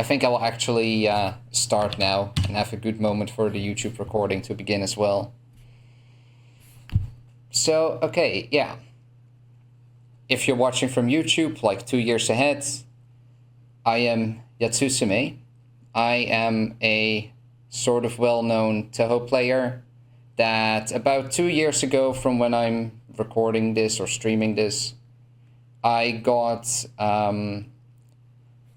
I think I will actually start now and have a good moment for the YouTube recording to begin as well. So, okay, yeah. If you're watching from YouTube, like 2 years ahead, I am Yatsusume. I am a sort of well-known Touhou player that about 2 years ago from when I'm recording this or streaming this, I got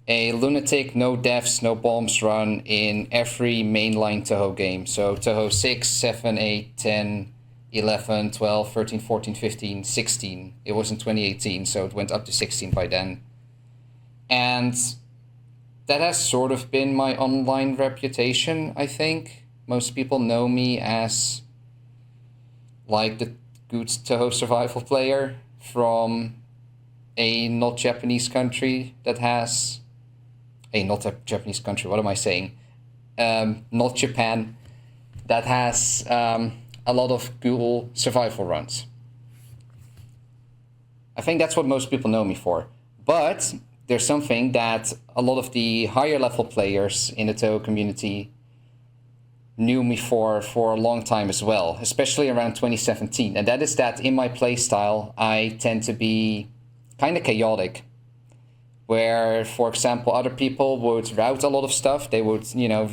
a lunatic, no deaths, no bombs run in every mainline Touhou game. So Touhou 6, 7, 8, 10, 11, 12, 13, 14, 15, 16. It was in 2018, so it went up to 16 by then. And that has sort of been my online reputation, I think. Most people know me as like the good Touhou survival player from a not Japanese country that has... not a Japanese country, what am I saying? Not Japan, that has a lot of cool survival runs. I think that's what most people know me for. But there's something that a lot of the higher level players in the Touhou community knew me for a long time as well, especially around 2017. And that is that in my playstyle, I tend to be kind of chaotic. Where, for example, other people would route a lot of stuff. They would,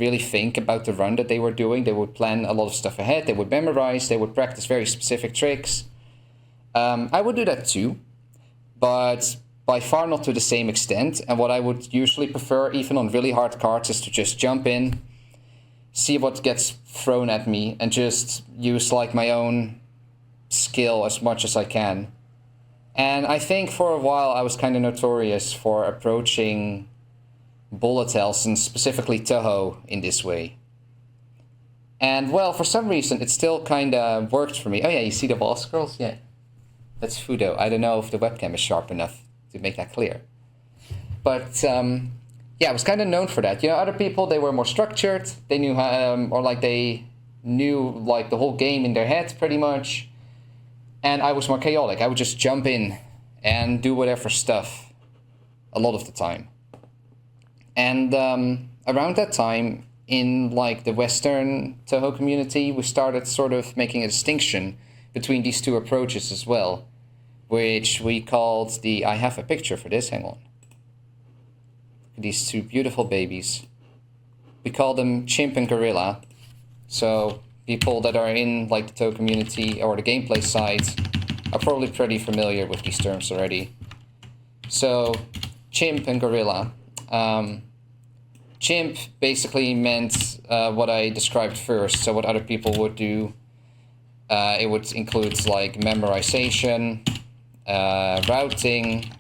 really think about the run that they were doing. They would plan a lot of stuff ahead. They would memorize. They would practice very specific tricks. I would do that too, but by far not to the same extent. And what I would usually prefer, even on really hard cards, is to just jump in, see what gets thrown at me, and just use like my own skill as much as I can. And I think for a while I was kind of notorious for approaching bullet hells, and specifically Touhou, in this way. And well, for some reason it still kind of worked for me. Oh yeah, you see the wall scrolls? Yeah. That's Fudo. I don't know if the webcam is sharp enough to make that clear. But yeah, I was kind of known for that. Other people, they were more structured. They knew how, they knew like the whole game in their head pretty much. And I was more chaotic. I would just jump in and do whatever stuff a lot of the time. And around that time, in like the Western Touhou community, we started sort of making a distinction between these two approaches as well, which we called the... I have a picture for this, hang on. These two beautiful babies. We call them Chimp and Gorilla. So people that are in like the Touhou community or the gameplay side are probably pretty familiar with these terms already. So Chimp and Gorilla. Chimp basically meant what I described first, so what other people would do. It would include like memorization, routing.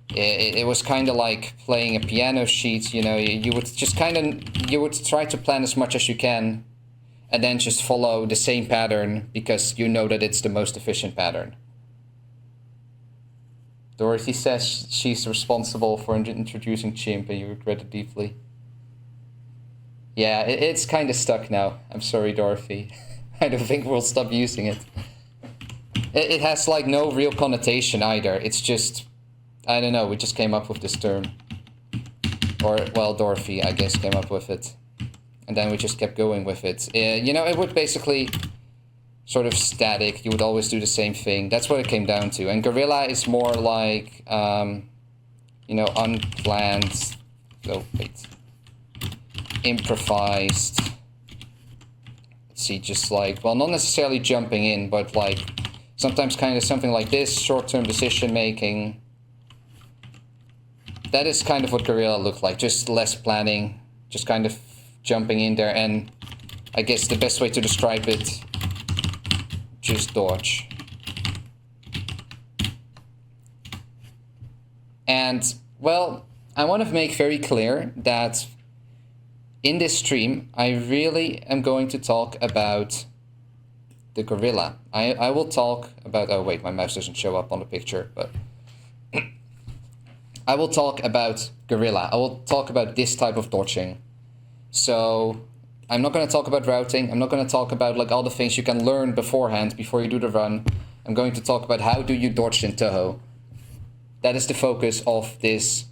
It was kind of like playing a piano sheet, you would just you would try to plan as much as you can and then just follow the same pattern because you know that it's the most efficient pattern. Dorothy says she's responsible for introducing Chimp and you regret it deeply. Yeah, it's kind of stuck now. I'm sorry, Dorothy. I don't think we'll stop using it. It has like no real connotation either. It's just... I don't know, we just came up with this term. Or, well, Dorothy, I guess, came up with it. And then we just kept going with it. It would basically sort of static. You would always do the same thing. That's what it came down to. And Gorilla is more like, unplanned. Oh, wait. Improvised. Let's see, just like, well, not necessarily jumping in, but like sometimes kind of something like this, short-term decision-making. That is kind of what Gorilla looked like, just less planning, just kind of jumping in there, and I guess the best way to describe it, just dodge. And, well, I want to make very clear that in this stream, I really am going to talk about the Gorilla. I will talk about... Oh, wait, my mouse doesn't show up on the picture, but... I will talk about Gorilla. I will talk about this type of dodging. So I'm not going to talk about routing. I'm not going to talk about like all the things you can learn beforehand before you do the run. I'm going to talk about how do you dodge in Touhou. That is the focus of this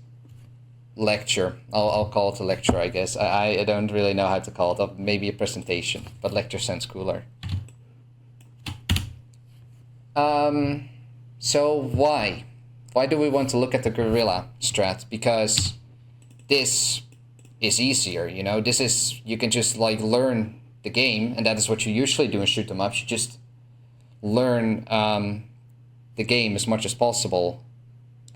lecture. I'll call it a lecture, I guess. I don't really know how to call it. Maybe a presentation, but lecture sounds cooler. So why? Why do we want to look at the guerrilla strat? Because this is easier, you know? This is, you can just like learn the game, and that is what you usually do in shoot 'em ups. You just learn the game as much as possible.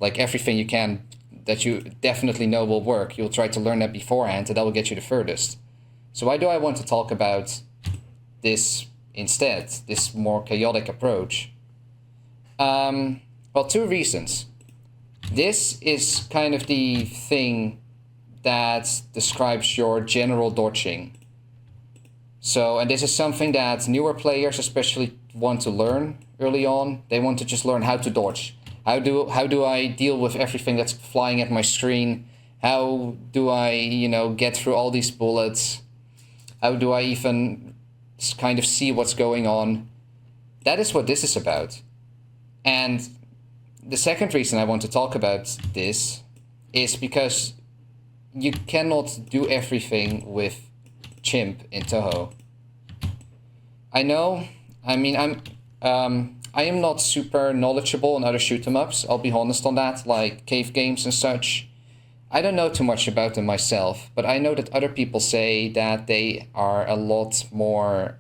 Like everything you can that you definitely know will work, you'll try to learn that beforehand, and that will get you the furthest. So why do I want to talk about this instead, this more chaotic approach? Well, two reasons. This is kind of the thing that describes your general dodging. So, and this is something that newer players especially want to learn early on. They want to just learn how to dodge. How do I deal with everything that's flying at my screen? How do I, get through all these bullets? How do I even kind of see what's going on? That is what this is about. And the second reason I want to talk about this is because you cannot do everything with Chimp in Touhou. I know. I mean, I am not super knowledgeable on other shoot 'em ups. I'll be honest on that, like cave games and such. I don't know too much about them myself, but I know that other people say that they are a lot more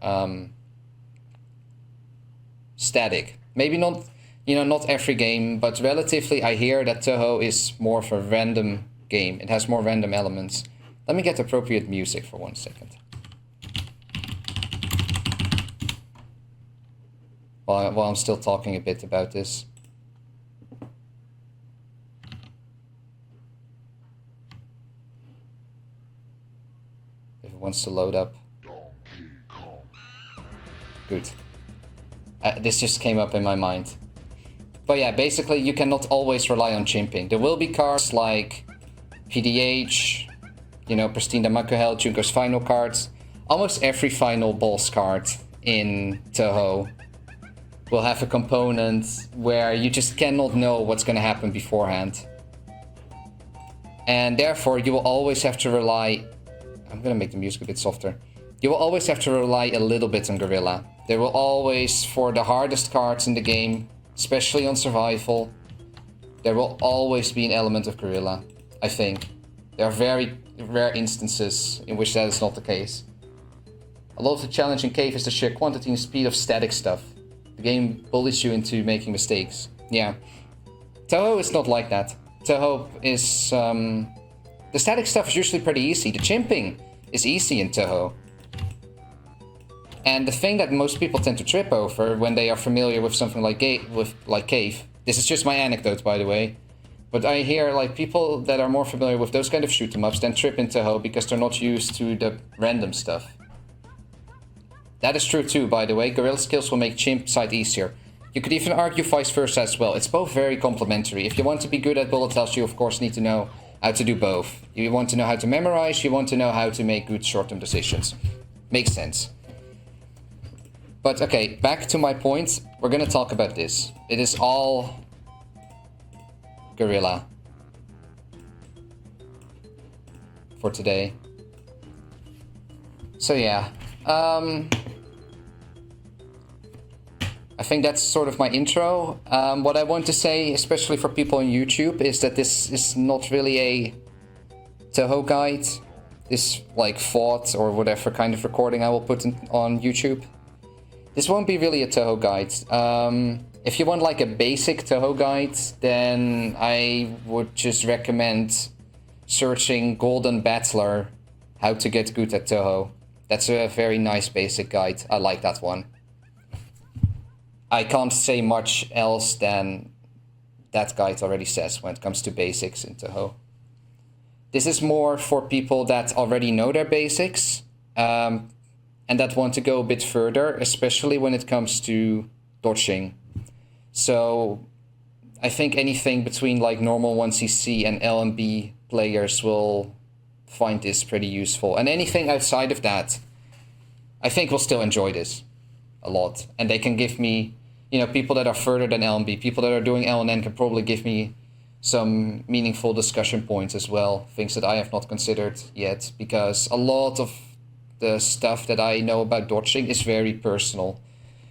static. Maybe not, not every game, but relatively I hear that Touhou is more of a random game. It has more random elements. Let me get appropriate music for 1 second. While I'm still talking a bit about this. If it wants to load up. Good. This just came up in my mind. But yeah, basically you cannot always rely on chimping. There will be cards like PDH, Pristine Damakuhel, Junko's final cards. Almost every final boss card in Touhou will have a component where you just cannot know what's going to happen beforehand. And therefore, you will always have to rely... I'm going to make the music a bit softer. You will always have to rely a little bit on Guerrilla. There will always, for the hardest cards in the game, especially on survival, there will always be an element of Guerrilla, I think. There are very rare instances in which that is not the case. A lot of the challenge in Cave is the sheer quantity and speed of static stuff. The game bullies you into making mistakes. Yeah. Touhou is not like that. Touhou is... the static stuff is usually pretty easy. The chimping is easy in Touhou. And the thing that most people tend to trip over when they are familiar with something like Cave... This is just my anecdote, by the way. But I hear people that are more familiar with those kind of shoot 'em ups then trip in Touhou because they're not used to the random stuff. That is true too, by the way. Guerrilla skills will make Chimp side easier. You could even argue vice versa as well. It's both very complementary. If you want to be good at bullet hells, you of course need to know how to do both. You want to know how to memorize, you want to know how to make good short-term decisions. Makes sense. But okay, back to my point. We're gonna talk about this. It is all Guerrilla for today. So yeah. I think that's sort of my intro. What I want to say, especially for people on YouTube, is that this is not really a Touhou guide. This thought or whatever kind of recording I will put on YouTube. This won't be really a Touhou guide. If you want a basic Touhou guide, then I would just recommend searching Golden Battler, How to Get Good at Touhou. That's a very nice basic guide. I like that one. I can't say much else than that guide already says when it comes to basics in Touhou. This is more for people that already know their basics and that want to go a bit further, especially when it comes to dodging. So I think anything between normal 1cc and LMB players will find this pretty useful. And anything outside of that, I think will still enjoy this a lot. And they can give me, people that are further than LMB, people that are doing LNN can probably give me some meaningful discussion points as well, things that I have not considered yet, because a lot of the stuff that I know about dodging is very personal,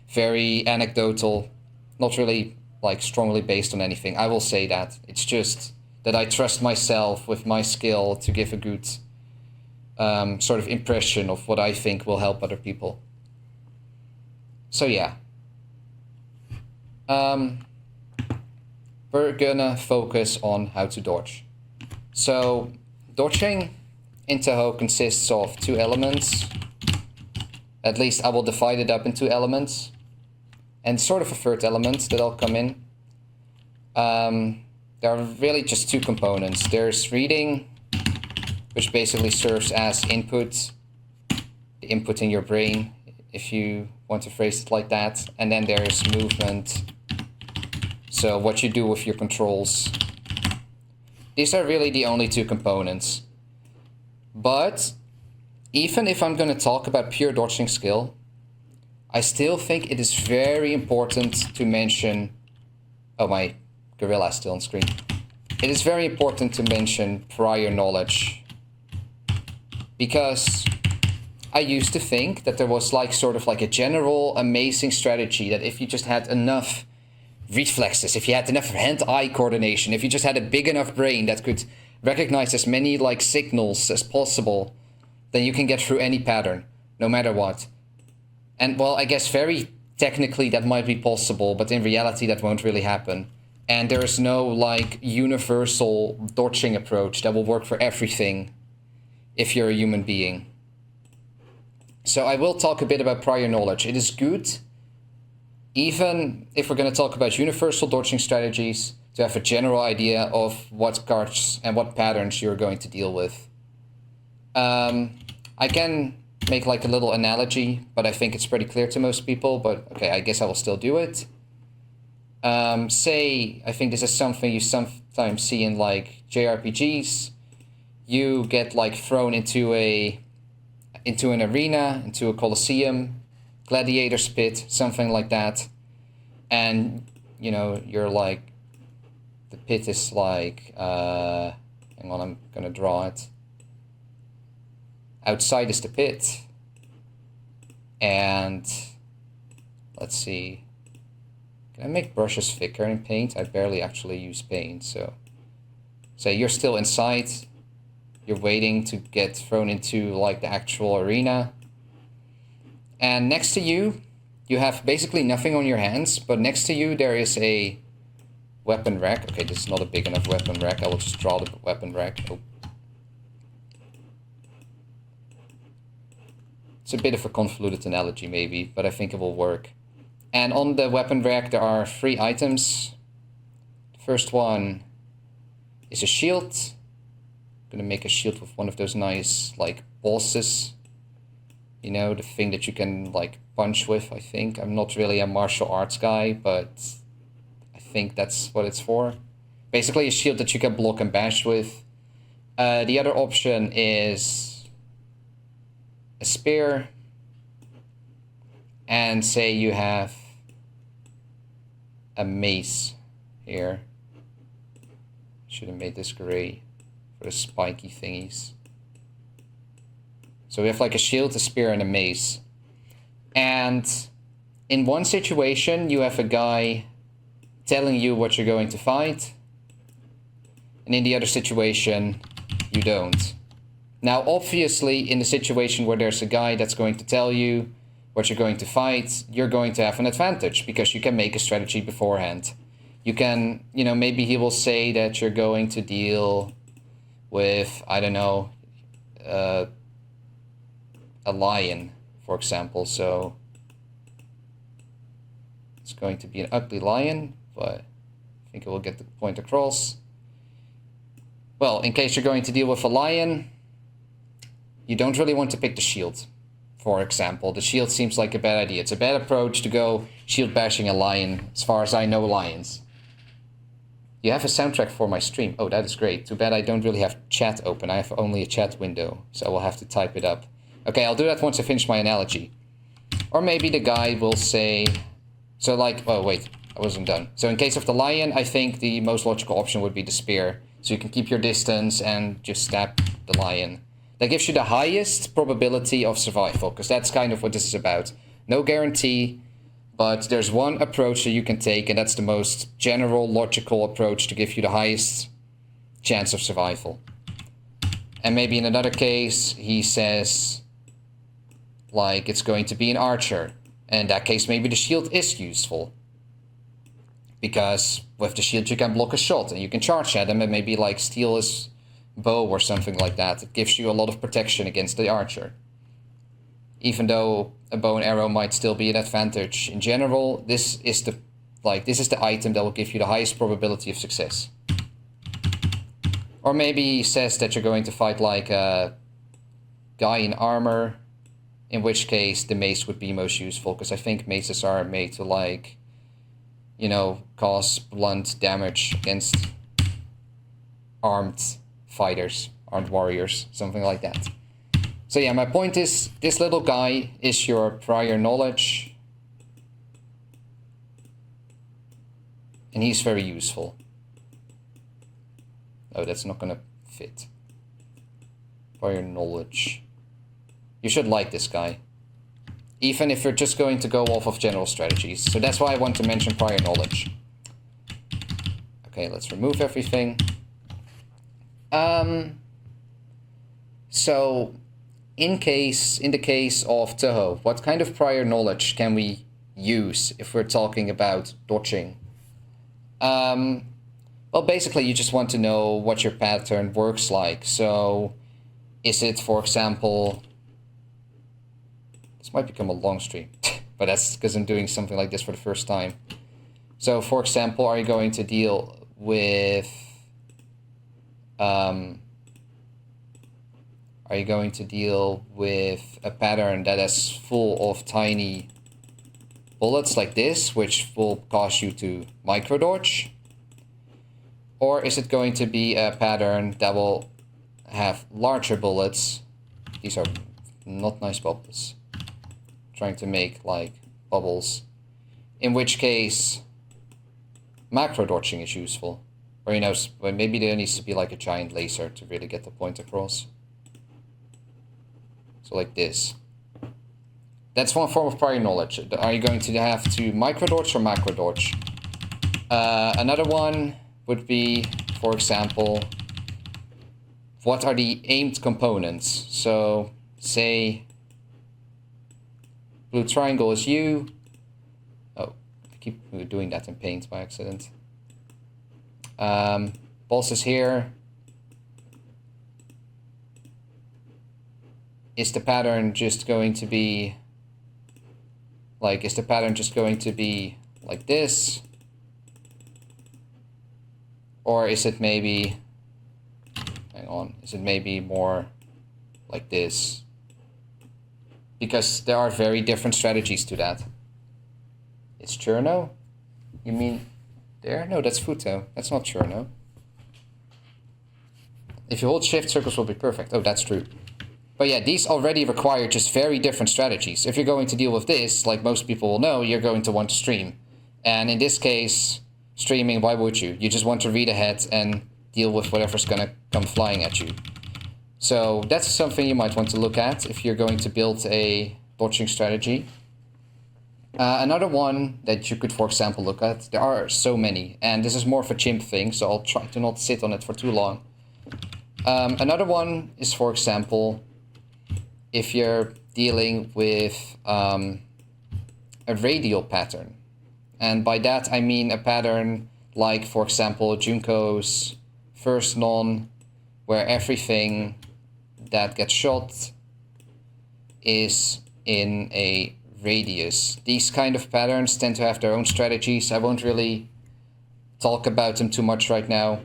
very anecdotal, not really like strongly based on anything. I will say that. It's just that I trust myself with my skill to give a good sort of impression of what I think will help other people. So yeah. We're gonna focus on how to dodge. So dodging in Touhou consists of 2 elements. At least I will divide it up in 2 elements. And sort of a third element that I'll come in. There are really just 2 components. There's reading, which basically serves as input. The input in your brain, if you want to phrase it like that. And then there's movement. So what you do with your controls. These are really the only 2 components. But even if I'm going to talk about pure dodging skill, I still think it is very important to mention... Oh, my gorilla is still on screen. It is very important to mention prior knowledge. Because I used to think that there was like sort of like a general amazing strategy that if you just had enough reflexes, if you had enough hand-eye coordination, if you just had a big enough brain that could recognize as many like signals as possible, then you can get through any pattern, no matter what. And well, I guess very technically that might be possible, but in reality that won't really happen. And there is no like universal dodging approach that will work for everything if you're a human being. So I will talk a bit about prior knowledge. It is good, even if we're going to talk about universal dodging strategies, to have a general idea of what cards and what patterns you're going to deal with. I can make like a little analogy, but I think it's pretty clear to most people, but okay, I guess I will still do it. Say, I think this is something you sometimes see in like JRPGs. You get like thrown into an arena, into a coliseum, gladiator's pit, something like that. And, you know, you're like, the pit is like, hang on, I'm gonna draw it. Outside is the pit. And, let's see. Can I make brushes thicker in paint? I barely actually use paint, so. So you're still inside. You're waiting to get thrown into like the actual arena. And next to you, you have basically nothing on your hands, but next to you there is a weapon rack. Okay, this is not a big enough weapon rack. I will just draw the weapon rack. Oh. It's a bit of a convoluted analogy maybe, but I think it will work. And on the weapon rack there are 3 items. The first one is a shield. I'm gonna make a shield with one of those nice like bosses. You know, the thing that you can like punch with, I think. I'm not really a martial arts guy, but I think that's what it's for. Basically a shield that you can block and bash with. The other option is a spear. And say you have a mace here. Should have made this gray for the spiky thingies. So we have like a shield, a spear, and a mace. And in one situation, you have a guy telling you what you're going to fight. And in the other situation, you don't. Now, obviously, in the situation where there's a guy that's going to tell you what you're going to fight, you're going to have an advantage because you can make a strategy beforehand. You can, you know, maybe he will say that you're going to deal with, I don't know, a lion, for example. So it's going to be an ugly lion, but I think it will get the point across. Well, in case you're going to deal with a lion, you don't really want to pick the shield. For example, the shield seems like a bad idea. It's a bad approach to go shield bashing a lion, as far as I know lions. You have a soundtrack for my stream. Oh, that is great. Too bad I don't really have chat open. I have only a chat window, so I will have to type it up. Okay, I'll do that once I finish my analogy. Or maybe the guy will say... So like, oh wait. I wasn't done. So in case of the lion, I think the most logical option would be the spear. So you can keep your distance and just stab the lion. That gives you the highest probability of survival, because that's kind of what this is about. No guarantee, but there's one approach that you can take, and that's the most general, logical approach to give you the highest chance of survival. And maybe in another case, he says, like, it's going to be an archer. And in that case, maybe the shield is useful. Because with the shield, you can block a shot, and you can charge at him, and maybe, like, steal his bow or something like that. It gives you a lot of protection against the archer. Even though a bow and arrow might still be an advantage. In general, this is the item that will give you the highest probability of success. Or maybe he says that you're going to fight like a guy in armor, in which case the mace would be most useful, because I think maces are made to, like, you know, cause blunt damage against armed fighters, armed warriors, something like that. So yeah, my point is, this little guy is your prior knowledge. And he's very useful. Oh, that's not gonna fit. Prior knowledge. You should like this guy. Even if you're just going to go off of general strategies. So that's why I want to mention prior knowledge. Okay, let's remove everything. So, in the case of Touhou, what kind of prior knowledge can we use if we're talking about dodging? Well, basically, you just want to know what your pattern works like. So, is it, for example... This might become a long stream, but that's because I'm doing something like this for the first time. So, for example, are you going to deal with... are you going to deal with a pattern that is full of tiny bullets like this, which will cause you to micro-dodge? Or is it going to be a pattern that will have larger bullets? These are not nice bubbles. Trying to make, like, bubbles. In which case, macro-dodging is useful. Or, you know, maybe there needs to be, like, a giant laser to really get the point across. So like this. That's one form of prior knowledge. Are you going to have to micro-dodge or macro-dodge? Another one would be, for example, what are the aimed components? So, say, blue triangle is you. Oh, I keep doing that in Paint by accident. Boss is here. Is the pattern just going to be like, is the pattern just going to be like this? Or is it maybe, hang on, is it maybe more like this? Because there are very different strategies to that. It's Cherno? You mean there? No, that's Futo. That's not Cherno. If you hold shift, circles will be perfect. Oh, that's true. But yeah, these already require just very different strategies. If you're going to deal with this, like most people will know, you're going to want to stream. And in this case, streaming, why would you? You just want to read ahead and deal with whatever's gonna come flying at you. So that's something you might want to look at if you're going to build a dodging strategy. Another one that you could, for example, look at, there are so many, and this is more of a chimp thing, so I'll try to not sit on it for too long. Another one is, for example, if you're dealing with a radial pattern. And by that I mean a pattern like, for example, Junko's first non, where everything that gets shot is in a radius. These kind of patterns tend to have their own strategies. I won't really talk about them too much right now.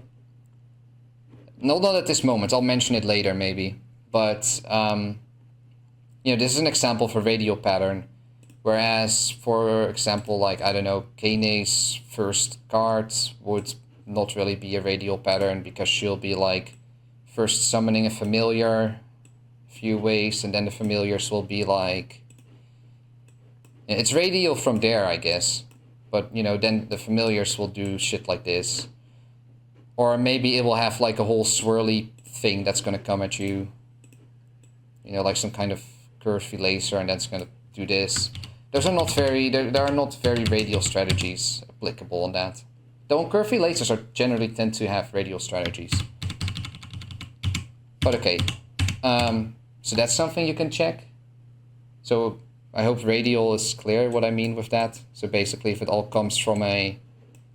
No, not at this moment. I'll mention it later maybe. But, you know, this is an example for radial pattern. Whereas, for example, like, I don't know, Kane's first card would not really be a radial pattern because she'll be like first summoning a familiar a few ways, and then the familiars will be like... It's radial from there, I guess. but, you know, then the familiars will do shit like this. Or maybe it will have like a whole swirly thing that's going to come at you. You know, like some kind of curvy laser, and that's going to do this. Those are not very, there are not very radial strategies applicable on that. Though curvy lasers are generally tend to have radial strategies. But okay, so that's something you can check. So I hope radial is clear what I mean with that. So basically if it all comes from a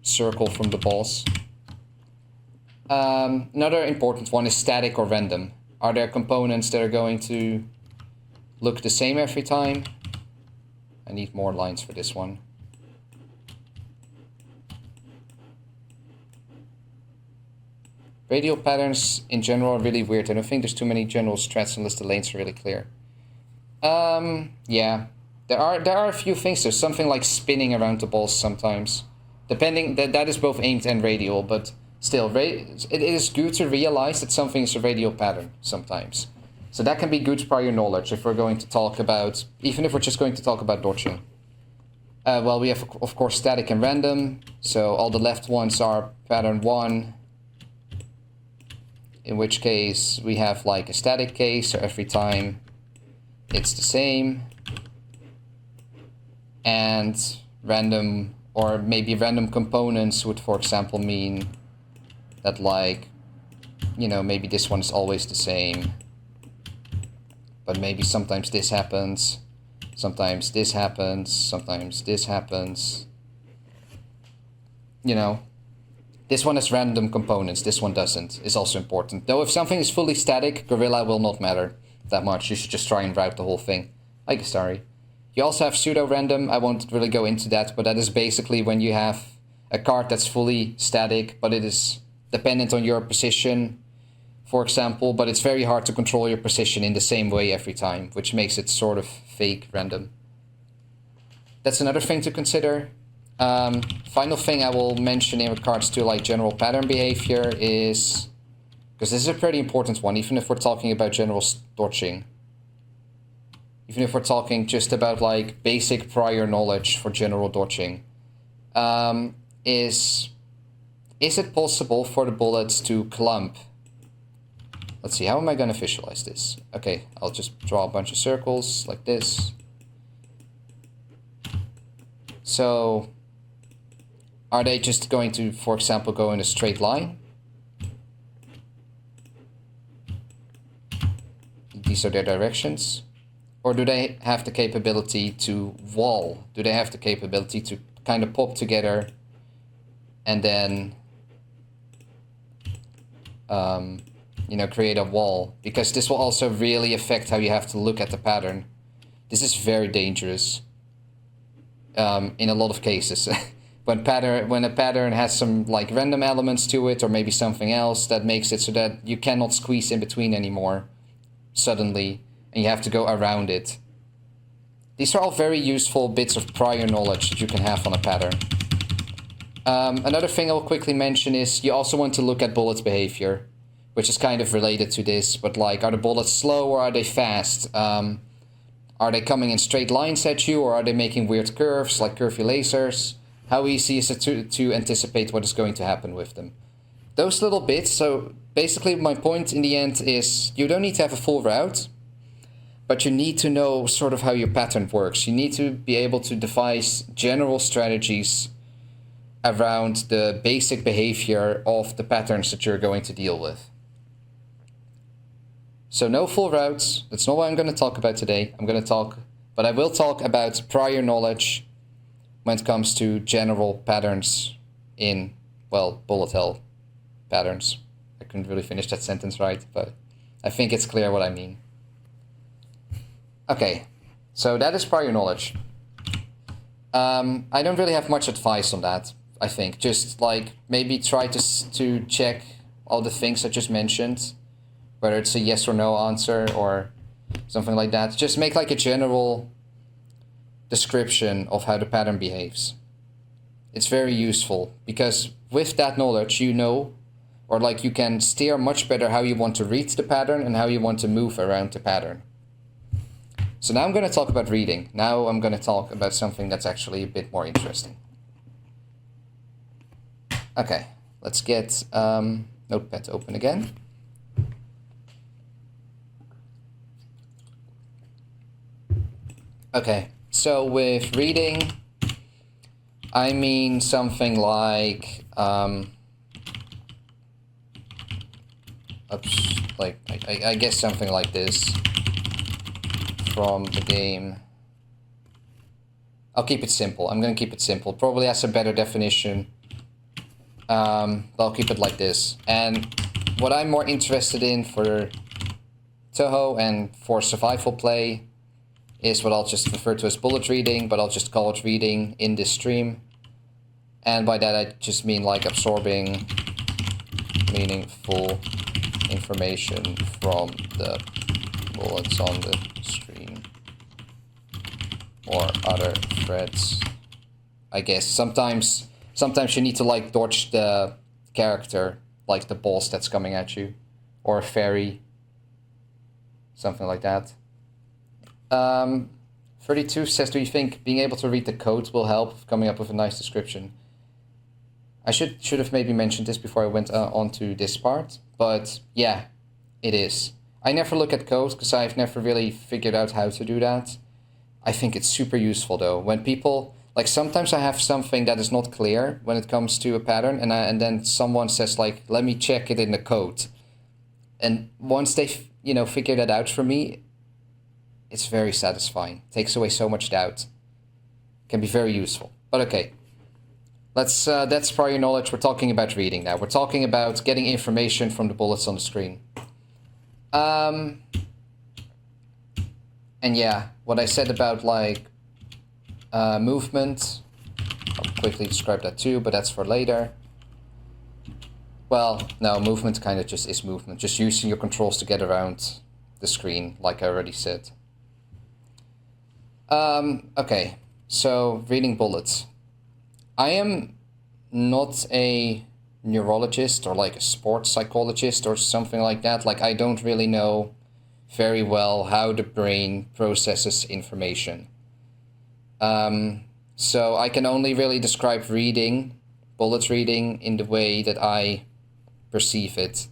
circle from the boss. Another important one is static or random. Are there components that are going to look the same every time? I need more lines for this one. Radial patterns in general are really weird. I don't think there's too many general strats unless the lanes are really clear. Yeah, there are a few things. There's something like spinning around the balls sometimes. Depending, that is both aimed and radial, but still, it is good to realize that something is a radial pattern sometimes. So that can be good prior knowledge if we're going to talk about, even if we're just going to talk about dodging. Well, we have, of course, static and random. So all the left ones are pattern 1. In which case we have like a static case, so every time it's the same. And random, or maybe random components would, for example, mean that, like, you know, maybe this one is always the same. But maybe sometimes this happens, sometimes this happens, sometimes this happens. You know. This one has random components, this one doesn't, is also important. Though if something is fully static, gorilla will not matter that much. You should just try and route the whole thing. Like, sorry. You also have pseudo-random, I won't really go into that, but that is basically when you have a card that's fully static, but it is dependent on your position, for example, but it's very hard to control your position in the same way every time, which makes it sort of fake random. That's another thing to consider. Final thing I will mention in regards to like general pattern behavior is, because this is a pretty important one, even if we're talking about general dodging, even if we're talking just about like basic prior knowledge for general dodging, is it possible for the bullets to clump? Let's see, how am I going to visualize this? Okay, I'll just draw a bunch of circles like this. So are they just going to, for example, go in a straight line? These are their directions. Or do they have the capability to wall? Do they have the capability to kind of pop together and then, you know, create a wall? Because this will also really affect how you have to look at the pattern. This is very dangerous in a lot of cases. When a pattern has some like random elements to it, or maybe something else that makes it so that you cannot squeeze in between anymore suddenly, and you have to go around it. These are all very useful bits of prior knowledge that you can have on a pattern. Another thing I'll quickly mention is you also want to look at bullets' behavior, which is kind of related to this, but like, are the bullets slow or are they fast? Are they coming in straight lines at you, or are they making weird curves, like curvy lasers? How easy is it to anticipate what is going to happen with them? Those little bits, so basically my point in the end is you don't need to have a full route, but you need to know sort of how your pattern works. You need to be able to devise general strategies around the basic behavior of the patterns that you're going to deal with. So no full routes, that's not what I'm going to talk about today. But I will talk about prior knowledge when it comes to general patterns in, well, bullet hell patterns. I couldn't really finish that sentence right, but I think it's clear what I mean. Okay, so that is prior knowledge. I don't really have much advice on that, I think. Just like maybe try to check all the things I just mentioned, whether it's a yes or no answer or something like that. Just make like a general description of how the pattern behaves. It's very useful because with that knowledge, you know, or like you can steer much better how you want to read the pattern and how you want to move around the pattern. So now I'm going to talk about reading. Now I'm going to talk about something that's actually a bit more interesting. Okay, let's get Notepad open again. Okay, so with reading, I mean something like, I guess something like this from the game. I'll keep it simple. I'm gonna keep it simple. Probably has a better definition. But I'll keep it like this. And what I'm more interested in for Touhou and for survival play is what I'll just refer to as bullet reading, but I'll just call it reading in this stream. And by that I just mean like absorbing meaningful information from the bullets on the screen or other threads. I guess sometimes you need to like dodge the character, like the boss that's coming at you, or a fairy, something like that. 32 says, do you think being able to read the code will help coming up with a nice description? I should have maybe mentioned this before I went on to this part, but yeah, it is. I never look at code because I've never really figured out how to do that. I think it's super useful though. When people, like sometimes I have something that is not clear when it comes to a pattern and then someone says like, let me check it in the code. And once they, figure that out for me, it's very satisfying. It takes away so much doubt. Can be very useful. But okay. That's prior knowledge. We're talking about reading now. We're talking about getting information from the bullets on the screen. And yeah, what I said about like movement, I'll quickly describe that too, but that's for later. Well, no, movement kind of just is movement. Just using your controls to get around the screen, like I already said. Okay, so reading bullets. I am not a neurologist or like a sports psychologist or something like that. Like I don't really know very well how the brain processes information. So I can only really describe reading, bullet reading, in the way that I perceive it.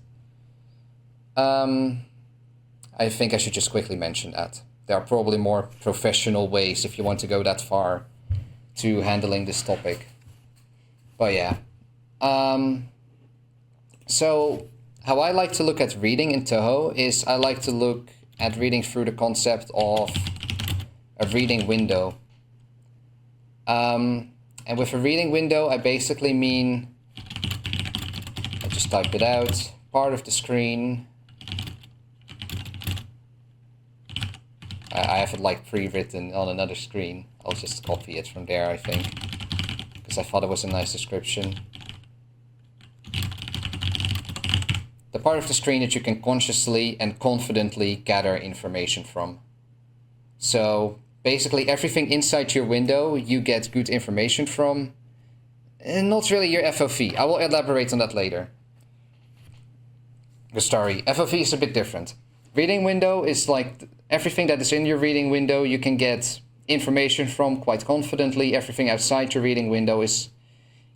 I think I should just quickly mention that. There are probably more professional ways if you want to go that far to handling this topic. But yeah. So how I like to look at reading in Touhou is I like to look at reading through the concept of a reading window. And with a reading window, I basically mean, I just typed it out, part of the screen. I have it like pre-written on another screen. I'll just copy it from there, I think, because I thought it was a nice description. The part of the screen that you can consciously and confidently gather information from. So basically everything inside your window you get good information from, and not really your FOV. I will elaborate on that later. Sorry, FOV is a bit different. Reading window is like everything that is in your reading window you can get information from quite confidently. Everything outside your reading window is,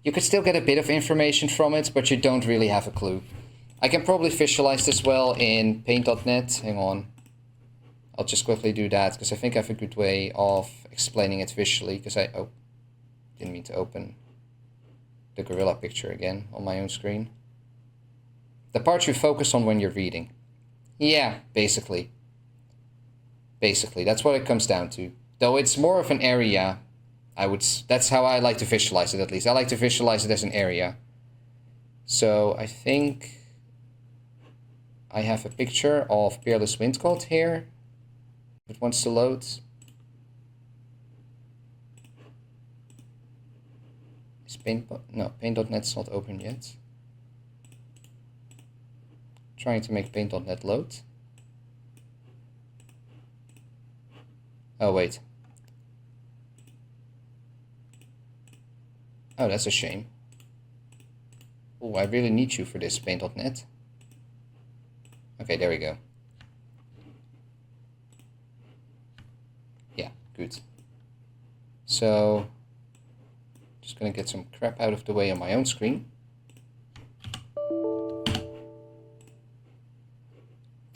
you could still get a bit of information from it, but you don't really have a clue. I can probably visualize this well in paint.net. Hang on. I'll just quickly do that because I think I have a good way of explaining it visually, because I didn't mean to open the gorilla picture again on my own screen. The part you focus on when you're reading. Yeah, basically. Basically, that's what it comes down to. Though it's more of an area, that's how I like to visualize it, at least. I like to visualize it as an area. So I think I have a picture of Peerless Windcoat here. If it wants to load. Is paint.net's not open yet. Trying to make paint.net load. Oh, wait. Oh, that's a shame. Oh, I really need you for this, paint.net. Okay, there we go. Yeah, good. So, just gonna get some crap out of the way on my own screen.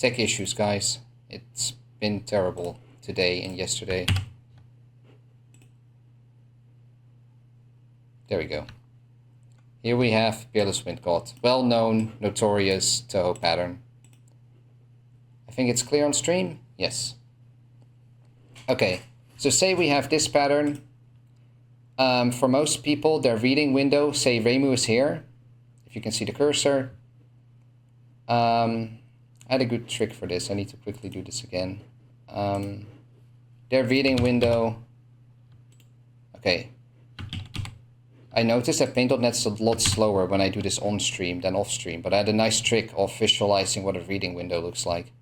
tech issues, guys. It's been terrible today and yesterday. There we go. Here we have Peerless Wind God. Well-known, notorious Touhou pattern. I think it's clear on stream? Yes. Okay, so say we have this pattern. For most people, their reading window, say Reimu is here. If you can see the cursor. I had a good trick for this. I need to quickly do this again. Their reading window. Okay. I noticed that Paint.net is a lot slower when I do this on stream than off stream, but I had a nice trick of visualizing what a reading window looks like.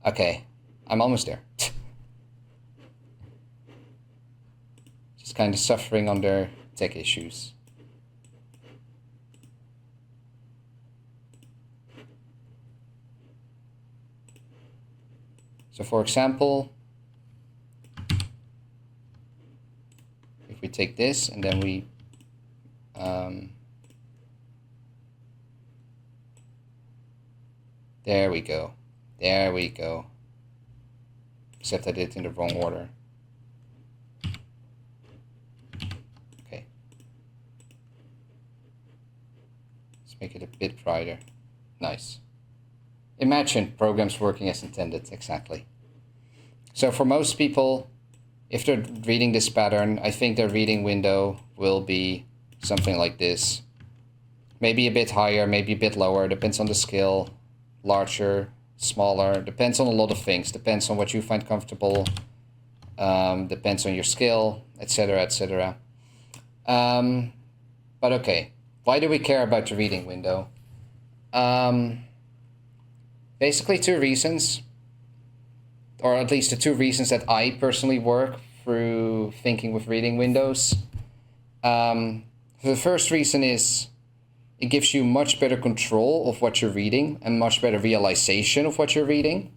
Okay, I'm almost there. Just kind of suffering under tech issues. So for example, if we take this and then we there we go. There we go. Except I did it in the wrong order. Okay. Let's make it a bit brighter. Nice. Imagine programs working as intended, exactly. So for most people, if they're reading this pattern, I think their reading window will be something like this. Maybe a bit higher, maybe a bit lower, depends on the skill. Larger, smaller, depends on a lot of things. Depends on what you find comfortable. Depends on your skill, etc., etc. But okay, why do we care about the reading window? Basically 2 reasons, or at least the 2 reasons that I personally work through thinking with reading windows. The first reason is it gives you much better control of what you're reading and much better realization of what you're reading.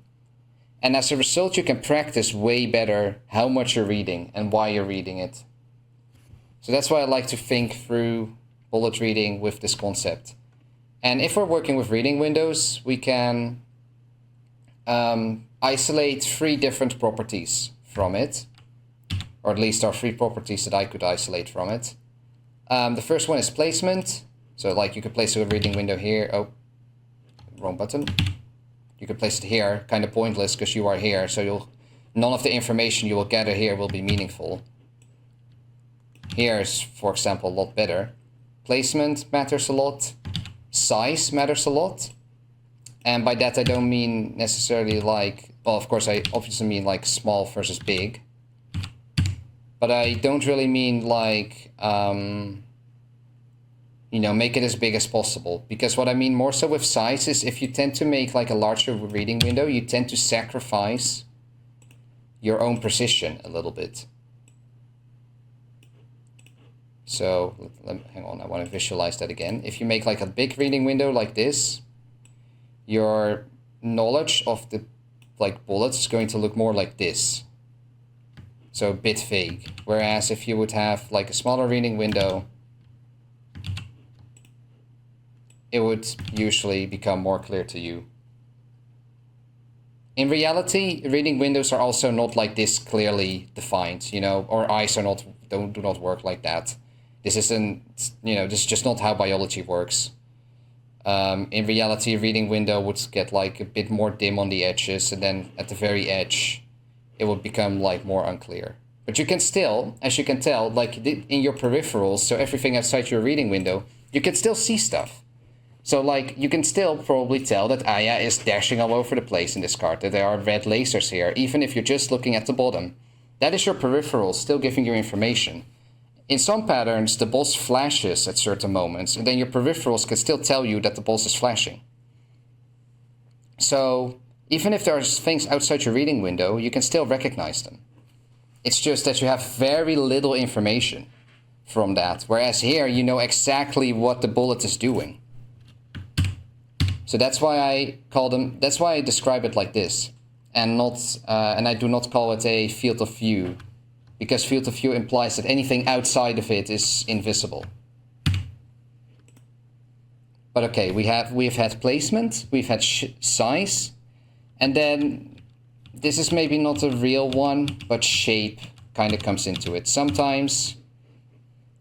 And as a result, you can practice way better how much you're reading and why you're reading it. So that's why I like to think through bullet reading with this concept. And if we're working with reading windows, we can isolate 3 different properties from it, or at least are 3 properties that I could isolate from it. The first one is placement. So like you could place a reading window here. Oh, wrong button. You could place it here, kind of pointless because you are here. So none of the information you will gather here will be meaningful. Here is, for example, a lot better. Placement matters a lot. Size matters a lot. And by that I don't mean necessarily like, well, of course I obviously mean like small versus big. But I don't really mean like, make it as big as possible. Because what I mean more so with size is if you tend to make like a larger reading window, you tend to sacrifice your own precision a little bit. So, hang on, I want to visualize that again. If you make like a big reading window like this, your knowledge of the bullets is going to look more like this. So a bit vague. Whereas if you would have like a smaller reading window, it would usually become more clear to you. In reality, reading windows are also not like this clearly defined, or eyes are do not work like that. This isn't, this is just not how biology works. In reality, a reading window would get like a bit more dim on the edges, and then at the very edge, it would become like more unclear. But you can still, as you can tell, like in your peripherals, so everything outside your reading window, you can still see stuff. So like you can still probably tell that Aya is dashing all over the place in this card, that there are red lasers here, even if you're just looking at the bottom. That is your peripherals still giving you information. In some patterns, the boss flashes at certain moments, and then your peripherals can still tell you that the boss is flashing. So even if there are things outside your reading window, you can still recognize them. It's just that you have very little information from that, whereas here you know exactly what the bullet is doing. So that's why I describe it like this, and I do not call it a field of view, because field of view implies that anything outside of it is invisible. But okay, we've had placement, we've had size, and then this is maybe not a real one, but shape kind of comes into it. Sometimes,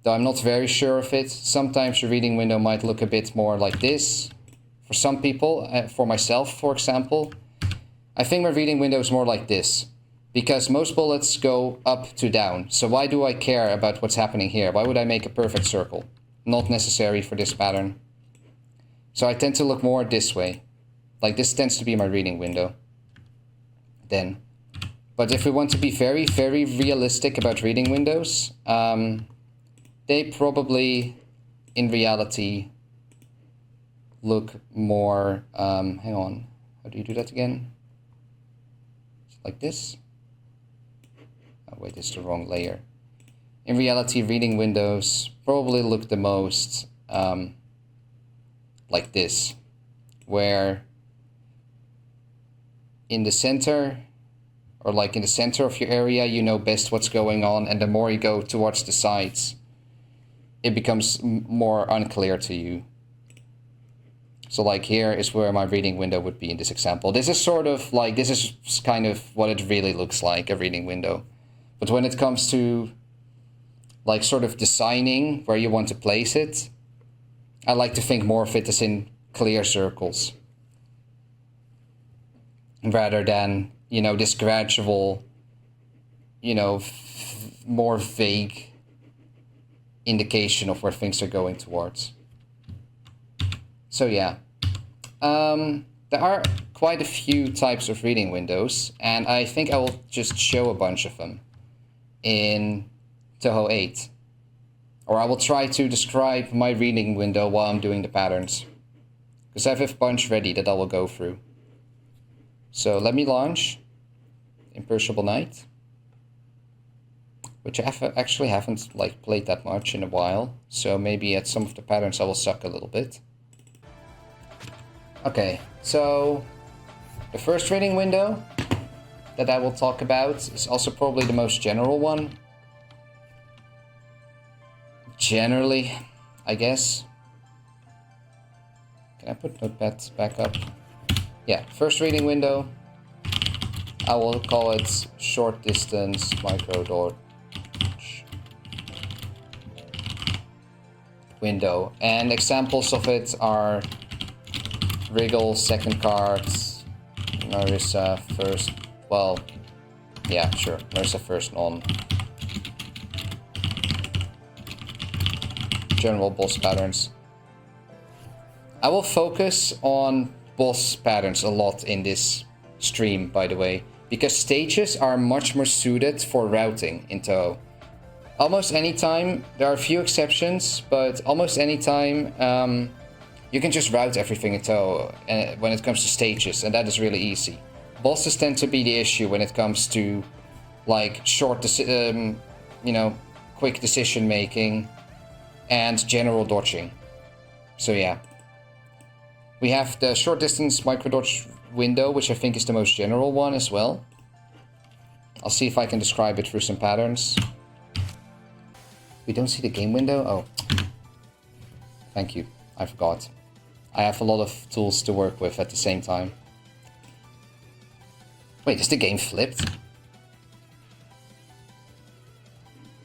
though I'm not very sure of it, sometimes your reading window might look a bit more like this. For some people, for myself, for example, I think my reading window is more like this. Because most bullets go up to down. So why do I care about what's happening here? Why would I make a perfect circle? Not necessary for this pattern. So I tend to look more this way. Like this tends to be my reading window. Then. But if we want to be very, very realistic about reading windows, they probably, in reality, look more... hang on. How do you do that again? Like this? Oh, wait, it's the wrong layer. In reality, reading windows probably look the most like this, where in the center, or like in the center of your area, you know best what's going on, and the more you go towards the sides, it becomes more unclear to you. So like here is where my reading window would be in this example. This is sort of like, this is kind of what it really looks like, a reading window. But when it comes to like sort of designing where you want to place it, I like to think more of it as in clear circles. Rather than, you know, this gradual, you know, more vague indication of where things are going towards. So yeah, there are quite a few types of reading windows, and I think I will just show a bunch of them in Touhou 8. Or I will try to describe my reading window while I'm doing the patterns, because I have a bunch ready that I will go through. So let me launch Imperishable Night, which I actually haven't like played that much in a while, so maybe at some of the patterns I will suck a little bit. Okay, so the first reading window that I will talk about is also probably the most general one. Generally, I guess. Can I put notepads back up? Yeah, first reading window. I will call it short distance micro dot window. And examples of it are Wriggle, second cards, Marissa, first, well, yeah, sure, Marissa first non. General boss patterns. I will focus on boss patterns a lot in this stream, by the way, because stages are much more suited for routing in Touhou. Almost any time, there are a few exceptions, but almost any time, you can just route everything in Touhou when it comes to stages, and that is really easy. Bosses tend to be the issue when it comes to like short, you know, quick decision making and general dodging. So yeah, we have the short distance micro dodge window, which I think is the most general one as well. I'll see if I can describe it through some patterns. We don't see the game window? Oh, thank you. I forgot. I have a lot of tools to work with at the same time. Wait, is the game flipped?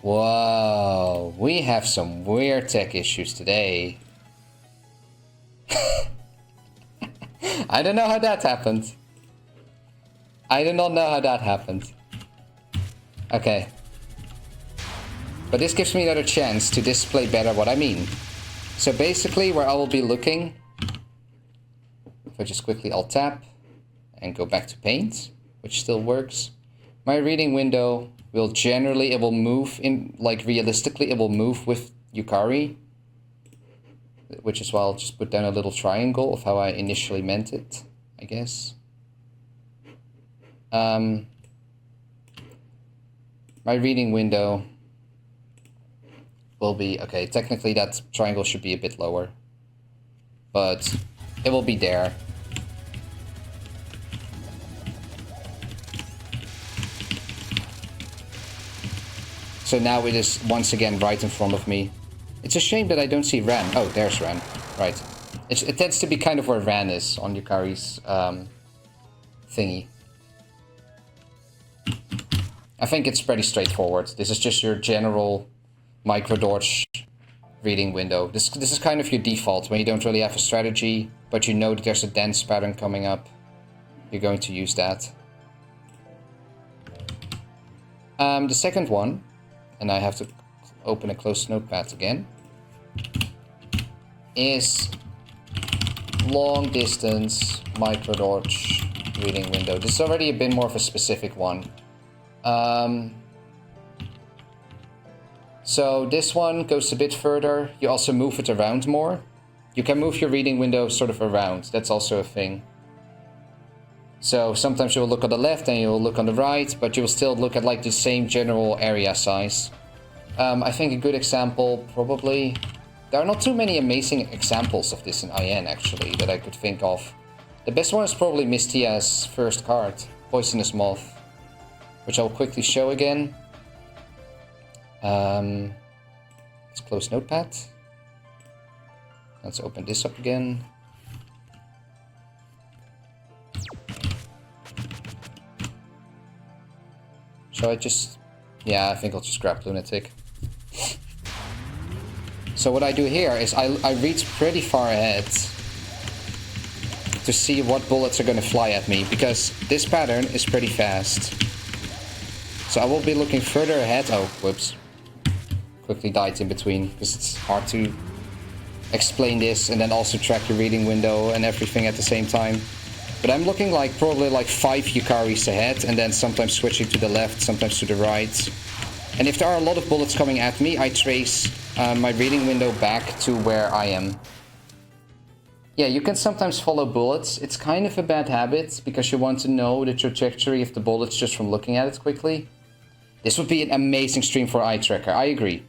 Whoa, we have some weird tech issues today. I don't know how that happened. I do not know how that happened. Okay. But this gives me another chance to display better what I mean. So basically, where I will be looking, if I just quickly Alt-Tab and go back to Paint, which still works, my reading window will generally, it will move in, like realistically, it will move with Yukari, which is why I'll just put down a little triangle of how I initially meant it, I guess. My reading window will be, okay, technically that triangle should be a bit lower, but it will be there. So now it is once again right in front of me. It's a shame that I don't see Ran. Oh, there's Ran. Right. It tends to be kind of where Ran is on Yukari's thingy. I think it's pretty straightforward. This is just your general micro-dodge reading window. This is kind of your default when you don't really have a strategy, but you know that there's a dense pattern coming up. You're going to use that. The second one, and I have to open a closed notepad again, is long distance micro-dodge reading window. This is already a bit more of a specific one. So this one goes a bit further. You also move it around more. You can move your reading window sort of around. That's also a thing. So sometimes you'll look on the left and you'll look on the right, but you'll still look at like the same general area size. I think a good example probably... There are not too many amazing examples of this in IN actually that I could think of. The best one is probably Mystia's first card, Poisonous Moth, which I'll quickly show again. Let's close Notepad. Let's open this up again. Shall I just... Yeah, I think I'll just grab Lunatic. So what I do here is I read pretty far ahead to see what bullets are going to fly at me, because this pattern is pretty fast. So I will be looking further ahead. Oh, whoops. Quickly died in between, because it's hard to explain this and then also track your reading window and everything at the same time. But I'm looking like probably like 5 Yukaris ahead, and then sometimes switching to the left, sometimes to the right. And if there are a lot of bullets coming at me, I trace my reading window back to where I am. Yeah, you can sometimes follow bullets. It's kind of a bad habit, because you want to know the trajectory of the bullets just from looking at it quickly. This would be an amazing stream for eye tracker. I agree.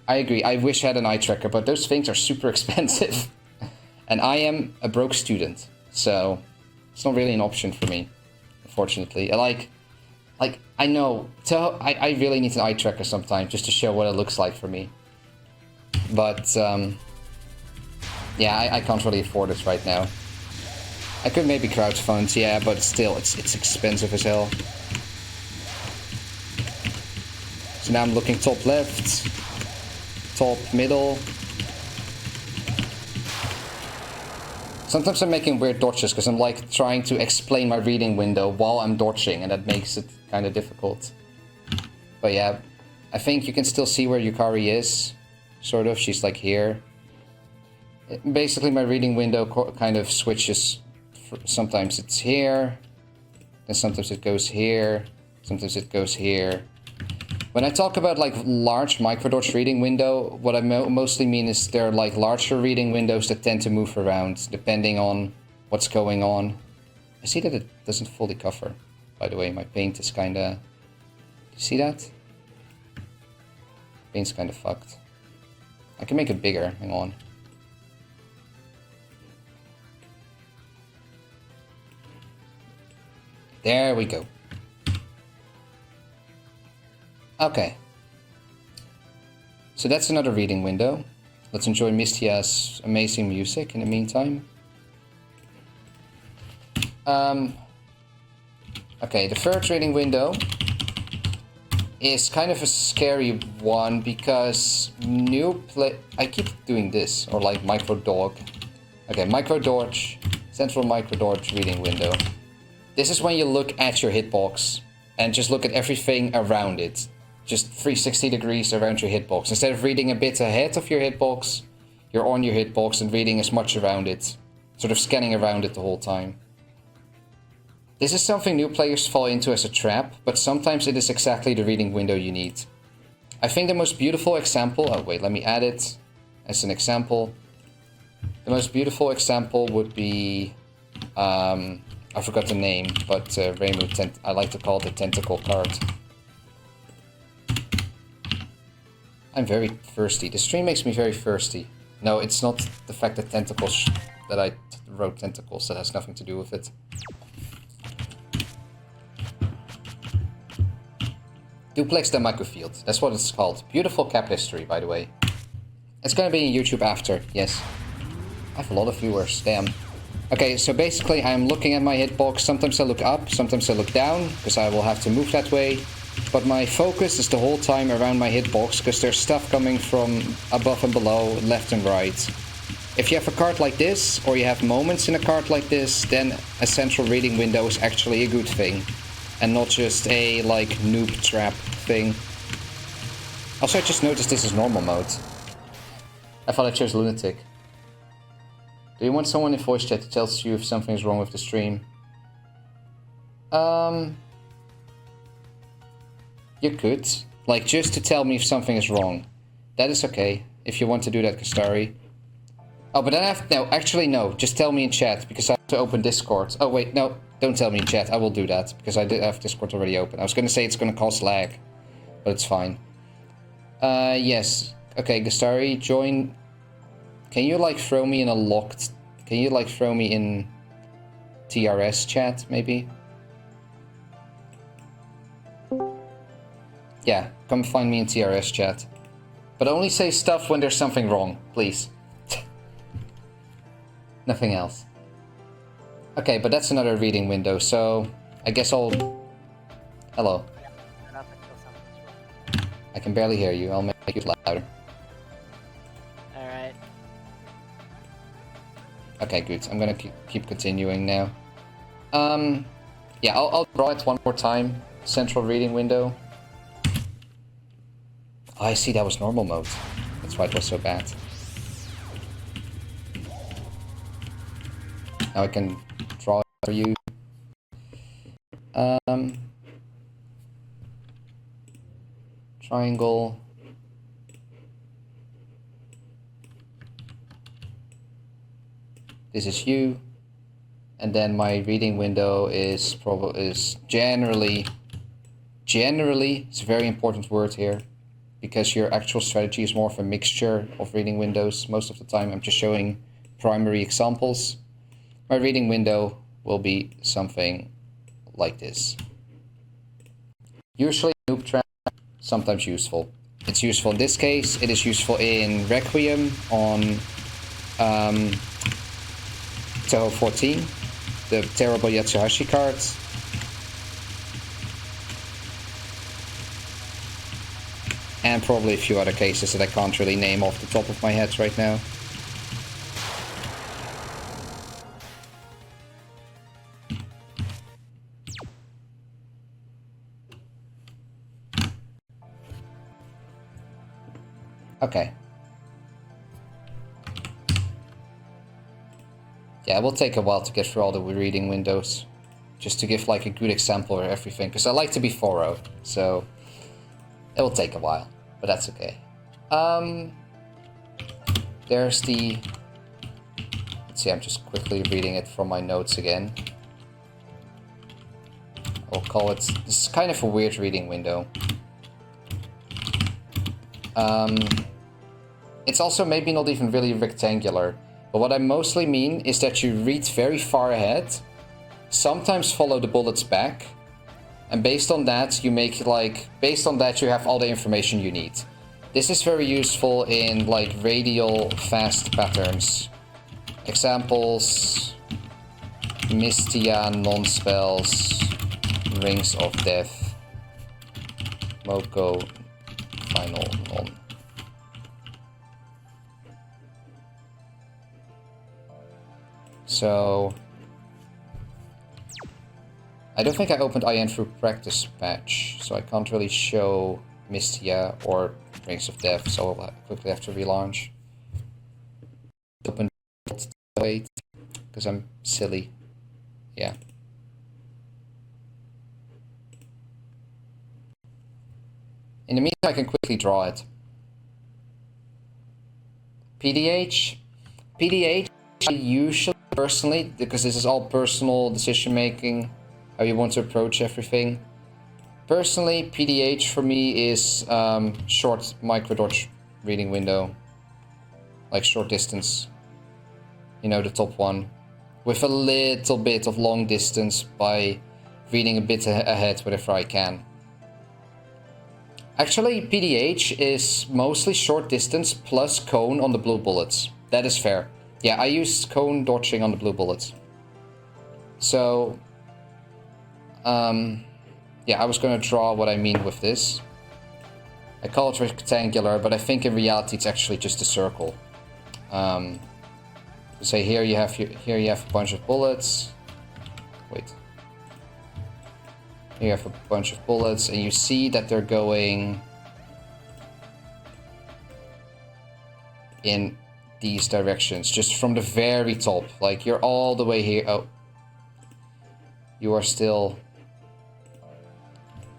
I wish I had an eye tracker, but those things are super expensive. And I am a broke student, so it's not really an option for me, unfortunately. I know, I really need an eye tracker sometime just to show what it looks like for me. But, yeah, I can't really afford it right now. I could maybe crowdfund, yeah, but still, it's expensive as hell. So now I'm looking top left, top middle. Sometimes I'm making weird dodges because I'm like trying to explain my reading window while I'm dodging, and that makes it kind of difficult. But yeah, I think you can still see where Yukari is, sort of. She's like here. Basically, my reading window kind of switches. Sometimes it's here, and sometimes it goes here, sometimes it goes here. When I talk about like large micrododge reading window, what I mostly mean is they're like larger reading windows that tend to move around depending on what's going on. I see that it doesn't fully cover, by the way. My paint is kinda... Do you see that? Paint's kinda fucked. I can make it bigger, hang on. There we go. Okay. So that's another reading window. Let's enjoy Mystia's amazing music in the meantime. Okay, the third reading window is kind of a scary one because I keep doing this, or like micro dog. Okay, micro dodge, central micro dodge reading window. This is when you look at your hitbox and just look at everything around it. Just 360 degrees around your hitbox. Instead of reading a bit ahead of your hitbox, you're on your hitbox and reading as much around it. Sort of scanning around it the whole time. This is something new players fall into as a trap, but sometimes it is exactly the reading window you need. I think the most beautiful example... Oh wait, let me add it as an example. The most beautiful example would be... I forgot the name, but Reimu, I like to call it the tentacle card. I'm very thirsty. The stream makes me very thirsty. No, it's not the fact that tentacles... that I wrote tentacles. That has nothing to do with it. Duplex the microfield. That's what it's called. Beautiful cap history, by the way. It's gonna be on YouTube after, yes. I have a lot of viewers, damn. Okay, so basically I'm looking at my hitbox. Sometimes I look up, sometimes I look down, because I will have to move that way. But my focus is the whole time around my hitbox, because there's stuff coming from above and below, left and right. If you have a card like this, or you have moments in a card like this, then a central reading window is actually a good thing. And not just a, like, noob trap thing. Also, I just noticed this is normal mode. I thought I chose Lunatic. Do you want someone in voice chat that tells you if something is wrong with the stream? You could. Like, just to tell me if something is wrong. That is okay, if you want to do that, Kastari. Oh, but then I have... No, actually, no. Just tell me in chat, because I have to open Discord. Oh, wait, no. Don't tell me in chat. I will do that, because I did have Discord already open. I was going to say it's going to cause lag, but it's fine. Yes. Okay, Gastari, join... Can you, like, throw me in a locked... Can you, like, throw me in TRS chat, maybe? Yeah, come find me in TRS chat. But only say stuff when there's something wrong, please. Nothing else. Okay, but that's another reading window, so... I guess I'll... Hello. I can barely hear you. I'll make it louder. Alright. Okay, good. I'm gonna keep continuing now. Yeah, I'll draw it one more time. Central reading window. Oh, I see, that was normal mode. That's why it was so bad. Now I can draw it for you. Triangle. This is you. And then my reading window is generally, it's a very important word here, because your actual strategy is more of a mixture of reading windows. Most of the time I'm just showing primary examples. My reading window will be something like this. Usually noob trap, sometimes useful. It's useful in this case, it is useful in Requiem on Touhou 14, the terrible Yatsuhashi cards. And probably a few other cases that I can't really name off the top of my head right now. Okay. Yeah, it will take a while to get through all the reading windows. Just to give like a good example of everything, because I like to be thorough, so it will take a while, but that's okay. There's the... Let's see, I'm just quickly reading it from my notes again. I'll call it... This is kind of a weird reading window. It's also maybe not even really rectangular, but what I mostly mean is that you read very far ahead, sometimes follow the bullets back, and based on that you make based on that you have all the information you need. This is very useful in like radial fast patterns. Examples: Mystia, non-spells, Rings of Death, Moko, Final Non. So I don't think I opened IN through practice patch, so I can't really show Mystia or Rings of Death, so I'll quickly have to relaunch. Open wait, because I'm silly. Yeah. In the meantime, I can quickly draw it. PDH, I usually, personally, because this is all personal decision making, how you want to approach everything. Personally, PDH for me is short micro dodge reading window, like short distance. You know, the top one, with a little bit of long distance by reading a bit ahead whenever I can. Actually, PDH is mostly short distance plus cone on the blue bullets. That is fair. Yeah, I used cone dodging on the blue bullets. So, yeah, I was going to draw what I mean with this. I call it rectangular, but I think in reality it's actually just a circle. Say here you have a bunch of bullets. Wait. Here you have a bunch of bullets, and you see that they're going in these directions, just from the very top. Like, you're all the way here. Oh. You are still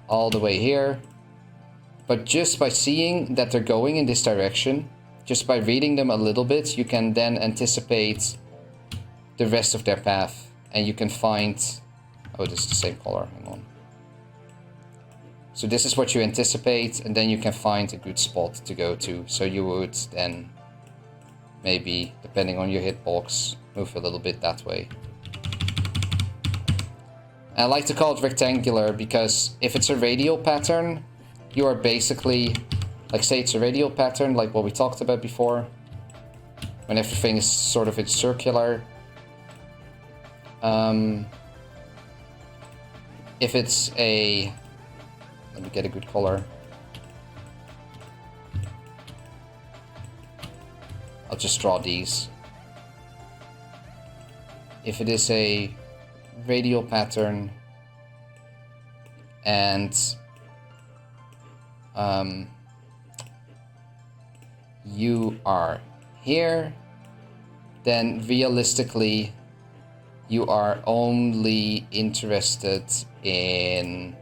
all the way here. But just by seeing that they're going in this direction, just by reading them a little bit, you can then anticipate the rest of their path. And you can find... Oh, this is the same color. Hang on. So this is what you anticipate, and then you can find a good spot to go to. So you would then, maybe, depending on your hitbox, move a little bit that way. And I like to call it rectangular because if it's a radial pattern, you are basically, like, say it's a radial pattern, like what we talked about before, when everything is sort of circular. If it's a... Let me get a good color. I'll just draw these. If it is a radial pattern and you are here, then realistically you are only interested in...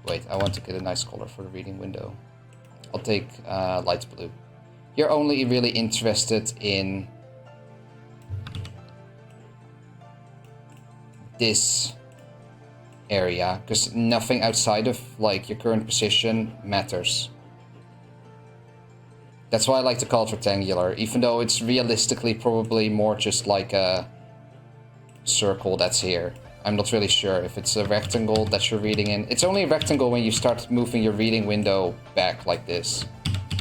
Wait, I want to get a nice color for the reading window. I'll take light blue. You're only really interested in this area, because nothing outside of, like, your current position matters. That's why I like to call it rectangular, even though it's realistically probably more just like a circle that's here. I'm not really sure if it's a rectangle that you're reading in. It's only a rectangle when you start moving your reading window back like this.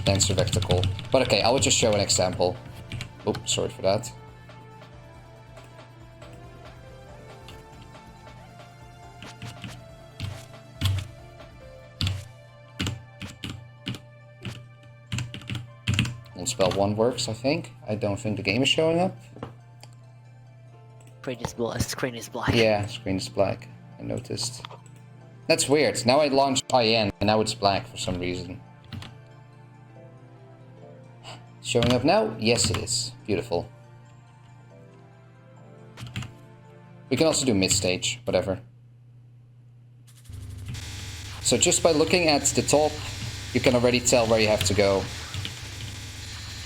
Then it's a rectangle. But okay, I will just show an example. Oh, sorry for that. Spell 1 works, I think. I don't think the game is showing up. Screen is black. Yeah, screen is black. I noticed. That's weird. Now I launched IN and now it's black for some reason. Showing up now? Yes, it is. Beautiful. We can also do mid-stage, whatever. So just by looking at the top, you can already tell where you have to go.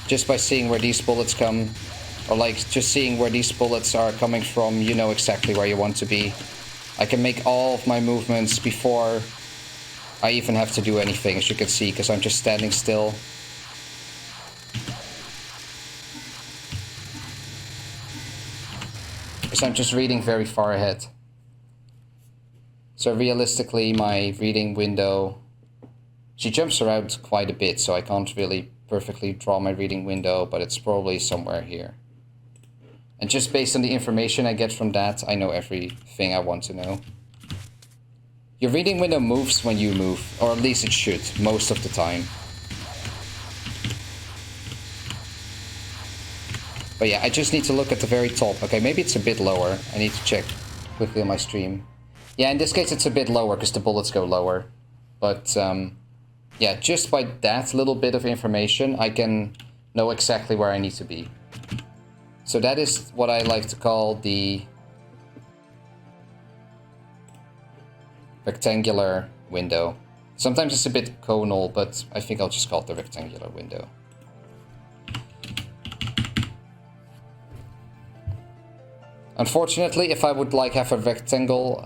Just by seeing where these bullets come, or like just seeing where these bullets are coming from, you know exactly where you want to be. I can make all of my movements before I even have to do anything, as you can see, because I'm just standing still. Because I'm just reading very far ahead. So realistically, my reading window... She jumps around quite a bit, so I can't really perfectly draw my reading window, but it's probably somewhere here. And just based on the information I get from that, I know everything I want to know. Your reading window moves when you move, or at least it should, most of the time. But yeah, I just need to look at the very top. Okay, maybe it's a bit lower. I need to check quickly on my stream. Yeah, in this case it's a bit lower because the bullets go lower. But yeah, just by that little bit of information, I can know exactly where I need to be. So that is what I like to call the rectangular window. Sometimes it's a bit conal, but I think I'll just call it the rectangular window. Unfortunately, if I would like have a rectangle,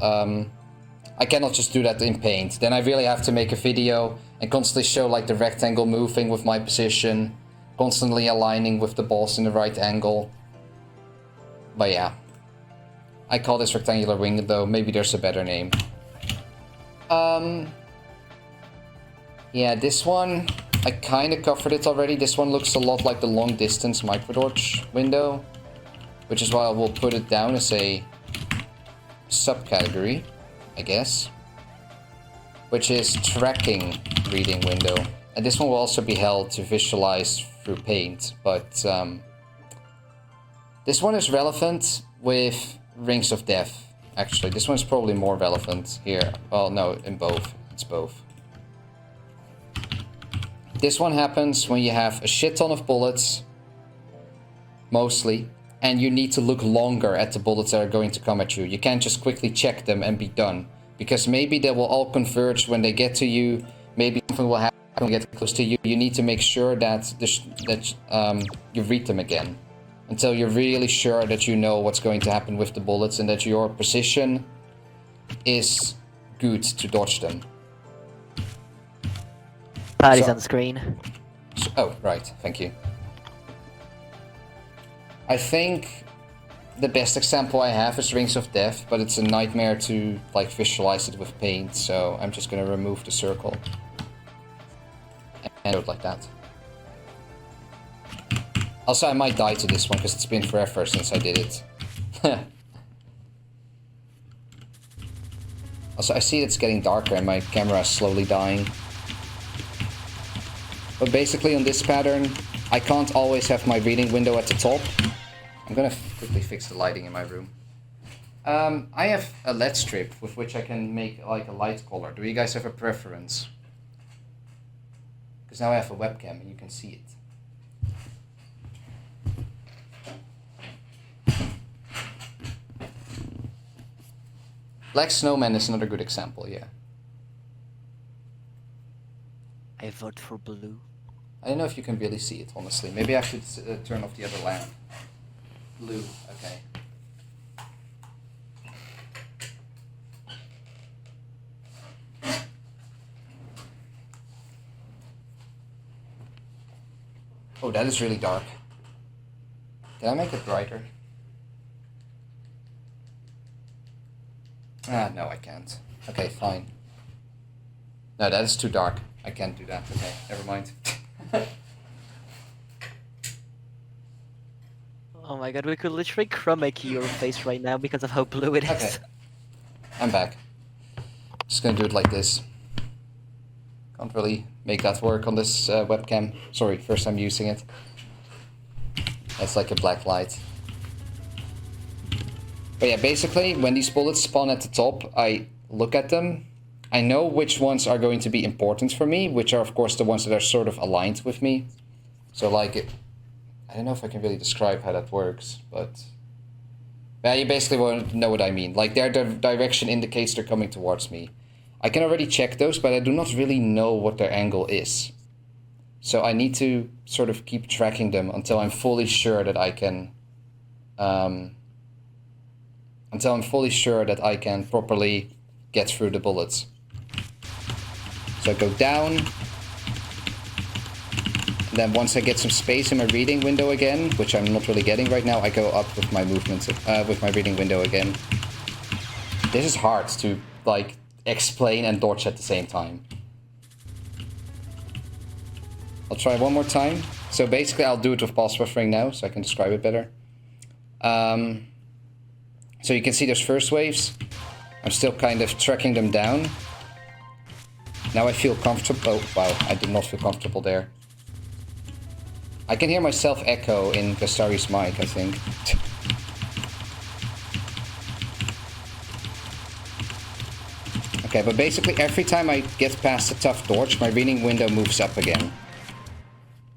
I cannot just do that in Paint. Then I really have to make a video and constantly show like the rectangle moving with my position, constantly aligning with the boss in the right angle. But yeah, I call this rectangular window. Maybe there's a better name. Yeah, this one, I kind of covered it already. This one looks a lot like the long distance micrododge window, which is why I will put it down as a subcategory, I guess, which is tracking reading window. And this one will also be held to visualize through paint, but this one is relevant with Rings of Death. Actually, this one's probably more relevant here. Well, no, in both. It's both. This one happens when you have a shit ton of bullets, mostly, and you need to look longer at the bullets that are going to come at you. You can't just quickly check them and be done, because maybe they will all converge when they get to you. Maybe something will happen when they get close to you. You need to make sure that you read them again until you're really sure that you know what's going to happen with the bullets and that your position is good to dodge them. Patty's on the screen. Oh, right. Thank you. I think the best example I have is Rings of Death, but it's a nightmare to like visualize it with paint, so I'm just gonna remove the circle. And do it like that. Also, I might die to this one because it's been forever since I did it. Also, I see it's getting darker and my camera is slowly dying. But basically on this pattern, I can't always have my reading window at the top. I'm gonna quickly fix the lighting in my room. I have a LED strip with which I can make like a light color. Do you guys have a preference? Because now I have a webcam and you can see it. Black Snowman is another good example, yeah. I vote for blue. I don't know if you can really see it, honestly. Maybe I should turn off the other lamp. Blue, okay. Oh, that is really dark. Can I make it brighter? Ah, no, I can't. Okay, fine. No, that is too dark. I can't do that. Okay, never mind. Oh my god, we could literally chroma key your face right now because of how blue it is. Okay. I'm back. Just gonna do it like this. Can't really make that work on this webcam. Sorry, first time using it. That's like a black light. But yeah, basically, when these bullets spawn at the top, I look at them. I know which ones are going to be important for me, which are, of course, the ones that are sort of aligned with me. So, like, I don't know if I can really describe how that works, but... yeah, you basically won't know what I mean. Like, their direction indicates they're coming towards me. I can already check those, but I do not really know what their angle is. So I need to sort of keep tracking them until I'm fully sure that I can... until I'm fully sure that I can properly get through the bullets. So I go down. And then once I get some space in my reading window again, which I'm not really getting right now, I go up with my movement, with my reading window again. This is hard to, like, explain and dodge at the same time. I'll try one more time. So basically I'll do it with pulse buffering now, so I can describe it better. So you can see those first waves. I'm still kind of tracking them down. Now I feel comfortable. Oh, wow, I did not feel comfortable there. I can hear myself echo in Gastari's mic, I think. Okay, but basically every time I get past a tough dodge, my reading window moves up again.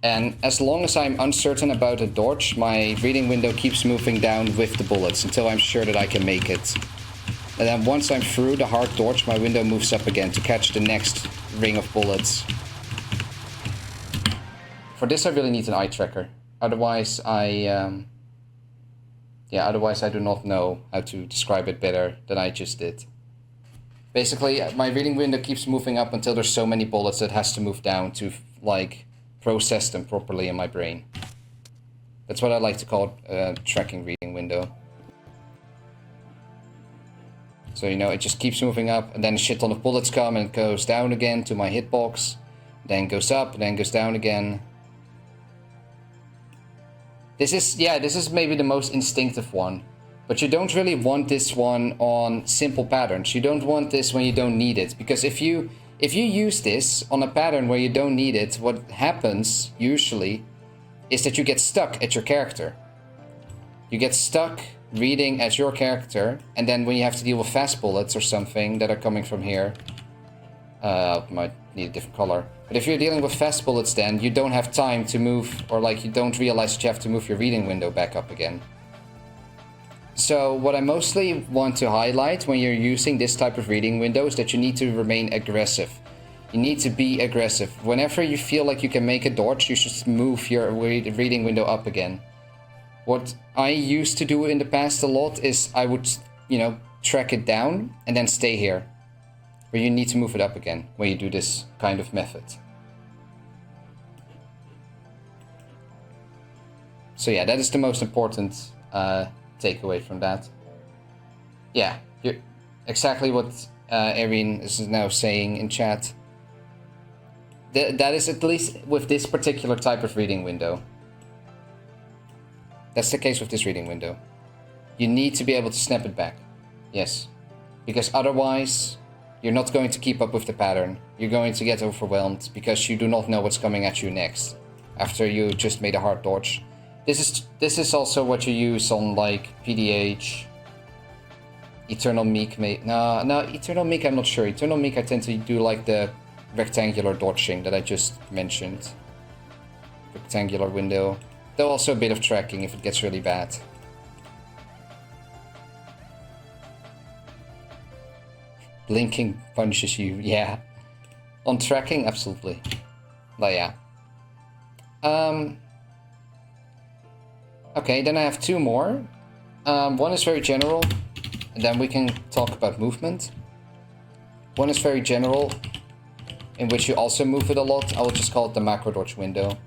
And as long as I'm uncertain about a dodge, my reading window keeps moving down with the bullets until I'm sure that I can make it. And then once I'm through the hard dodge, my window moves up again to catch the next ring of bullets. For this I really need an eye tracker. Otherwise otherwise I do not know how to describe it better than I just did. Basically, my reading window keeps moving up until there's so many bullets that it has to move down to, like, process them properly in my brain. That's what I like to call tracking reading window. So, you know, it just keeps moving up, and then a shit ton of bullets come and it goes down again to my hitbox. then goes up, then goes down again. This is maybe the most instinctive one. But you don't really want this one on simple patterns. You don't want this when you don't need it. Because if you use this on a pattern where you don't need it, what happens usually is that you get stuck at your character. You get stuck reading as your character, and then when you have to deal with fast bullets or something that are coming from here, might need a different color. But if you're dealing with fast bullets, then you don't have time to move, or like you don't realize that you have to move your reading window back up again. So what I mostly want to highlight when you're using this type of reading window is that you need to remain aggressive. You need to be aggressive. Whenever you feel like you can make a dodge, you should move your reading window up again. What I used to do in the past a lot is I would, track it down and then stay here. Where you need to move it up again when you do this kind of method. So yeah, that is the most important takeaway from that. Yeah, exactly what Erin is now saying in chat. That is at least with this particular type of reading window. That's the case with this reading window. You need to be able to snap it back. Yes. Because otherwise, you're not going to keep up with the pattern. You're going to get overwhelmed because you do not know what's coming at you next after you just made a hard dodge. This is also what you use on like PDH, Eternal Meek. No, Eternal Meek I'm not sure. Eternal Meek I tend to do like the rectangular dodging that I just mentioned. Rectangular window. Though also a bit of tracking if it gets really bad. Blinking punishes you, yeah. On tracking, absolutely. But yeah. Okay, then I have two more. One is very general, and then we can talk about movement. One is very general, in which you also move it a lot. I will just call it the macro dodge window.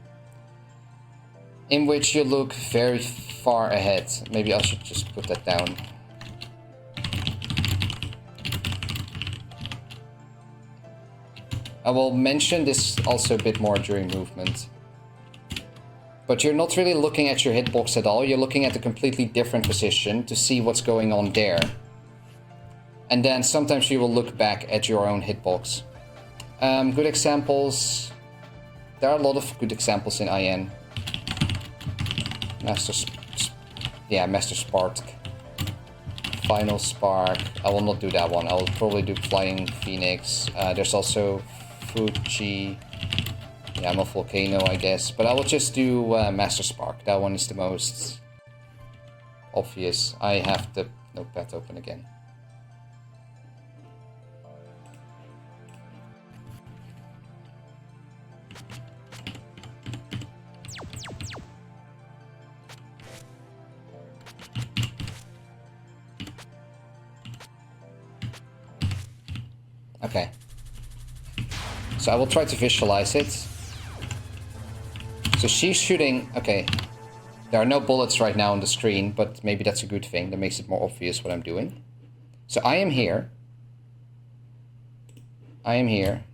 In which you look very far ahead. Maybe I should just put that down. I will mention this also a bit more during movement. But you're not really looking at your hitbox at all. You're looking at a completely different position to see what's going on there. And then sometimes you will look back at your own hitbox. Good examples. There are a lot of good examples in IN. Master Spark. Final Spark. I will not do that one. I will probably do Flying Phoenix. There's also Fuji. Yeah, I'm a Volcano, I guess. But I will just do Master Spark. That one is the most obvious. I have the notepad open again. Okay. So I will try to visualize it. So she's shooting... Okay. There are no bullets right now on the screen, but maybe that's a good thing. That makes it more obvious what I'm doing. So I am here. I am here.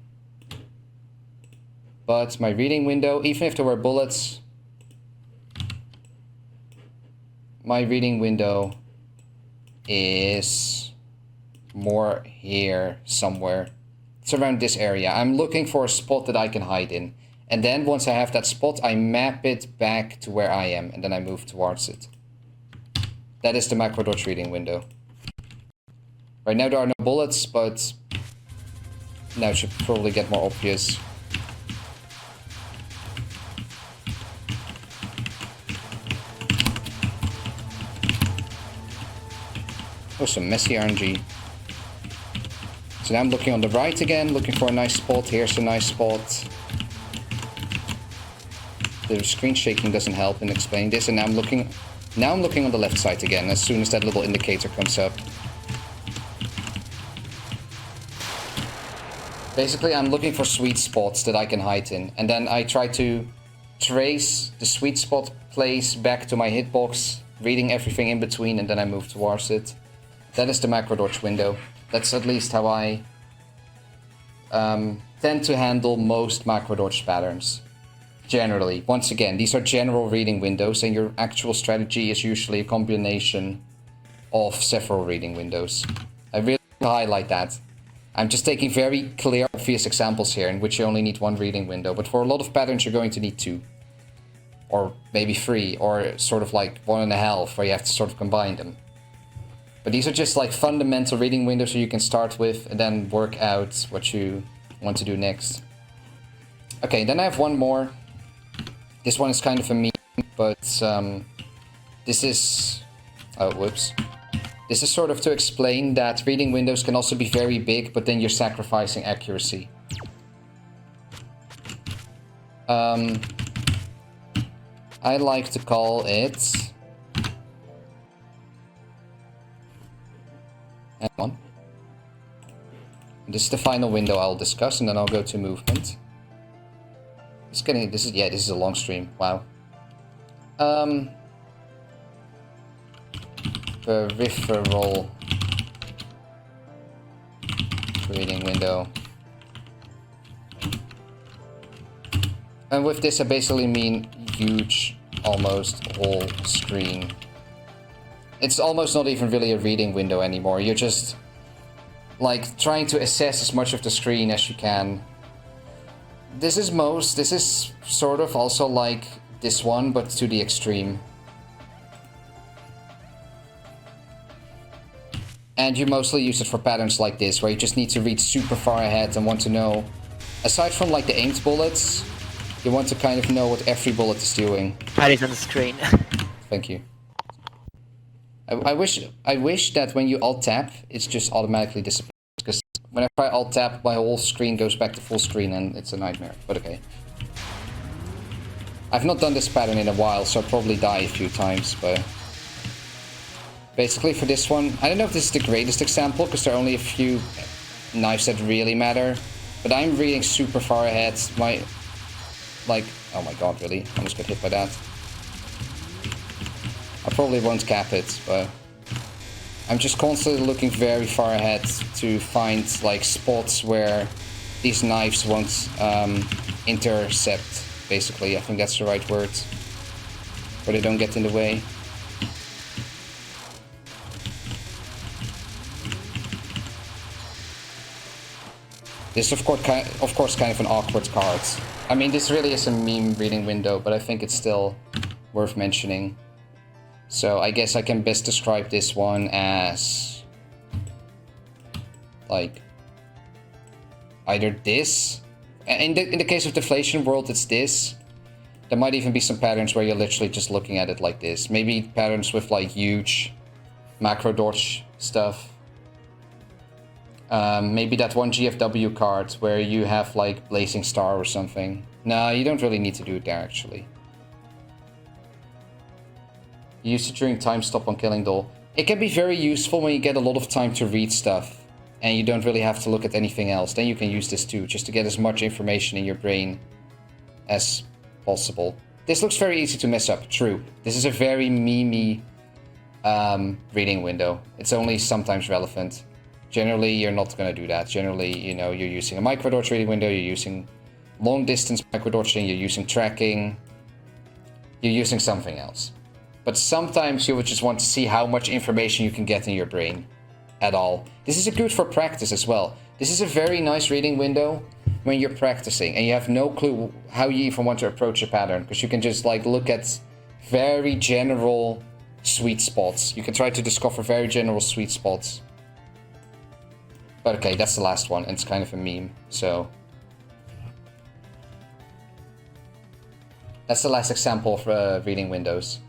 But my reading window, even if there were bullets... My reading window is more here somewhere. It's around this area. I'm looking for a spot that I can hide in. And then once I have that spot, I map it back to where I am, and then I move towards it. That is the macro dodge reading window. Right now there are no bullets, but now it should probably get more obvious. Oh, some messy RNG. So now I'm looking on the right again, looking for a nice spot. Here's a nice spot. The screen shaking doesn't help in explaining this, and now I'm looking on the left side again, as soon as that little indicator comes up. Basically, I'm looking for sweet spots that I can hide in, and then I try to trace the sweet spot place back to my hitbox, reading everything in between, and then I move towards it. That is the macro dodge window. That's at least how I tend to handle most macro-dodge patterns. Generally. Once again, these are general reading windows, and your actual strategy is usually a combination of several reading windows. I really highlight that. I'm just taking very clear, obvious examples here in which you only need one reading window, but for a lot of patterns you're going to need 2. Or maybe 3, or sort of like 1.5, where you have to sort of combine them. But these are just like fundamental reading windows so you can start with and then work out what you want to do next. Okay, then I have one more. This one is kind of a meme, but this is... Oh, whoops. This is sort of to explain that reading windows can also be very big, but then you're sacrificing accuracy. I like to call it... Hang on. This is the final window I'll discuss, and then I'll go to movement. This is a long stream. Wow. Peripheral reading window. And with this I basically mean huge, almost whole screen. It's almost not even really a reading window anymore. You're just like trying to assess as much of the screen as you can. This is sort of also like this one, but to the extreme. And you mostly use it for patterns like this, where you just need to read super far ahead and want to know, aside from like the aimed bullets, you want to kind of know what every bullet is doing. That is on the screen. Thank you. I wish that when you alt-tab, it's just automatically disappears, because whenever I alt-tab, my whole screen goes back to full screen and it's a nightmare, but okay. I've not done this pattern in a while, so I'll probably die a few times, but... Basically for this one, I don't know if this is the greatest example, because there are only a few knives that really matter, but I'm reading super far ahead. Oh my god, really? I almost got hit by that. I probably won't cap it, but I'm just constantly looking very far ahead to find like spots where these knives won't intercept, basically. I think that's the right word. Where they don't get in the way. This is of course kind of an awkward card. I mean, this really is a meme reading window, but I think it's still worth mentioning. So I guess I can best describe this one as like either this. In the case of Deflation World, it's this. There might even be some patterns where you're literally just looking at it like this. Maybe patterns with like huge macro dodge stuff. Maybe that one GFW card where you have like Blazing Star or something. No, you don't really need to do it there actually. You use it during time stop on Killing Doll. It can be very useful when you get a lot of time to read stuff and you don't really have to look at anything else. Then you can use this too, just to get as much information in your brain as possible. This looks very easy to mess up, true. This is a very memey reading window. It's only sometimes relevant. Generally, you're not going to do that. Generally, you know, you're using a micrododge reading window, you're using long distance micrododging, you're using tracking, you're using something else. But sometimes you would just want to see how much information you can get in your brain at all. This is good for practice as well. This is a very nice reading window when you're practicing and you have no clue how you even want to approach a pattern, because you can just like look at very general sweet spots. You can try to discover very general sweet spots. But okay, that's the last one, and it's kind of a meme, so... That's the last example of reading windows.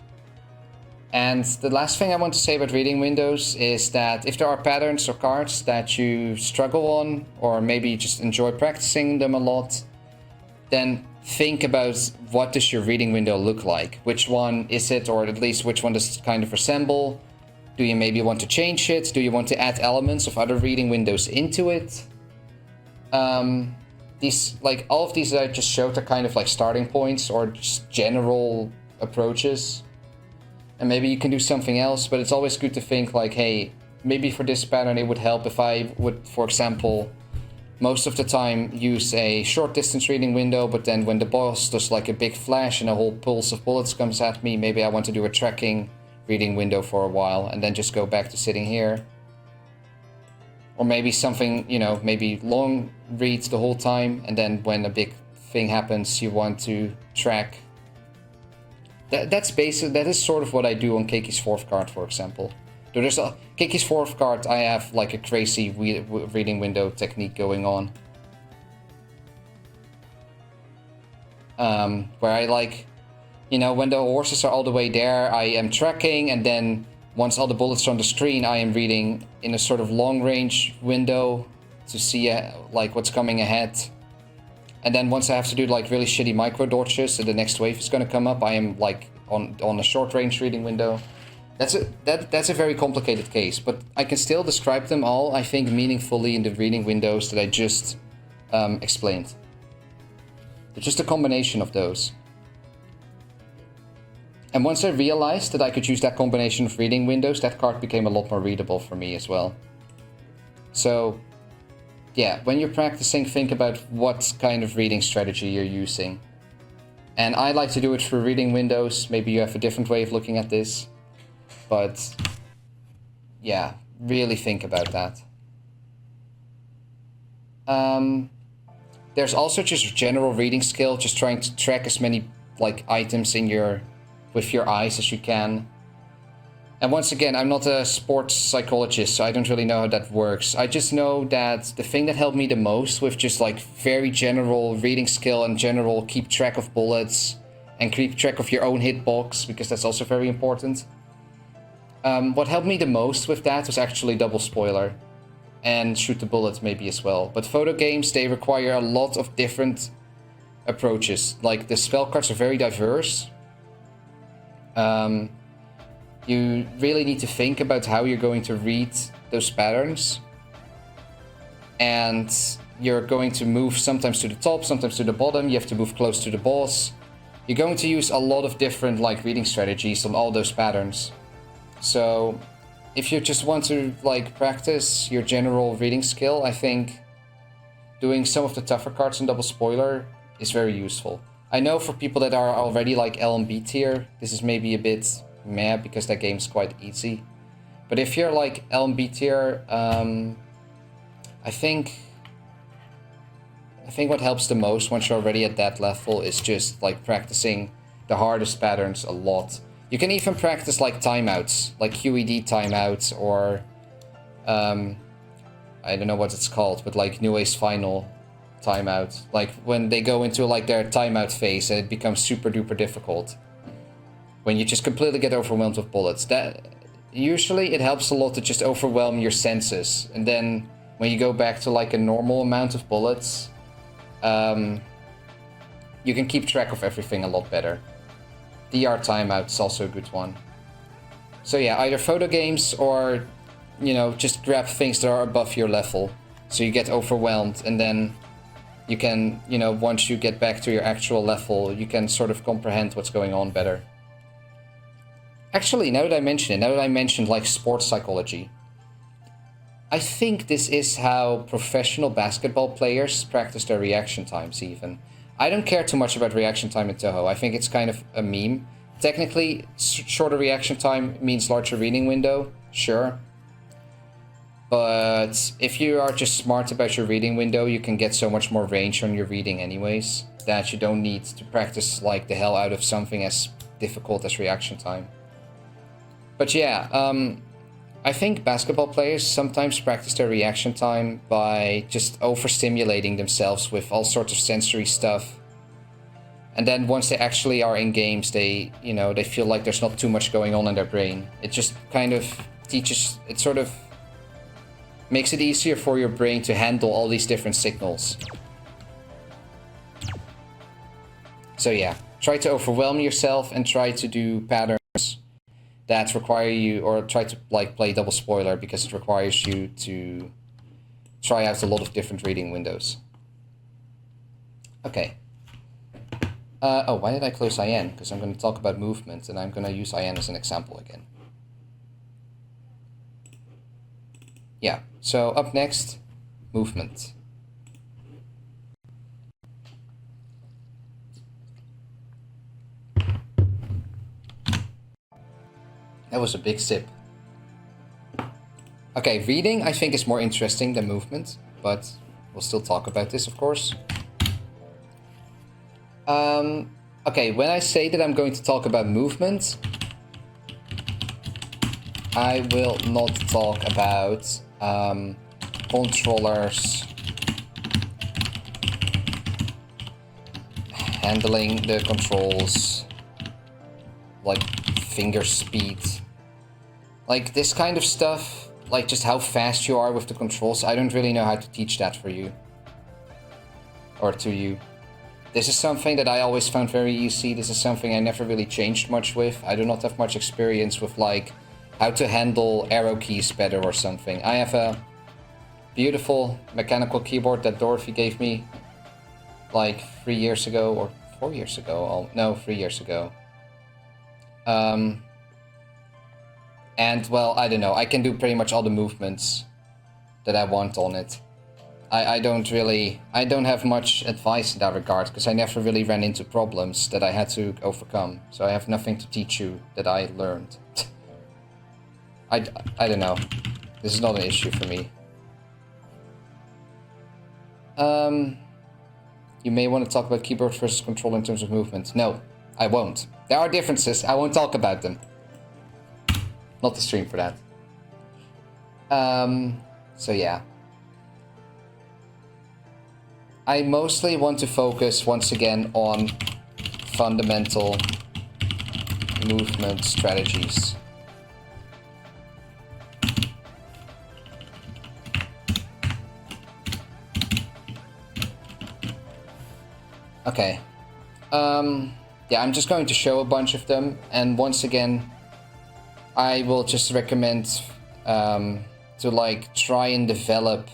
And the last thing I want to say about reading windows is that if there are patterns or cards that you struggle on, or maybe you just enjoy practicing them a lot, then think about what does your reading window look like? Which one is it, or at least which one does it kind of resemble? Do you maybe want to change it? Do you want to add elements of other reading windows into it? These, like, all of these that I just showed are kind of like starting points or just general approaches. And maybe you can do something else, but it's always good to think like, hey, maybe for this pattern it would help if I would, for example, most of the time use a short distance reading window, but then when the boss does like a big flash and a whole pulse of bullets comes at me, maybe I want to do a tracking reading window for a while and then just go back to sitting here. Or maybe something, you know, maybe long reads the whole time, and then when a big thing happens, you want to track. That's basic. That is sort of what I do on Keiki's fourth card, for example. There's a Keiki's fourth card. I have like a crazy reading window technique going on, where I like, you know, when the horses are all the way there, I am tracking, and then once all the bullets are on the screen, I am reading in a sort of long range window to see like what's coming ahead. And then once I have to do like really shitty micro dodges and the next wave is going to come up, I am like on a short range reading window. That's a very complicated case, but I can still describe them all, I think, meaningfully in the reading windows that I just explained. It's just a combination of those. And once I realized that I could use that combination of reading windows, that card became a lot more readable for me as well. So yeah, when you're practicing, think about what kind of reading strategy you're using. And I like to do it through reading windows. Maybe you have a different way of looking at this. But yeah, really think about that. There's also just general reading skill, just trying to track as many like items in with your eyes as you can. And once again, I'm not a sports psychologist, so I don't really know how that works. I just know that the thing that helped me the most with just like very general reading skill and general keep track of bullets and keep track of your own hitbox, because that's also very important. What helped me the most with that was actually double spoiler and shoot the bullet maybe as well. But photo games, they require a lot of different approaches. Like the spell cards are very diverse. You really need to think about how you're going to read those patterns. And you're going to move sometimes to the top, sometimes to the bottom. You have to move close to the boss. You're going to use a lot of different like reading strategies on all those patterns. So if you just want to like practice your general reading skill, I think doing some of the tougher cards in double spoiler is very useful. I know for people that are already like L and B tier, this is maybe a bit meh because that game's quite easy. But if you're like L and B tier, I think what helps the most once you're already at that level is just like practicing the hardest patterns a lot. You can even practice like timeouts, like QED timeouts, or I don't know what it's called, but like New Ace Final timeout. Like when they go into like their timeout phase and it becomes super duper difficult. When you just completely get overwhelmed with bullets. That usually it helps a lot to just overwhelm your senses. And then when you go back to like a normal amount of bullets, you can keep track of everything a lot better. DR timeout is also a good one. So yeah, either photo games or, you know, just grab things that are above your level. So you get overwhelmed, and then you can, you know, once you get back to your actual level, you can sort of comprehend what's going on better. Actually, now that I mentioned like sports psychology, I think this is how professional basketball players practice their reaction times even. I don't care too much about reaction time in Touhou. I think it's kind of a meme. Technically, shorter reaction time means larger reading window, sure. But if you are just smart about your reading window, you can get so much more range on your reading anyways, that you don't need to practice like the hell out of something as difficult as reaction time. But yeah, I think basketball players sometimes practice their reaction time by just overstimulating themselves with all sorts of sensory stuff. And then once they actually are in games, they feel like there's not too much going on in their brain. It just kind of teaches, it sort of makes it easier for your brain to handle all these different signals. So yeah, try to overwhelm yourself and try to do patterns that require you, or try to like play double spoiler because it requires you to try out a lot of different reading windows. Okay. Oh, why did I close IN? Because I'm going to talk about movement, and I'm going to use IN as an example again. Yeah, so up next, movement. That was a big sip. Okay, reading I think is more interesting than movement, but we'll still talk about this, of course. Okay, when I say that I'm going to talk about movement, I will not talk about controllers handling the controls, like finger speed, like this kind of stuff, like just how fast you are with the controls. I don't really know how to teach that for you or to you. This is something that I always found very easy. This is something I never really changed much with. I do not have much experience with like how to handle arrow keys better or something. I have a beautiful mechanical keyboard that Dorothy gave me like 3 years ago or 4 years ago. Oh, no, 3 years ago. And well, I don't know. I can do pretty much all the movements that I want on it. I don't have much advice in that regard because I never really ran into problems that I had to overcome. So I have nothing to teach you that I learned. I don't know. This is not an issue for me. You may want to talk about keyboard versus control in terms of movement. No, I won't. There are differences. I won't talk about them. Not the stream for that. So yeah. I mostly want to focus once again on fundamental movement strategies. Okay. Yeah, I'm just going to show a bunch of them, and once again, I will just recommend to like try and develop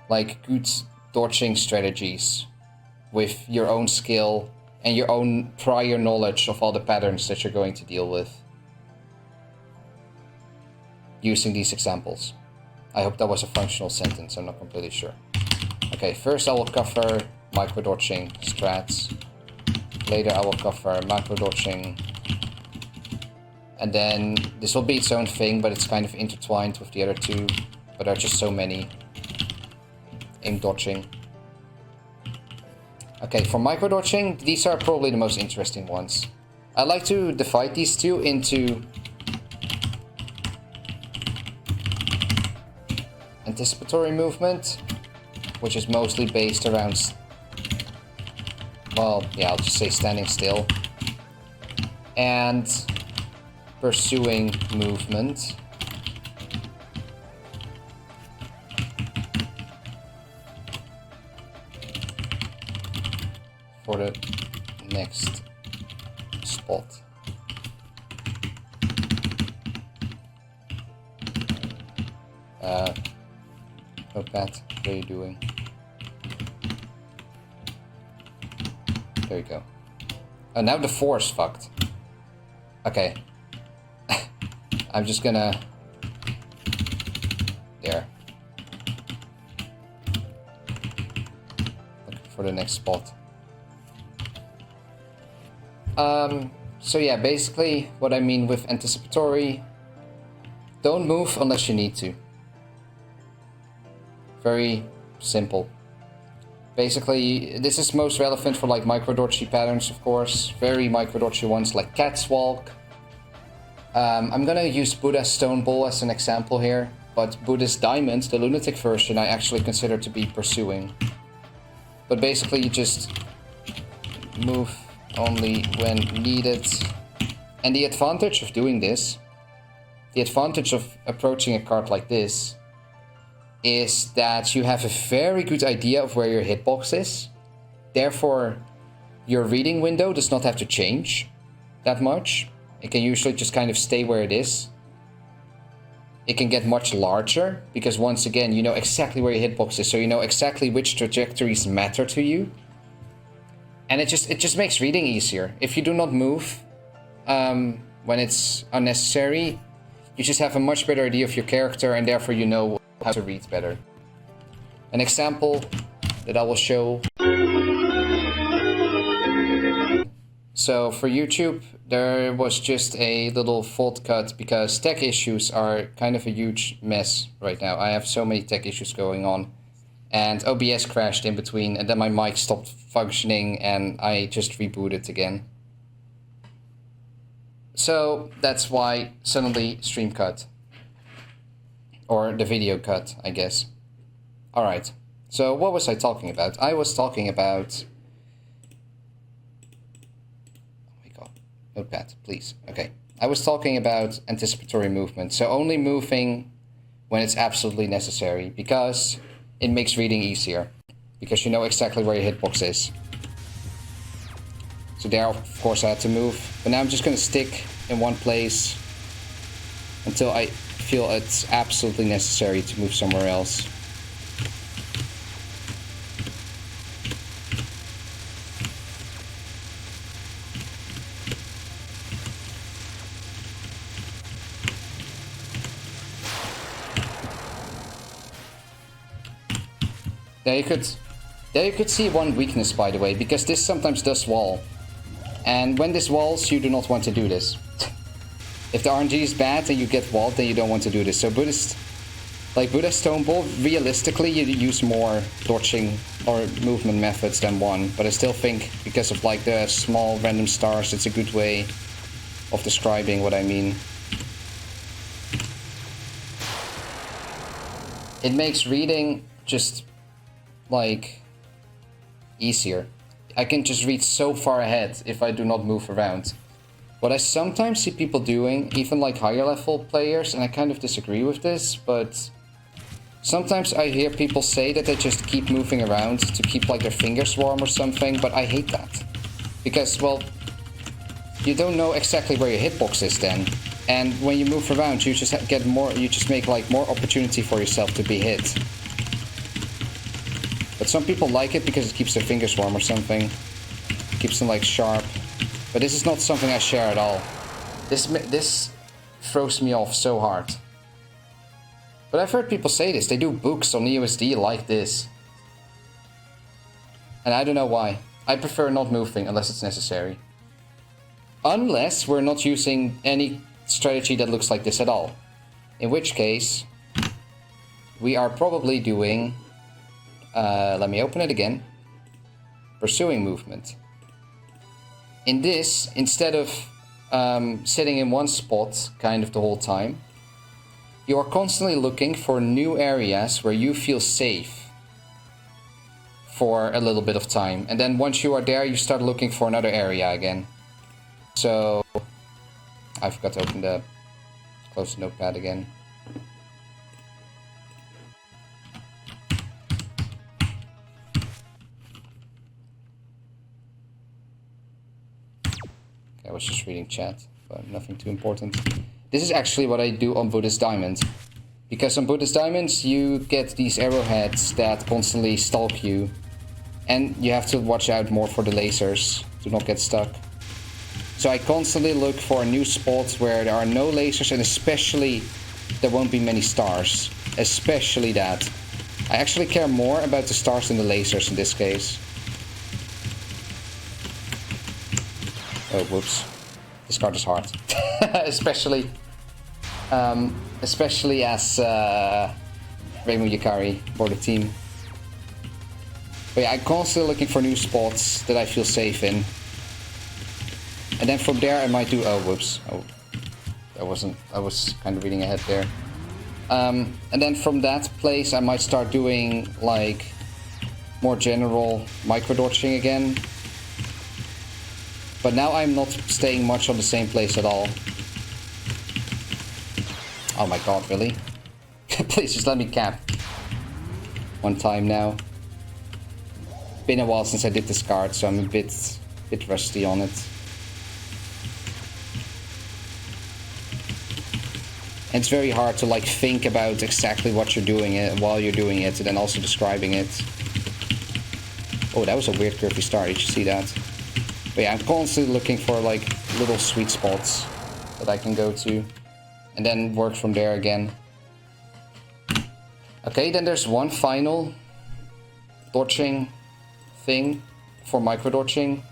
like good dodging strategies with your own skill and your own prior knowledge of all the patterns that you're going to deal with using these examples. I hope that was a functional sentence, I'm not completely sure. Okay, first I will cover micro dodging strats. Later I will cover macro dodging. And then this will be its own thing, but it's kind of intertwined with the other two. But there are just so many. Aim dodging. Okay, for micro dodging, these are probably the most interesting ones. I like to divide these two into anticipatory movement, which is mostly based around, well, yeah, I'll just say standing still, and pursuing movement. For the next spot. Notepad, what are you doing? There you go. Oh, now the 4 is fucked. Okay. I'm just gonna... There. Looking for the next spot. So yeah, basically what I mean with anticipatory, don't move unless you need to. Very simple. Basically, this is most relevant for like micro dodgy patterns, of course. Very micro dodgy ones like cat's walk. I'm gonna use Buddha's stone ball as an example here, but Buddha's diamond, the lunatic version, I actually consider to be pursuing. But basically you just move only when needed. And the advantage of doing this, the advantage of approaching a card like this, is that you have a very good idea of where your hitbox is. Therefore, your reading window does not have to change that much. It can usually just kind of stay where it is. It can get much larger, because once again, you know exactly where your hitbox is, so you know exactly which trajectories matter to you. And it just makes reading easier. If you do not move when it's unnecessary, you just have a much better idea of your character, and therefore you know how to read better. An example that I will show. So for YouTube, there was just a little fault cut because tech issues are kind of a huge mess right now. I have so many tech issues going on. And OBS crashed in between, and then my mic stopped functioning, and I just rebooted again. So that's why suddenly stream cut. Or the video cut, I guess. Alright, so what was I talking about? I was talking about... Oh my god, notepad, please. Okay, I was talking about anticipatory movement. So only moving when it's absolutely necessary, because it makes reading easier. Because you know exactly where your hitbox is. So there, of course, I had to move. But now I'm just going to stick in one place until I feel it's absolutely necessary to move somewhere else. There you could see one weakness, by the way, because this sometimes does wall. And when this walls, you do not want to do this. If the RNG is bad and you get walled, then you don't want to do this. So Buddhist Stone Ball, realistically, you use more dodging or movement methods than one. But I still think, because of like the small random stars, it's a good way of describing what I mean. It makes reading just like easier. I can just read so far ahead if I do not move around. What I sometimes see people doing, even like higher level players, and I kind of disagree with this, but sometimes I hear people say that they just keep moving around to keep like their fingers warm or something, but I hate that. Because, well, you don't know exactly where your hitbox is then. And when you move around, you just get more, you just make like more opportunity for yourself to be hit. But some people like it because it keeps their fingers warm or something. Keeps them like sharp. But this is not something I share at all. This throws me off so hard. But I've heard people say this. They do books on EUSD like this. And I don't know why. I prefer not moving unless it's necessary. Unless we're not using any strategy that looks like this at all. In which case, we are probably doing... let me open it again. Pursuing movement. In this, instead of sitting in one spot kind of the whole time, you are constantly looking for new areas where you feel safe for a little bit of time. And then once you are there, you start looking for another area again. So, I forgot to open the close the notepad again. I was just reading chat, but nothing too important. This is actually what I do on Buddhist Diamond. Because on Buddhist Diamonds, you get these arrowheads that constantly stalk you. And you have to watch out more for the lasers to not get stuck. So I constantly look for a new spot where there are no lasers, and especially there won't be many stars. Especially that. I actually care more about the stars than the lasers in this case. Oh, whoops. This card is hard. especially as Raymond Yukari for the team. But yeah, I'm constantly looking for new spots that I feel safe in. And then from there I might do... Oh, whoops. Oh, I was kind of reading ahead there. And then from that place I might start doing like more general micro-dodging again. But now I'm not staying much on the same place at all. Oh my god, really? Please just let me cap. One time now. Been a while since I did this card, so I'm a bit rusty on it. And it's very hard to like think about exactly what you're doing while you're doing it, and then also describing it. Oh, that was a weird curvy start. Did you see that? But yeah, I'm constantly looking for like little sweet spots that I can go to and then work from there again. Okay, then there's one final dodging thing for micro dodging,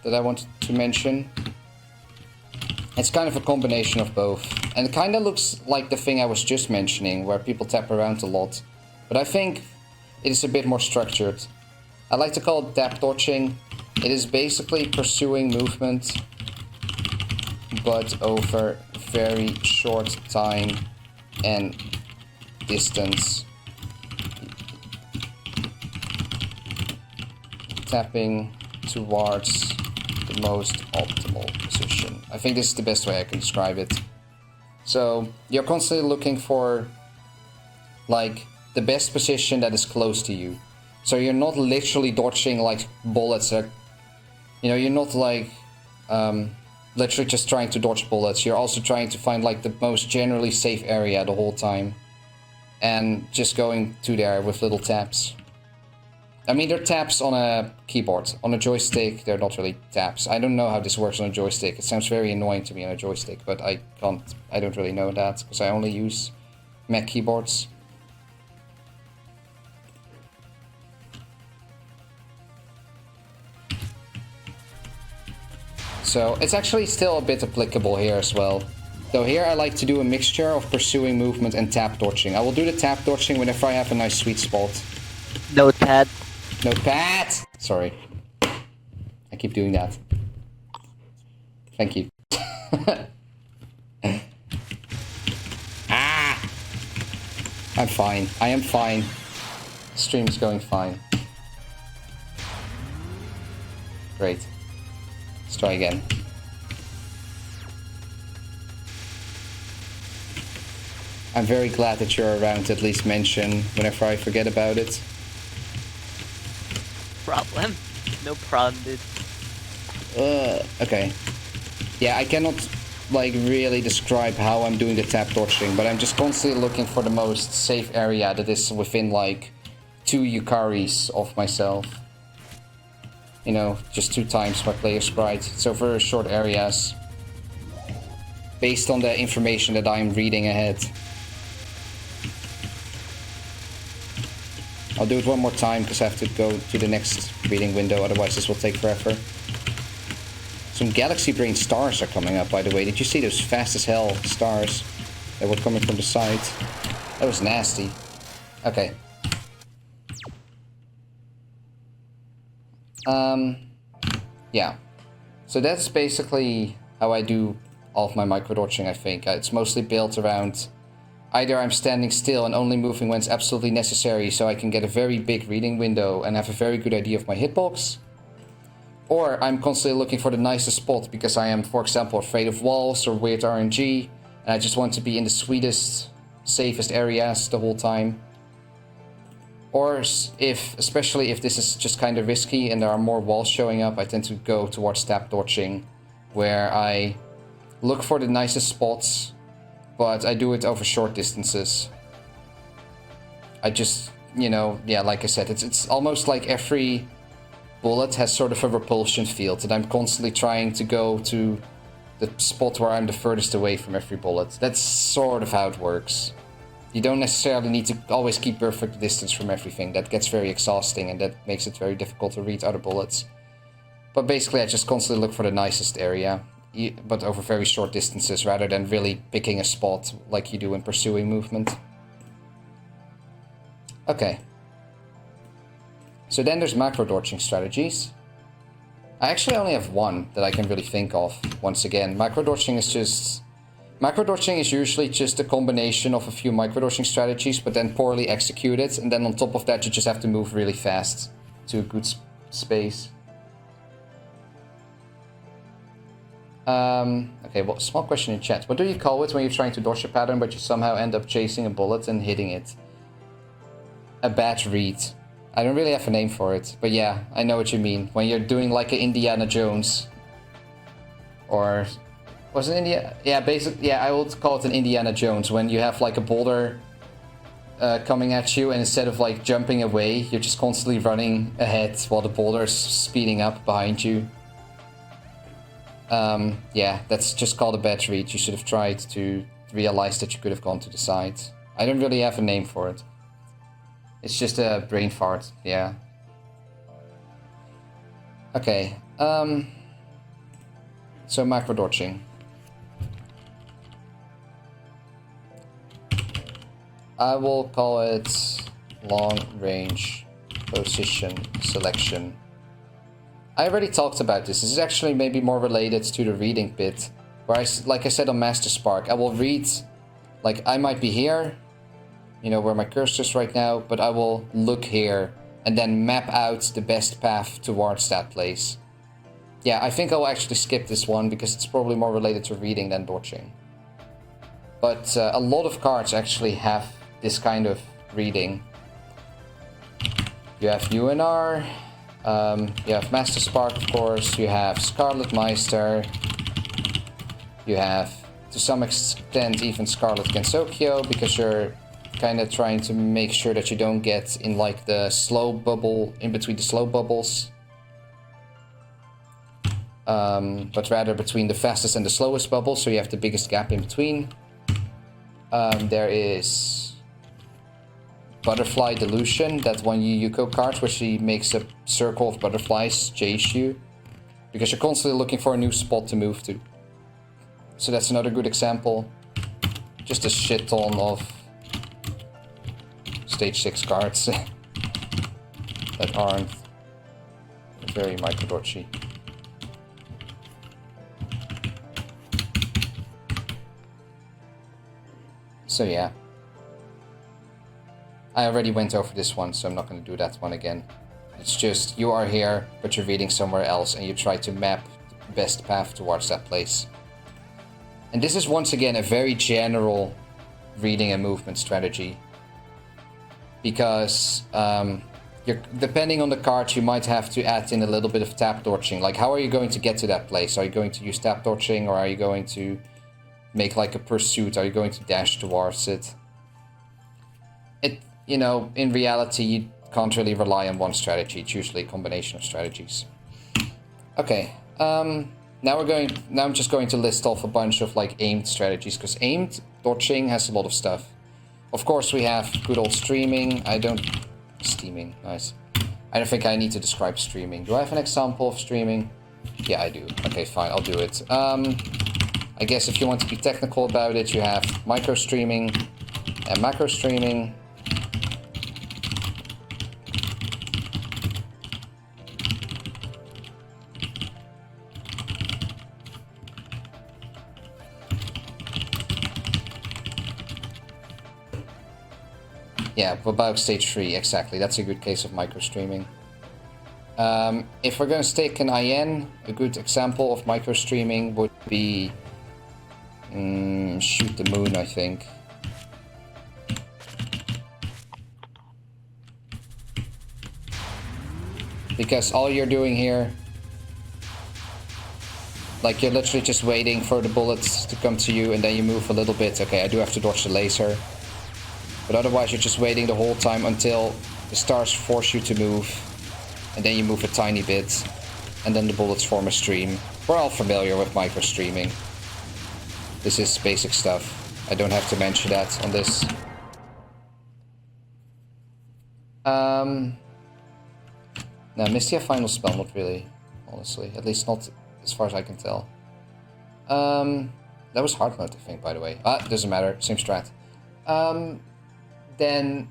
that I wanted to mention. It's kind of a combination of both. And it kind of looks like the thing I was just mentioning, where people tap around a lot. But I think it is a bit more structured. I like to call it tap dodging. It is basically pursuing movement, but over very short time and distance. Tapping towards the most optimal position. I think this is the best way I can describe it. So you're constantly looking for like the best position that is close to you. So you're not literally dodging like bullets that, you know, you're not like literally just trying to dodge bullets. You're also trying to find like the most generally safe area the whole time. And just going to there with little taps. I mean, they're taps on a keyboard. On a joystick, they're not really taps. I don't know how this works on a joystick. It sounds very annoying to me on a joystick, but I don't really know that, because I only use Mac keyboards. So it's actually still a bit applicable here as well. So here I like to do a mixture of pursuing movement and tap dodging. I will do the tap dodging whenever I have a nice sweet spot. Notepad. Notepad! Sorry. I keep doing that. Thank you. Ah! I'm fine. I am fine. Stream is going fine. Great. Let's try again. I'm very glad that you're around to at least mention whenever I forget about it. Problem? No problem, dude. Okay. Yeah, I cannot like really describe how I'm doing the tap dodging, but I'm just constantly looking for the most safe area that is within like 2 Yukaris of myself. You know, just 2 times my player sprite. So very short areas. Based on the information that I'm reading ahead. I'll do it one more time because I have to go to the next reading window, otherwise this will take forever. Some galaxy brain stars are coming up, by the way. Did you see those fast as hell stars that were coming from the side? That was nasty. Okay. Yeah. So that's basically how I do all of my micro-dodging, I think. It's mostly built around either I'm standing still and only moving when it's absolutely necessary so I can get a very big reading window and have a very good idea of my hitbox. Or I'm constantly looking for the nicest spot because I am, for example, afraid of walls or weird RNG. And I just want to be in the sweetest, safest areas the whole time. Or especially if this is just kind of risky and there are more walls showing up, I tend to go towards tap dodging, where I look for the nicest spots, but I do it over short distances. I just, you know, yeah, like I said, it's almost like every bullet has sort of a repulsion field, and I'm constantly trying to go to the spot where I'm the furthest away from every bullet. That's sort of how it works. You don't necessarily need to always keep perfect distance from everything. That gets very exhausting and that makes it very difficult to read other bullets. But basically I just constantly look for the nicest area, but over very short distances rather than really picking a spot like you do in pursuing movement. Okay. So then there's macro dodging strategies. I actually only have one that I can really think of once again. Macro dodging is usually just a combination of a few micro-dodging strategies, but then poorly executed, and then on top of that you just have to move really fast to a good space. Okay, well, small question in chat. What do you call it when you're trying to dodge a pattern, but you somehow end up chasing a bullet and hitting it? A bad read. I don't really have a name for it, but yeah, I know what you mean. When you're doing like an Indiana Jones. Or... was it India? Yeah, basically, yeah, I would call it an Indiana Jones, when you have like a boulder coming at you, and instead of like jumping away, you're just constantly running ahead while the boulder's speeding up behind you. Yeah, that's just called a bad read. You should have tried to realize that you could have gone to the side. I don't really have a name for it. It's just a brain fart, yeah. Okay, So macro dodging. I will call it long range position selection. I already talked about this. This is actually maybe more related to the reading bit. Where like I said on Master Spark, I will read, like I might be here, you know, where my cursor is right now, but I will look here and then map out the best path towards that place. Yeah, I think I'll actually skip this one because it's probably more related to reading than dodging. But a lot of cards actually have this kind of reading. You have UNR, you have Master Spark, of course, you have Scarlet Meister, you have, to some extent, even Scarlet Gensokyo, because you're kind of trying to make sure that you don't get in like the slow bubble, in between the slow bubbles. But rather between the fastest and the slowest bubble, so you have the biggest gap in between. There is Butterfly Delusion, that one Yuko card where she makes a circle of butterflies chase you, because you're constantly looking for a new spot to move to. So that's another good example. Just a shit ton of stage 6 cards that aren't very micro-dodgy. So yeah. I already went over this one, so I'm not going to do that one again. It's just, you are here, but you're reading somewhere else, and you try to map the best path towards that place. And this is once again a very general reading and movement strategy. Because depending on the card, you might have to add in a little bit of tap dodging. Like, how are you going to get to that place? Are you going to use tap dodging, or are you going to make like a pursuit? Are you going to dash towards it? You know, in reality, you can't really rely on one strategy. It's usually a combination of strategies. Okay, now I'm just going to list off a bunch of like aimed strategies, because aimed dodging has a lot of stuff. Of course, we have good old streaming. Steaming, nice. I don't think I need to describe streaming. Do I have an example of streaming? Yeah, I do. Okay, fine, I'll do it. I guess if you want to be technical about it, you have micro streaming and macro streaming. Yeah, about stage 3, exactly. That's a good case of micro streaming. If we're going to take an IN, a good example of micro streaming would be Shoot the Moon, I think. Because all you're doing here, like, you're literally just waiting for the bullets to come to you, and then you move a little bit. Okay, I do have to dodge the laser. But otherwise, you're just waiting the whole time until the stars force you to move. And then you move a tiny bit. And then the bullets form a stream. We're all familiar with micro streaming. This is basic stuff. I don't have to mention that on this. Now, Misty a final spell? Not really, honestly. At least not as far as I can tell. That was hard mode, I think, by the way. Doesn't matter. Same strat. Then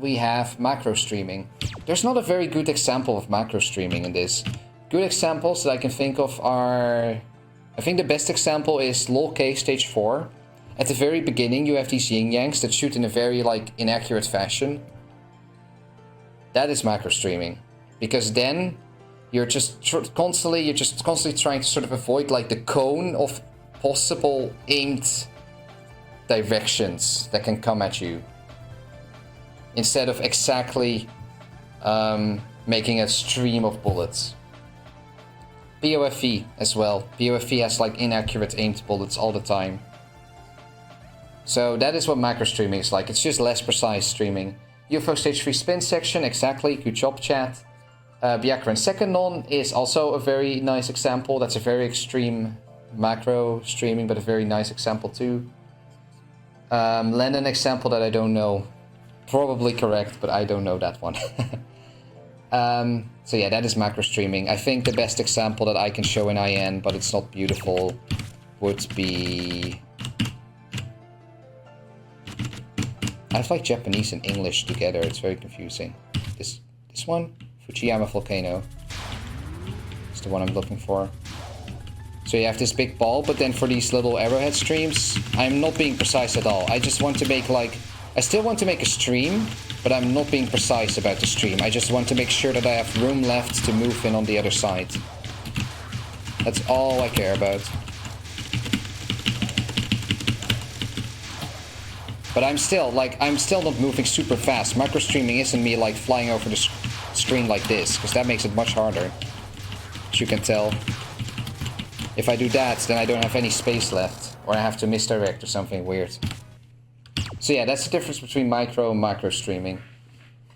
we have macro streaming. There's not a very good example of macro streaming in this. Good examples that I can think of are... I think the best example is LOL K stage 4. At the very beginning, you have these yin-yangs that shoot in a very, like, inaccurate fashion. That is macro streaming. Because then you're just constantly trying to sort of avoid, like, the cone of possible aimed directions that can come at you, instead of exactly making a stream of bullets. POFE as well. POFE has like inaccurate aimed bullets all the time. So that is what macro streaming is like. It's just less precise streaming. UFO stage 3 spin section, exactly. Good job, chat. Byakuran second non is also a very nice example. That's a very extreme macro streaming, but a very nice example too. Lend an example that I don't know. Probably correct, but I don't know that one. So yeah, that is macro streaming. I think the best example that I can show in IN, but it's not beautiful, would be... I have like Japanese and English together. It's very confusing. This one? Fujiyama Volcano. It's the one I'm looking for. So you have this big ball, but then for these little arrowhead streams, I'm not being precise at all. I just want to make like... I still want to make a stream, but I'm not being precise about the stream. I just want to make sure that I have room left to move in on the other side. That's all I care about. But I'm still not moving super fast. Macro streaming isn't me like flying over the screen like this, because that makes it much harder. As you can tell. If I do that, then I don't have any space left. Or I have to misdirect or something weird. So yeah, that's the difference between micro and macro streaming.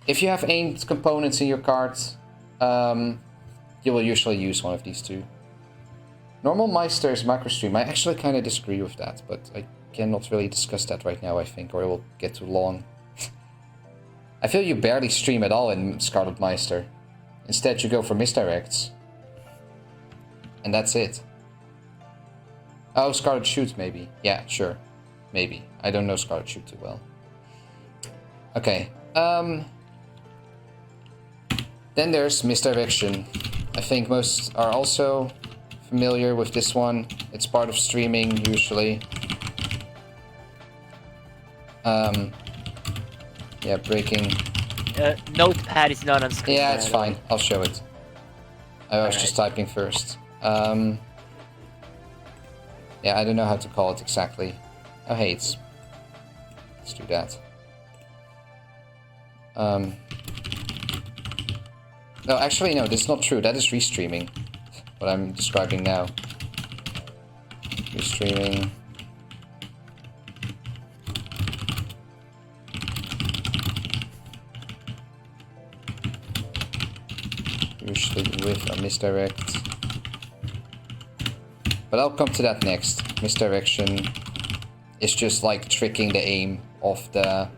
If you have aimed components in your card, you will usually use one of these two. Normal Meister is macro stream. I actually kind of disagree with that, but I cannot really discuss that right now, I think, or it will get too long. I feel you barely stream at all in Scarlet Meister. Instead, you go for misdirects. And that's it. Oh, Scarlet Shoot, maybe. Yeah, sure. Maybe. I don't know Scarlet Shoot too well. Okay. Then there's Misdirection. I think most are also familiar with this one. It's part of streaming, usually. Yeah, breaking. Notepad is not on screen. Yeah, it's fine. I'll show it. I was just typing first. Yeah, I don't know how to call it exactly. Oh, hey, let's do that. No, actually, no, this is not true. That is restreaming. What I'm describing now. Restreaming. Usually with a misdirect. But I'll come to that next. Misdirection is just like tricking the aim of the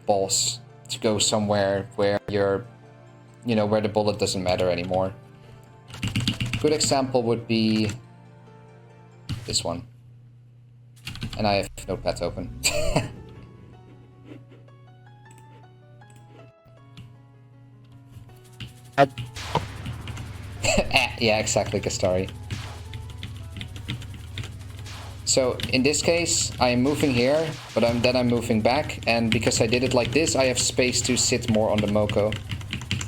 boss to go somewhere where you're, you know, where the bullet doesn't matter anymore. Good example would be this one. And I have Notepad open. Yeah, exactly, Gastari. So in this case, I am moving here, but then I'm moving back, and because I did it like this, I have space to sit more on the Moko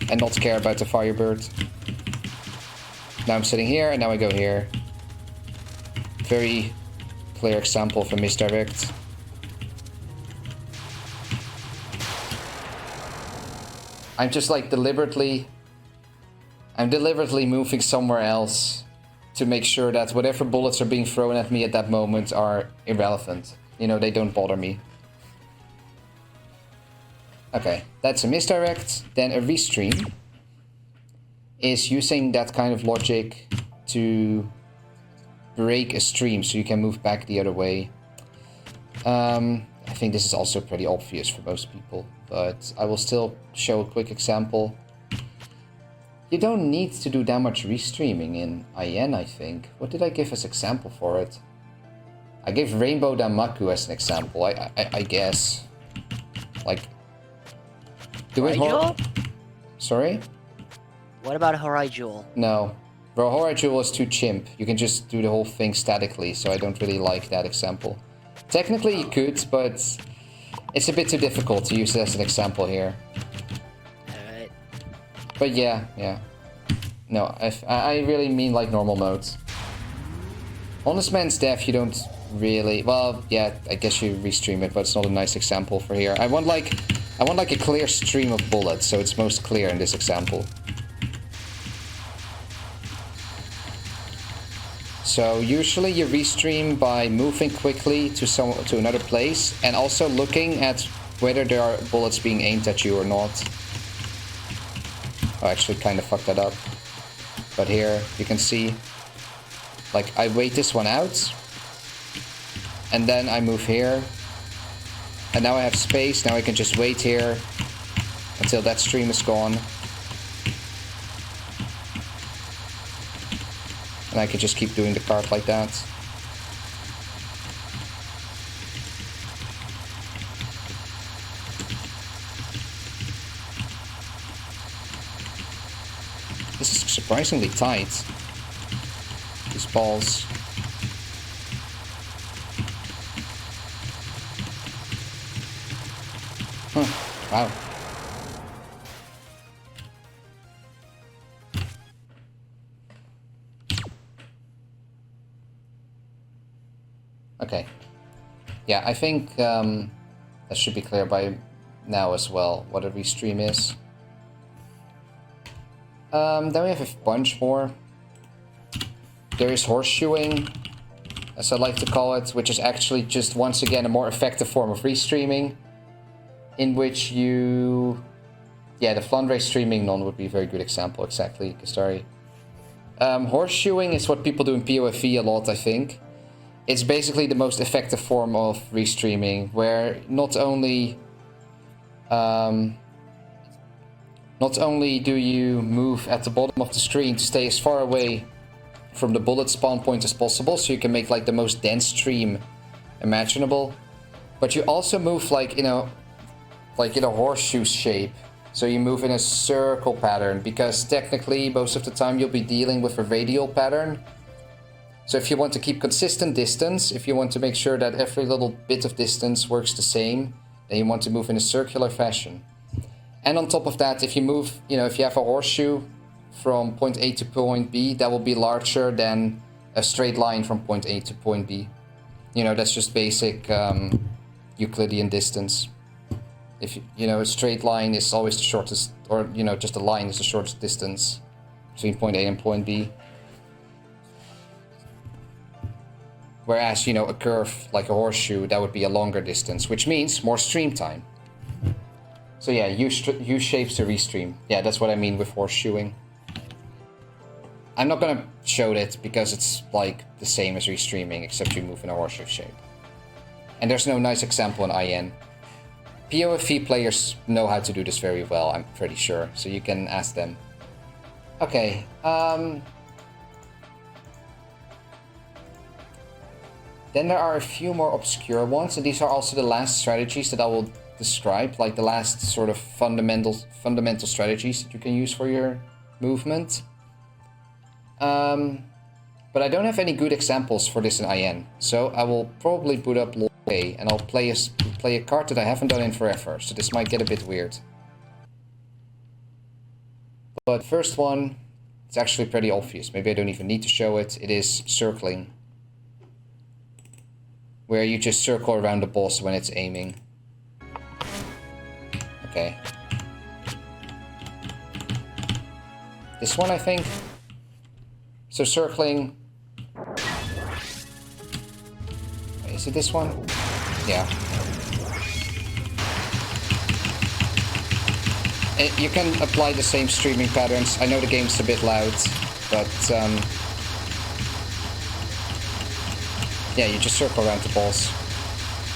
and not care about the Firebird. Now I'm sitting here, and now I go here. Very clear example of a misdirect. I'm just like deliberately moving somewhere else to make sure that whatever bullets are being thrown at me at that moment are irrelevant. You know, they don't bother me. Okay, that's a misdirect. Then a restream is using that kind of logic to break a stream so you can move back the other way. I think this is also pretty obvious for most people, but I will still show a quick example. You don't need to do that much restreaming in IN, I think. What did I give as example for it? I gave Rainbow Damaku as an example, I guess. Like... doing Sorry? What about Horai Jewel? No. Bro, Horai Jewel is too chimp. You can just do the whole thing statically, so I don't really like that example. Technically you could, but... it's a bit too difficult to use it as an example here. But yeah. No, I really mean like normal modes. Honest Man's Death, you don't really... well, yeah, I guess you restream it, but it's not a nice example for here. I want like a clear stream of bullets, so it's most clear in this example. So usually you restream by moving quickly to another place, and also looking at whether there are bullets being aimed at you or not. I actually kind of fucked that up. But here, you can see, like, I wait this one out, and then I move here, and now I have space. Now I can just wait here until that stream is gone, And I could just keep doing the card like that. This is surprisingly tight. These balls. Huh. Wow. Okay. Yeah, I think that should be clear by now as well, what a restream is. Then we have a bunch more. There is horseshoeing, as I like to call it, which is actually just, once again, a more effective form of restreaming, in which you... Yeah, the Flandre streaming none would be a very good example, exactly, Kastari. Horseshoeing is what people do in POFE a lot, I think. It's basically the most effective form of restreaming, where not only do you move at the bottom of the screen to stay as far away from the bullet spawn point as possible, so you can make like the most dense stream imaginable, but you also move like in a horseshoe shape. So you move in a circle pattern, because technically most of the time you'll be dealing with a radial pattern. So if you want to keep consistent distance, if you want to make sure that every little bit of distance works the same, then you want to move in a circular fashion. And on top of that, if you move, if you have a horseshoe from point A to point B, that will be larger than a straight line from point A to point B. That's just basic Euclidean distance. If a straight line is always the shortest, or just a line is the shortest distance between point A and point B. Whereas, a curve like a horseshoe, that would be a longer distance, which means more stream time. So yeah, use shapes to restream. Yeah, that's what I mean with horseshoeing. I'm not gonna show it because it's like the same as restreaming, except you move in a horseshoe shape. And there's no nice example in IN. POFE players know how to do this very well, I'm pretty sure, so you can ask them. Okay, then there are a few more obscure ones, and these are also the last strategies that I will describe, like the last sort of fundamental strategies that you can use for your movement. But I don't have any good examples for this in IN, so I will probably boot up LoL, and I'll play a card that I haven't done in forever, so this might get a bit weird. But first one, it's actually pretty obvious. Maybe I don't even need to show it. It is circling, where you just circle around the boss when it's aiming. Okay. This one, I think. So circling. Is it this one? Yeah. You can apply the same streaming patterns. I know the game's a bit loud, but yeah, you just circle around the balls.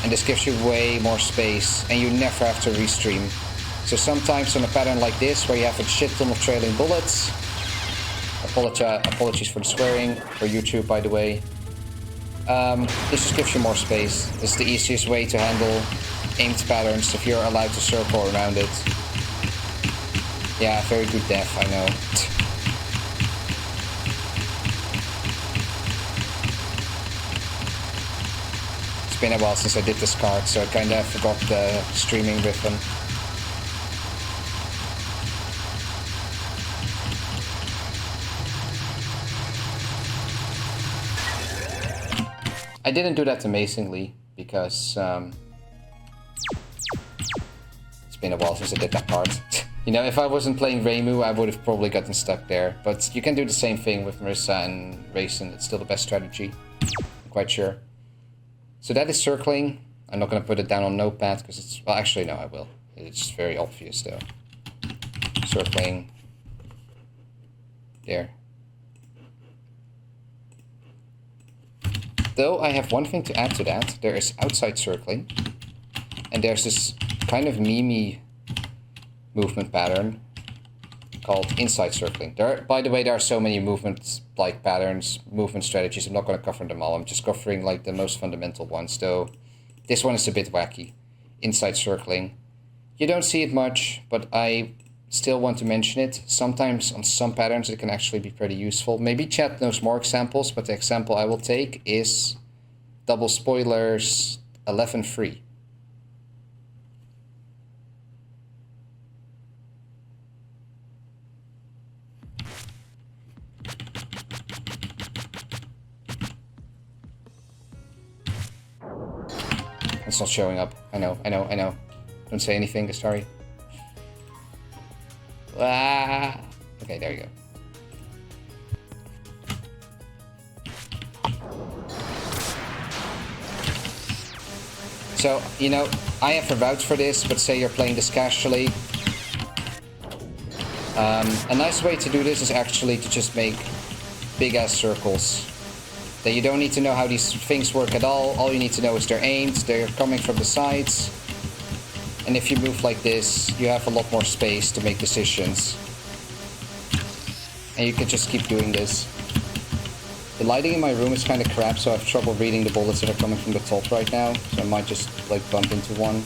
And this gives you way more space, and you never have to restream. So sometimes on a pattern like this, where you have a shit ton of trailing bullets, apologies for the swearing, for YouTube by the way, this just gives you more space. It's the easiest way to handle aimed patterns if you're allowed to circle around it. Yeah, very good def, I know. It's been a while since I did this card, so I kinda forgot the streaming rhythm. I didn't do that amazingly, because it's been a while since I did that part. If I wasn't playing Reimu, I would have probably gotten stuck there. But you can do the same thing with Marissa and Raisin. It's still the best strategy. I'm quite sure. So that is circling. I'm not going to put it down on Notepad, because it's... Well, actually, no, I will. It's very obvious, though. Circling. There. Though I have one thing to add to that. There is outside circling. And there's this kind of meme movement pattern called inside circling. By the way, there are so many movement like patterns, movement strategies. I'm not going to cover them all. I'm just covering like the most fundamental ones. Though this one is a bit wacky. Inside circling. You don't see it much, but I still want to mention it. Sometimes on some patterns it can actually be pretty useful. Maybe chat knows more examples, but the example I will take is double spoilers 11 free. It's not showing up. I know. Don't say anything, sorry. Ah. Okay, there you go. So, you know, I have a route for this, but say you're playing this casually. A nice way to do this is actually to just make big-ass circles. That you don't need to know how these things work at all. All you need to know is they're aimed, they're coming from the sides. And if you move like this, you have a lot more space to make decisions. And you can just keep doing this. The lighting in my room is kind of crap, so I have trouble reading the bullets that are coming from the top right now. So I might just like bump into one.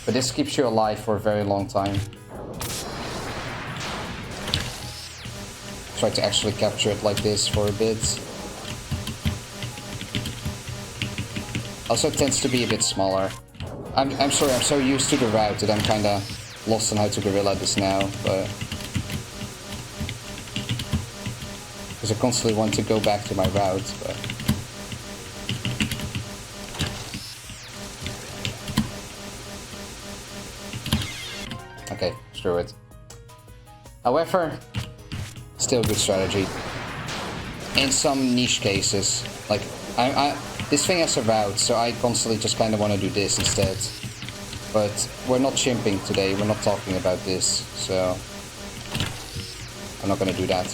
But this keeps you alive for a very long time. Try to actually capture it like this for a bit. Also, it tends to be a bit smaller. I'm sorry, I'm so used to the route that I'm kind of lost on how to guerrilla this now, but... Because I constantly want to go back to my route, but... Okay, screw it. However, still a good strategy. In some niche cases, like, this thing has a route, so I constantly just kind of want to do this instead. But we're not chimping today, we're not talking about this, so... I'm not gonna do that.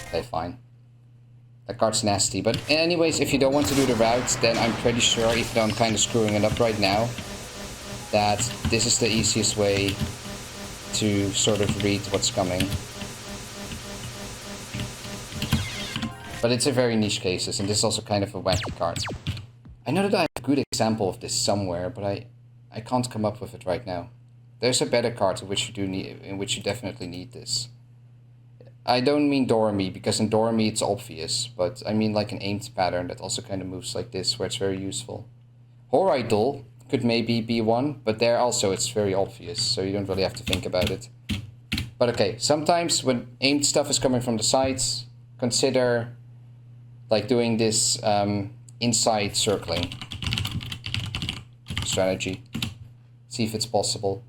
Okay, fine. That card's nasty, but anyways, if you don't want to do the route, then I'm pretty sure, even though I'm kind of screwing it up right now, that this is the easiest way to sort of read what's coming. But it's a very niche cases, and this is also kind of a wacky card. I know that I have a good example of this somewhere, but I can't come up with it right now. There's a better card in which you definitely need this. I don't mean Dorami, because in Dorami it's obvious, but I mean like an aimed pattern that also kind of moves like this, where it's very useful. Horidol could maybe be one, but there also it's very obvious, so you don't really have to think about it. But okay, sometimes when aimed stuff is coming from the sides, consider like doing this inside circling strategy. See if it's possible.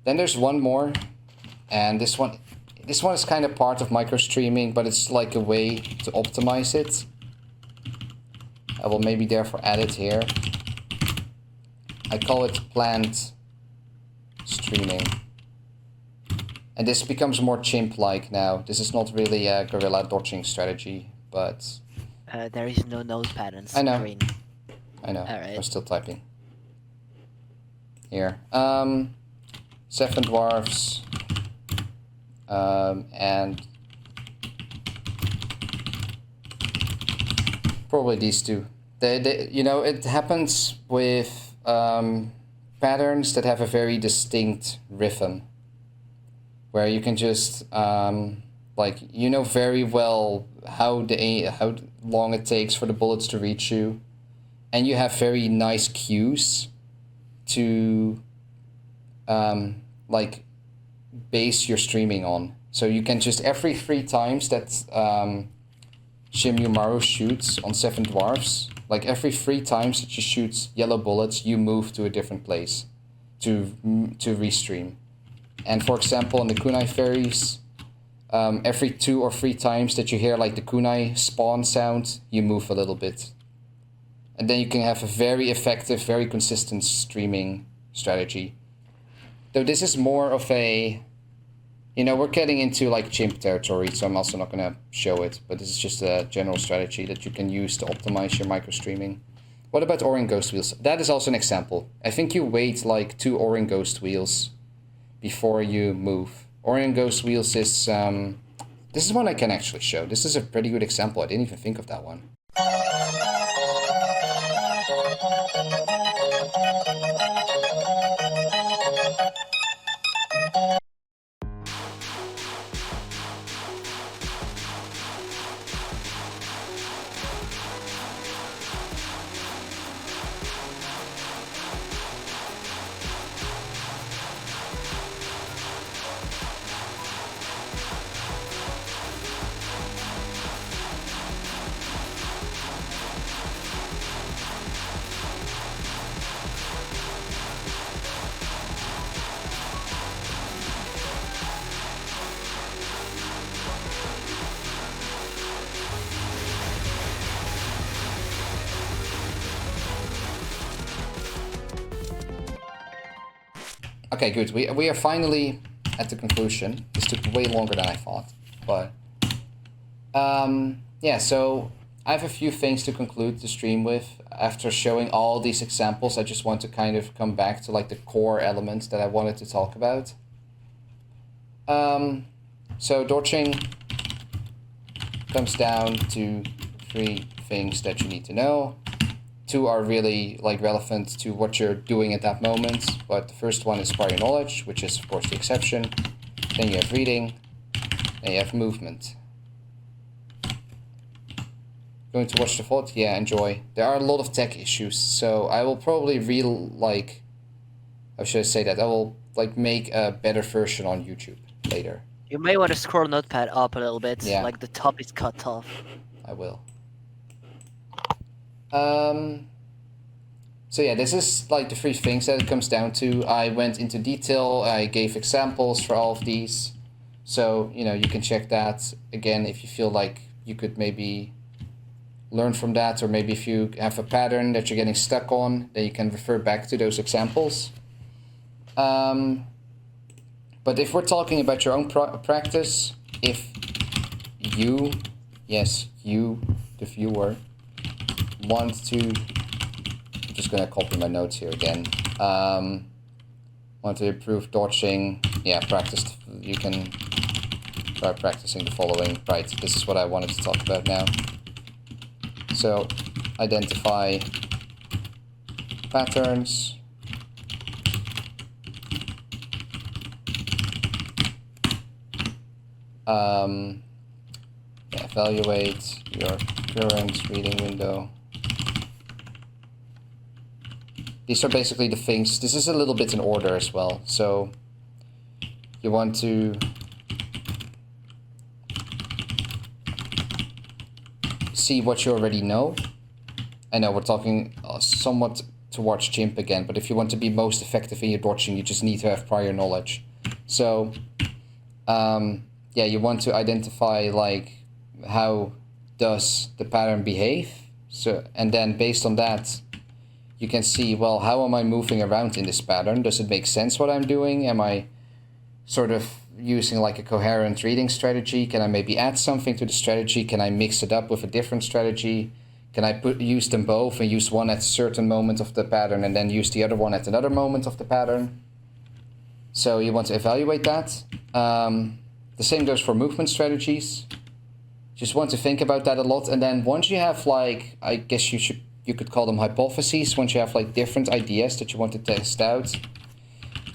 Then there's one more, and this one is kind of part of micro streaming, but it's like a way to optimize it. I will maybe therefore add it here. I call it planned streaming. And this becomes more chimp-like now. This is not really a guerrilla dodging strategy, but... there is no nose patterns. I know. Green. I know. Alright. I'm still typing. Here. 7 dwarfs. And... probably these two. You know, it happens with patterns that have a very distinct rhythm. Where you can just, like, you know very well how long it takes for the bullets to reach you. And you have very nice cues to, like, base your streaming on. So you can just, every 3 times that Shimyu shoots on 7 dwarfs, like every 3 times that she shoots yellow bullets, you move to a different place to restream. And for example, in the kunai fairies, every 2 or 3 times that you hear like the kunai spawn sound, you move a little bit. And then you can have a very effective, very consistent streaming strategy. Though this is more of a, you know, we're getting into like chimp territory, so I'm also not going to show it. But this is just a general strategy that you can use to optimize your micro streaming. What about Orin Ghost Wheels? That is also an example. I think you wait like 2 Orin Ghost Wheels before you move. Orin Ghost Wheels is... this is one I can actually show. This is a pretty good example. I didn't even think of that one. Okay, good. We are finally at the conclusion. This took way longer than I thought, but yeah. So I have a few things to conclude the stream with. After showing all these examples, I just want to kind of come back to like the core elements that I wanted to talk about. So dodging comes down to 3 things that you need to know. 2 are really like relevant to what you're doing at that moment, but the first one is prior knowledge, which is of course the exception. Then you have reading, then you have movement. Going to watch the VOD? Yeah, enjoy. There are a lot of tech issues, so I will probably how should I say that? I will like make a better version on YouTube later. You may want to scroll Notepad up a little bit, Yeah. like the top is cut off. I will. So yeah, this is like the 3 things that it comes down to. I went into detail, I gave examples for all of these. So, you know, you can check that again if you feel like you could maybe learn from that, or maybe if you have a pattern that you're getting stuck on, then you can refer back to those examples. But if we're talking about your own practice, if you, yes, you, the viewer, want to, I'm just going to copy my notes here again, want to improve dodging, yeah, practice, you can try practicing the following. Right, this is what I wanted to talk about now. So, identify patterns. Evaluate your current reading window. These are basically the things. This is a little bit in order as well. So you want to see what you already know. I know we're talking somewhat towards chimp again, but if you want to be most effective in your dodging, you just need to have prior knowledge. So yeah, you want to identify like how does the pattern behave. So, and then based on that, you can see, well, how am I moving around in this pattern? Does it make sense what I'm doing? Am I sort of using like a coherent reading strategy? Can I maybe add something to the strategy? Can I mix it up with a different strategy? Can I use them both and use one at a certain moment of the pattern and then use the other one at another moment of the pattern? So you want to evaluate that. The same goes for movement strategies. Just want to think about that a lot. And then once you have like, I guess you could call them hypotheses. Once you have like different ideas that you want to test out,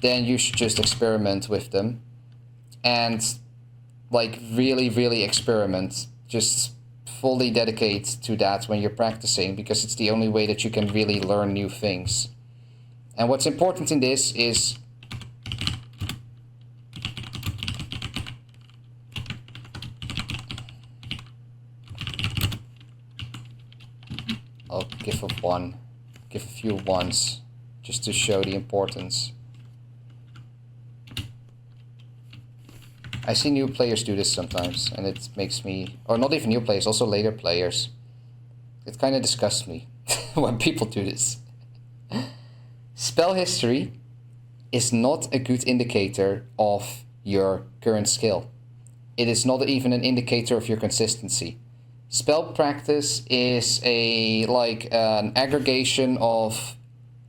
then you should just experiment with them. And like really, really experiment. Just fully dedicate to that when you're practicing, because it's the only way that you can really learn new things. And what's important in this is I'll give a few ones just to show the importance. I see new players do this sometimes, and it makes me, or not even new players, also later players. It kind of disgusts me when people do this. Spell history is not a good indicator of your current skill. It is not even an indicator of your consistency. Spell practice is an aggregation of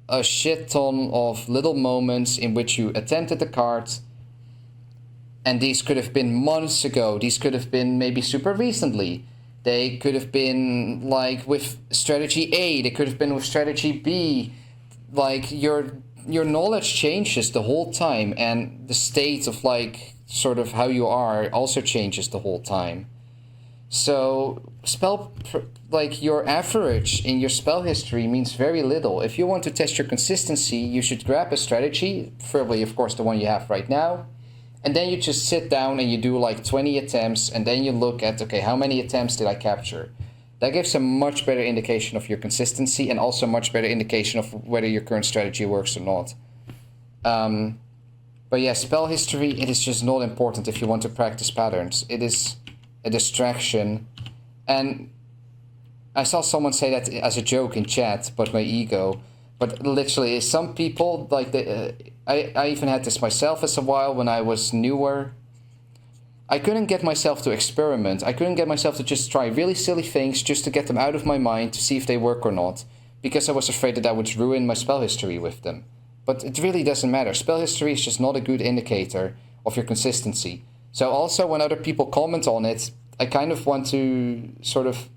a shit ton of little moments in which you attempted the card, and these could have been months ago. These could have been maybe super recently. They could have been like with strategy A. They could have been with strategy B. Like your knowledge changes the whole time, and the state of like sort of how you are also changes the whole time. So your average in your spell history means very little. If you want to test your consistency, you should grab a strategy, preferably of course the one you have right now, and then you just sit down and you do like 20 attempts, and then you look at, okay, how many attempts did I capture? That gives a much better indication of your consistency, and also a much better indication of whether your current strategy works or not. But yeah, spell history, it is just not important if you want to practice patterns. It is a distraction. And I saw someone say that as a joke in chat, but my ego. But literally, some people, like, I even had this myself as a while when I was newer. I couldn't get myself to experiment. I couldn't get myself to just try really silly things just to get them out of my mind to see if they work or not, because I was afraid that I would ruin my spell history with them. But it really doesn't matter. Spell history is just not a good indicator of your consistency. So also when other people comment on it, I kind of want to sort of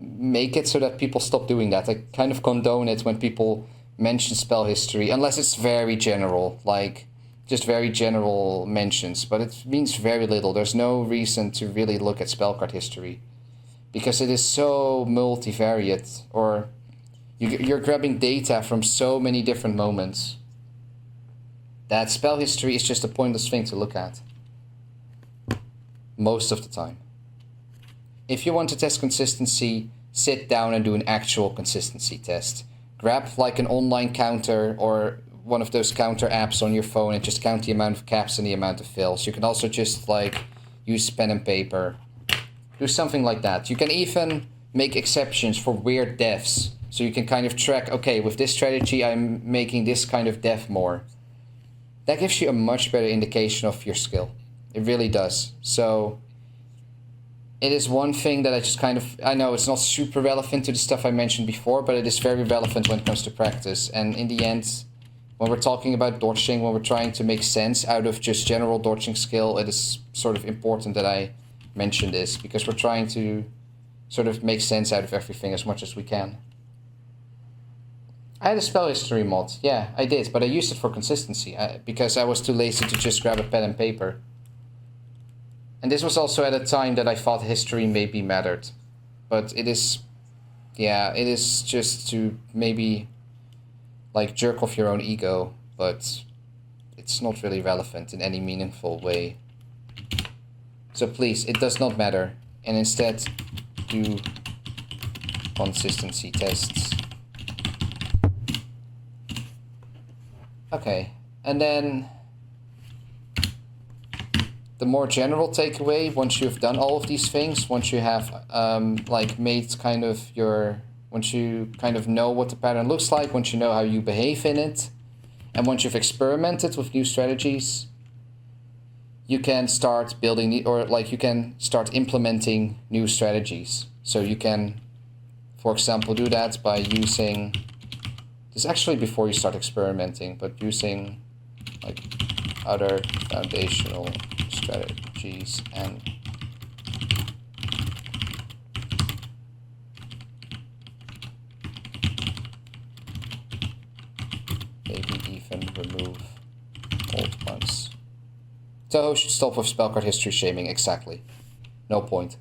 make it so that people stop doing that. I kind of condone it when people mention spell history, unless it's very general, like just very general mentions, but it means very little. There's no reason to really look at spell card history, because it is so multivariate, or you're grabbing data from so many different moments that spell history is just a pointless thing to look at most of the time. If you want to test consistency, sit down and do an actual consistency test. Grab like an online counter or one of those counter apps on your phone and just count the amount of caps and the amount of fills. You can also just like use pen and paper. Do something like that. You can even make exceptions for weird deaths. So you can kind of track, okay, with this strategy I'm making this kind of death more. That gives you a much better indication of your skill. It really does. So it is one thing that I just kind of, I know it's not super relevant to the stuff I mentioned before, but it is very relevant when it comes to practice. And in the end, when we're talking about dodging, when we're trying to make sense out of just general dodging skill, it is sort of important that I mention this, because we're trying to sort of make sense out of everything as much as we can. I had a spell history mod, yeah, I did, but I used it for consistency, because I was too lazy to just grab a pen and paper. And this was also at a time that I thought history maybe mattered. But it is, yeah, it is just to maybe like jerk off your own ego, but it's not really relevant in any meaningful way. So please, it does not matter, and instead do consistency tests. Okay, and then the more general takeaway, once you've done all of these things, once you have made kind of your, once you kind of know what the pattern looks like, once you know how you behave in it, and once you've experimented with new strategies, you can start building you can start implementing new strategies. So you can, for example, do that by using, this is actually before you start experimenting, but using like other foundational strategies and maybe even remove old ones. Touhou should stop with spell card history shaming, exactly. No point.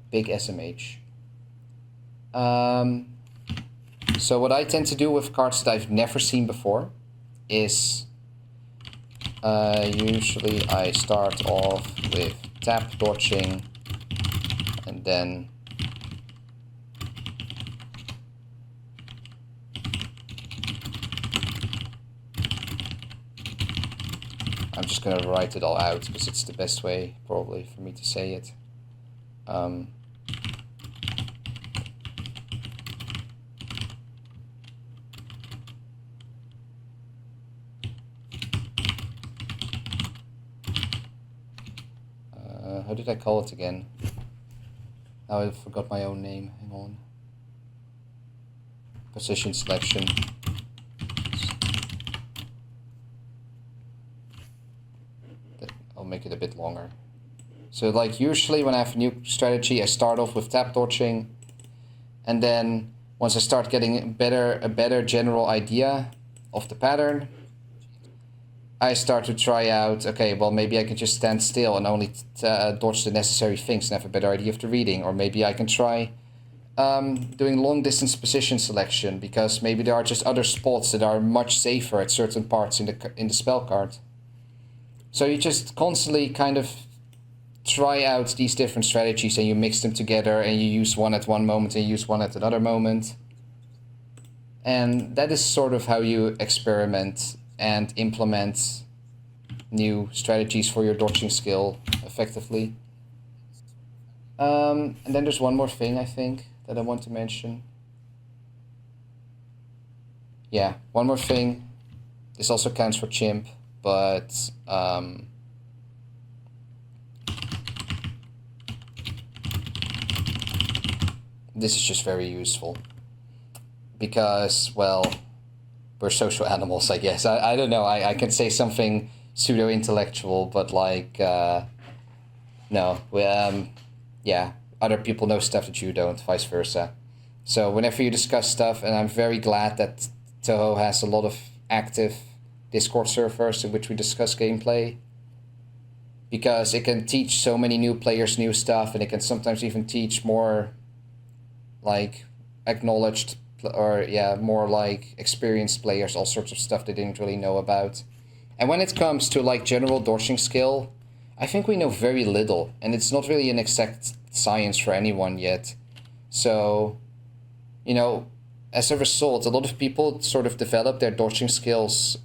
Big SMH. So what I tend to do with cards that I've never seen before is usually I start off with tap dodging, and then I'm just gonna write it all out because it's the best way probably for me to say it. How did I call it again? Oh, I forgot my own name. Hang on. Position selection. I'll make it a bit longer. So like usually when I have a new strategy, I start off with tap dodging, and then once I start getting a better general idea of the pattern, I start to try out, okay, well maybe I can just stand still and only dodge the necessary things and have a better idea of the reading, or maybe I can try doing long distance position selection, because maybe there are just other spots that are much safer at certain parts in the spell card. So you just constantly kind of try out these different strategies and you mix them together and you use one at one moment and you use one at another moment. And that is sort of how you experiment and implement new strategies for your dodging skill effectively. And then there's one more thing I think that I want to mention. Yeah, one more thing. This also counts for chimp, but this is just very useful because, well, we're social animals, I guess. I don't know. I can say something pseudo-intellectual, but like, no. Yeah, other people know stuff that you don't, vice versa. So whenever you discuss stuff, and I'm very glad that Touhou has a lot of active Discord servers in which we discuss gameplay, because it can teach so many new players new stuff, and it can sometimes even teach more like acknowledged or more like experienced players all sorts of stuff they didn't really know about. And when it comes to like general dodging skill, I think we know very little, and it's not really an exact science for anyone yet. So, you know, as a result, a lot of people sort of develop their dodging skills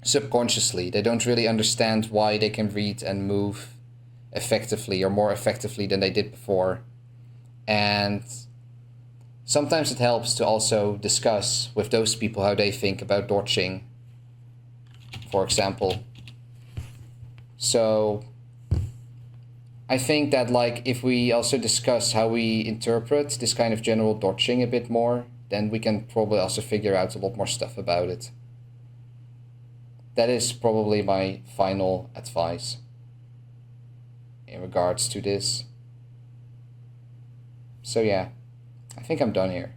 subconsciously. They don't really understand why they can read and move effectively or more effectively than they did before. And sometimes it helps to also discuss with those people how they think about dodging, for example. So I think that like if we also discuss how we interpret this kind of general dodging a bit more, then we can probably also figure out a lot more stuff about it. That is probably my final advice in regards to this. So yeah, I think I'm done here.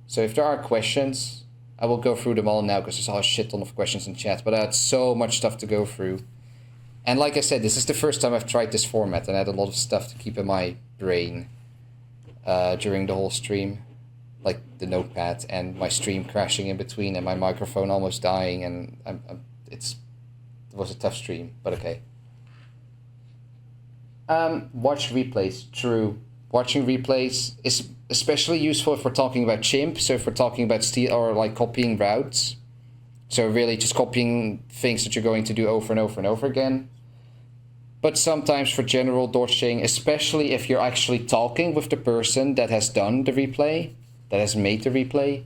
So if there are questions, I will go through them all now because there's a shit ton of questions in chat, but I had so much stuff to go through. And like I said, this is the first time I've tried this format, and I had a lot of stuff to keep in my brain during the whole stream. Like the notepad and my stream crashing in between and my microphone almost dying, and it was a tough stream, but okay. Watch replays, true. Watching replays is especially useful if we're talking about chimp, so if we're talking about steal or like copying routes. So really just copying things that you're going to do over and over and over again. But sometimes for general dodging, especially if you're actually talking with the person that has done the replay, that has made the replay,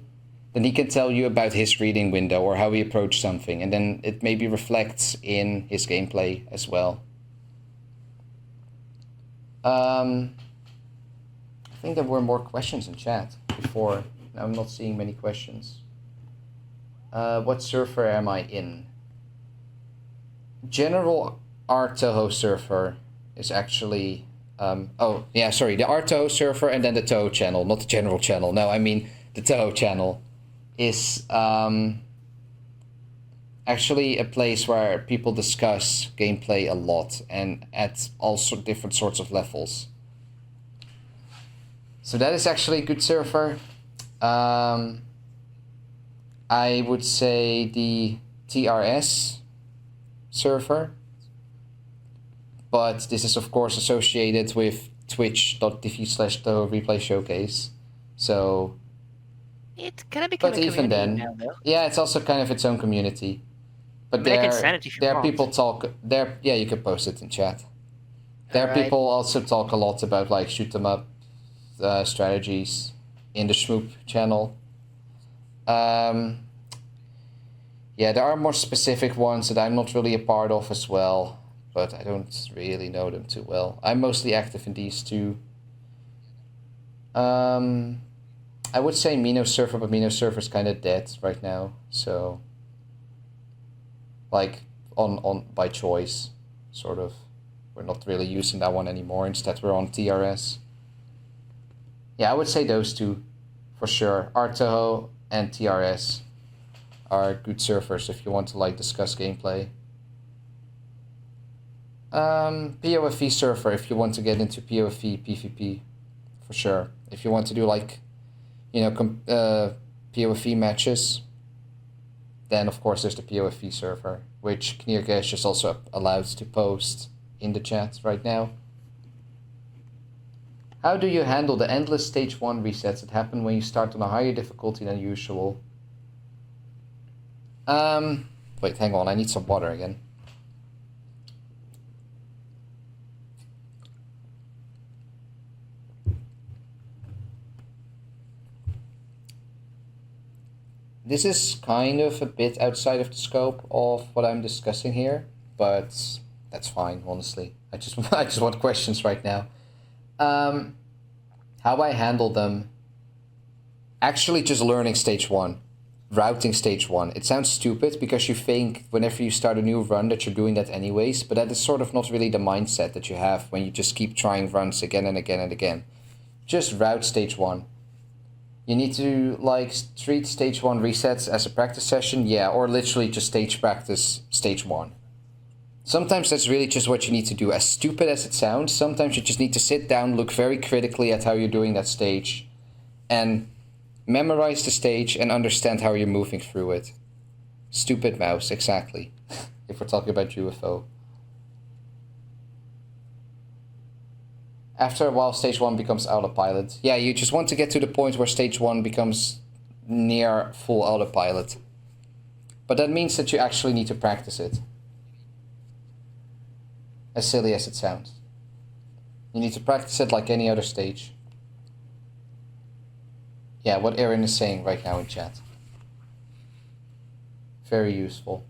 then he can tell you about his reading window or how he approached something, and then it maybe reflects in his gameplay as well. I think there were more questions in chat before. Now I'm not seeing many questions. What server am I in? General Touhou server is actually... oh, yeah, sorry. The Touhou server and then the Touhou channel. Not the general channel. No, I mean the Touhou channel is actually a place where people discuss gameplay a lot and at also different sorts of levels. So that is actually a good server. I would say the TRS server, but this is of course associated with twitch.tv/Touhou Replay Showcase. So It's gonna become but a even community then, now, though. yeah, it's also kind of its own community. But I mean, I can send it if you there want. people talk there. Yeah, you can post it in chat. There Alright. people also talk a lot about like shoot 'em up strategies in the Schmoop channel. Yeah, there are more specific ones that I'm not really a part of as well, but I don't really know them too well. I'm mostly active in these two. I would say Mino Surfer, but Mino Surfer's kind of dead right now. So, like, on by choice, sort of. We're not really using that one anymore. Instead, we're on TRS. Yeah, I would say those two, for sure. Touhou and TRS are good surfers if you want to like discuss gameplay. POFE surfer if you want to get into POFE PvP, for sure. If you want to do like, you know, POFE matches, then of course there's the POFE server, which Knirgesh is also allowed to post in the chat right now. How do you handle the endless stage 1 resets that happen when you start on a higher difficulty than usual? Wait, hang on, I need some water again. This is kind of a bit outside of the scope of what I'm discussing here, but that's fine, honestly. I just want questions right now. How I handle them. Actually, just learning stage 1, routing stage 1. It sounds stupid because you think whenever you start a new run that you're doing that anyways, but that is sort of not really the mindset that you have when you just keep trying runs again and again and again. Just route stage 1. You need to like treat stage 1 resets as a practice session, yeah, or literally just stage practice stage 1. Sometimes that's really just what you need to do. As stupid as it sounds, sometimes you just need to sit down, look very critically at how you're doing that stage, and memorize the stage and understand how you're moving through it. Stupid mouse, exactly. If we're talking about UFO. After a while, stage 1 becomes autopilot. Yeah, you just want to get to the point where stage 1 becomes near full autopilot. But that means that you actually need to practice it. As silly as it sounds. You need to practice it like any other stage. Yeah, what Erin is saying right now in chat. Very useful.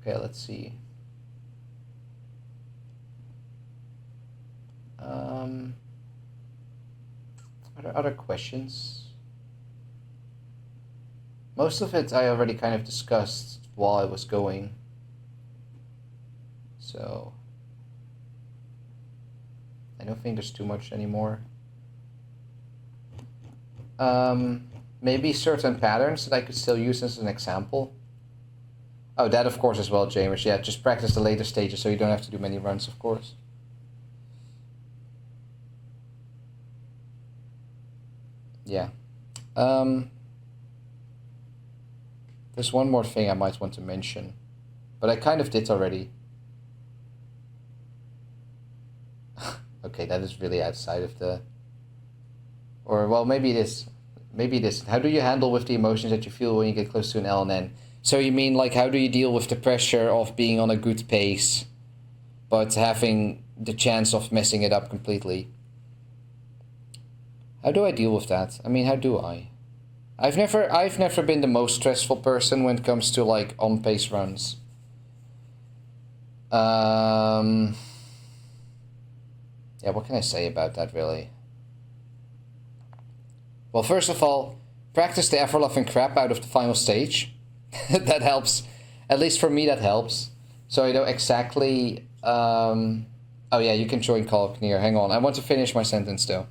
Okay, let's see. Are there other questions? Most of it I already kind of discussed while I was going. So I don't think there's too much anymore. Maybe certain patterns that I could still use as an example. Oh, that of course as well, James. Yeah, just practice the later stages so you don't have to do many runs, of course. Yeah. There's one more thing I might want to mention, but I kind of did already. Okay, that is really outside of the... Or, well, maybe it is. Maybe it is. How do you handle with the emotions that you feel when you get close to an LNN? So you mean, like, how do you deal with the pressure of being on a good pace, but having the chance of messing it up completely? How do I deal with that? I mean, how do I? I've never been the most stressful person when it comes to, like, on-pace runs. Yeah, what can I say about that, really? Well, first of all, practice the ever-loving crap out of the final stage. That helps. At least for me, that helps. So I know exactly... Oh yeah, you can join Call Knir. Hang on, I want to finish my sentence, though.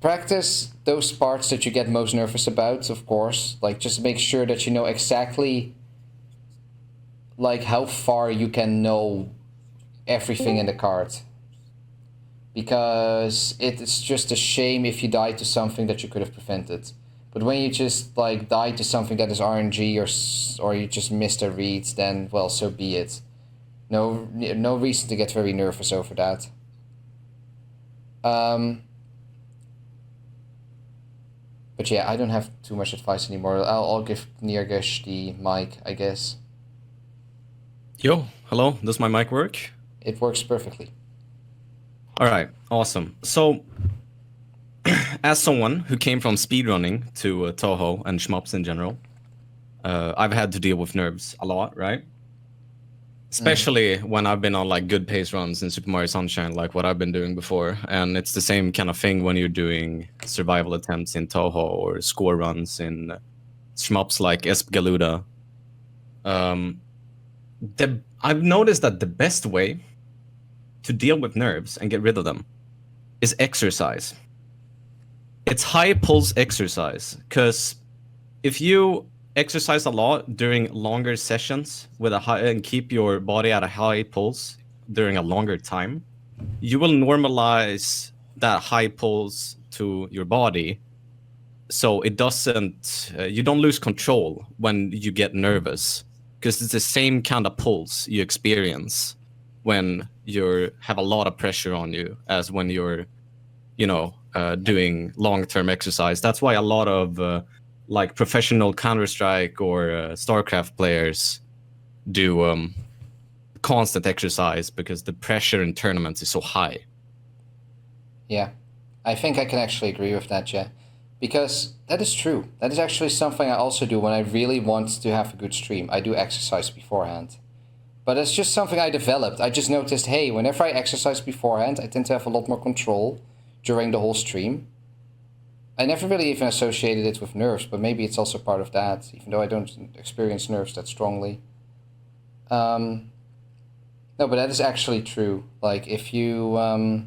Practice those parts that you get most nervous about, of course. Like, just make sure that you know exactly... like, how far you can know everything in the card. Because it's just a shame if you die to something that you could have prevented. But when you just, like, die to something that is RNG or you just missed a read, then, well, so be it. No reason to get very nervous over that. But yeah, I don't have too much advice anymore. I'll give Nirgesh the mic, I guess. Yo, hello, does my mic work? It works perfectly. All right, awesome. So, as someone who came from speedrunning to Touhou and shmups in general, I've had to deal with nerves a lot, right? especially when I've been on like good pace runs in Super Mario Sunshine, like what I've been doing before. And it's the same kind of thing when you're doing survival attempts in Touhou or score runs in shmups like Galuda. I've noticed that the best way to deal with nerves and get rid of them is exercise. It's high pulse exercise, because if you exercise a lot during longer sessions with a high and keep your body at a high pulse during a longer time, you will normalize that high pulse to your body, so it doesn't you don't lose control when you get nervous, because it's the same kind of pulse you experience when you have a lot of pressure on you as when you're doing long-term exercise. That's why a lot of like professional Counter-Strike or StarCraft players do constant exercise, because the pressure in tournaments is so high. Yeah, I think I can actually agree with that, yeah. Because that is true. That is actually something I also do when I really want to have a good stream. I do exercise beforehand. But it's just something I developed. I just noticed, hey, whenever I exercise beforehand, I tend to have a lot more control during the whole stream. I never really even associated it with nerves, but maybe it's also part of that, even though I don't experience nerves that strongly. No, but that is actually true. Like, if you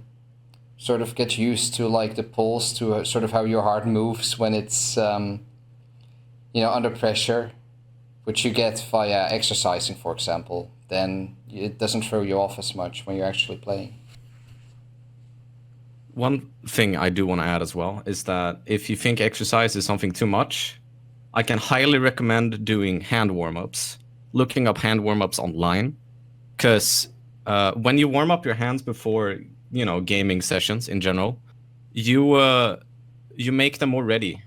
sort of get used to, like, the pulse, to sort of how your heart moves when it's, under pressure, which you get via exercising, for example, then it doesn't throw you off as much when you're actually playing. One thing I do want to add as well is that if you think exercise is something too much, I can highly recommend doing hand warm-ups, looking up hand warm-ups online, because when you warm up your hands before, gaming sessions in general, you make them more ready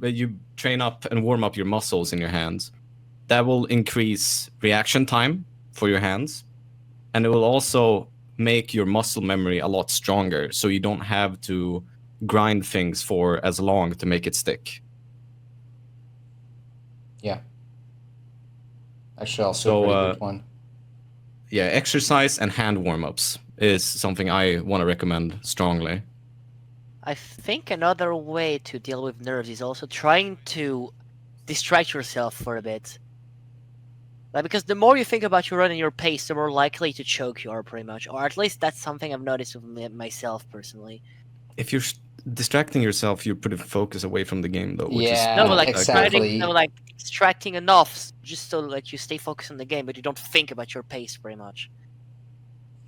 you train up and warm up your muscles in your hands. That will increase reaction time for your hands, and it will also make your muscle memory a lot stronger, so you don't have to grind things for as long to make it stick. Yeah. Actually, also a pretty good one. Yeah, exercise and hand warm-ups is something I want to recommend strongly. I think another way to deal with nerves is also trying to distract yourself for a bit. Like, because the more you think about your run and your pace, the more likely to choke you are, pretty much. Or at least that's something I've noticed with myself personally. If you're distracting yourself, you're putting focus away from the game, though. Which Yeah, is No, not like exactly. distracting enough just so that you stay focused on the game, but you don't think about your pace very much.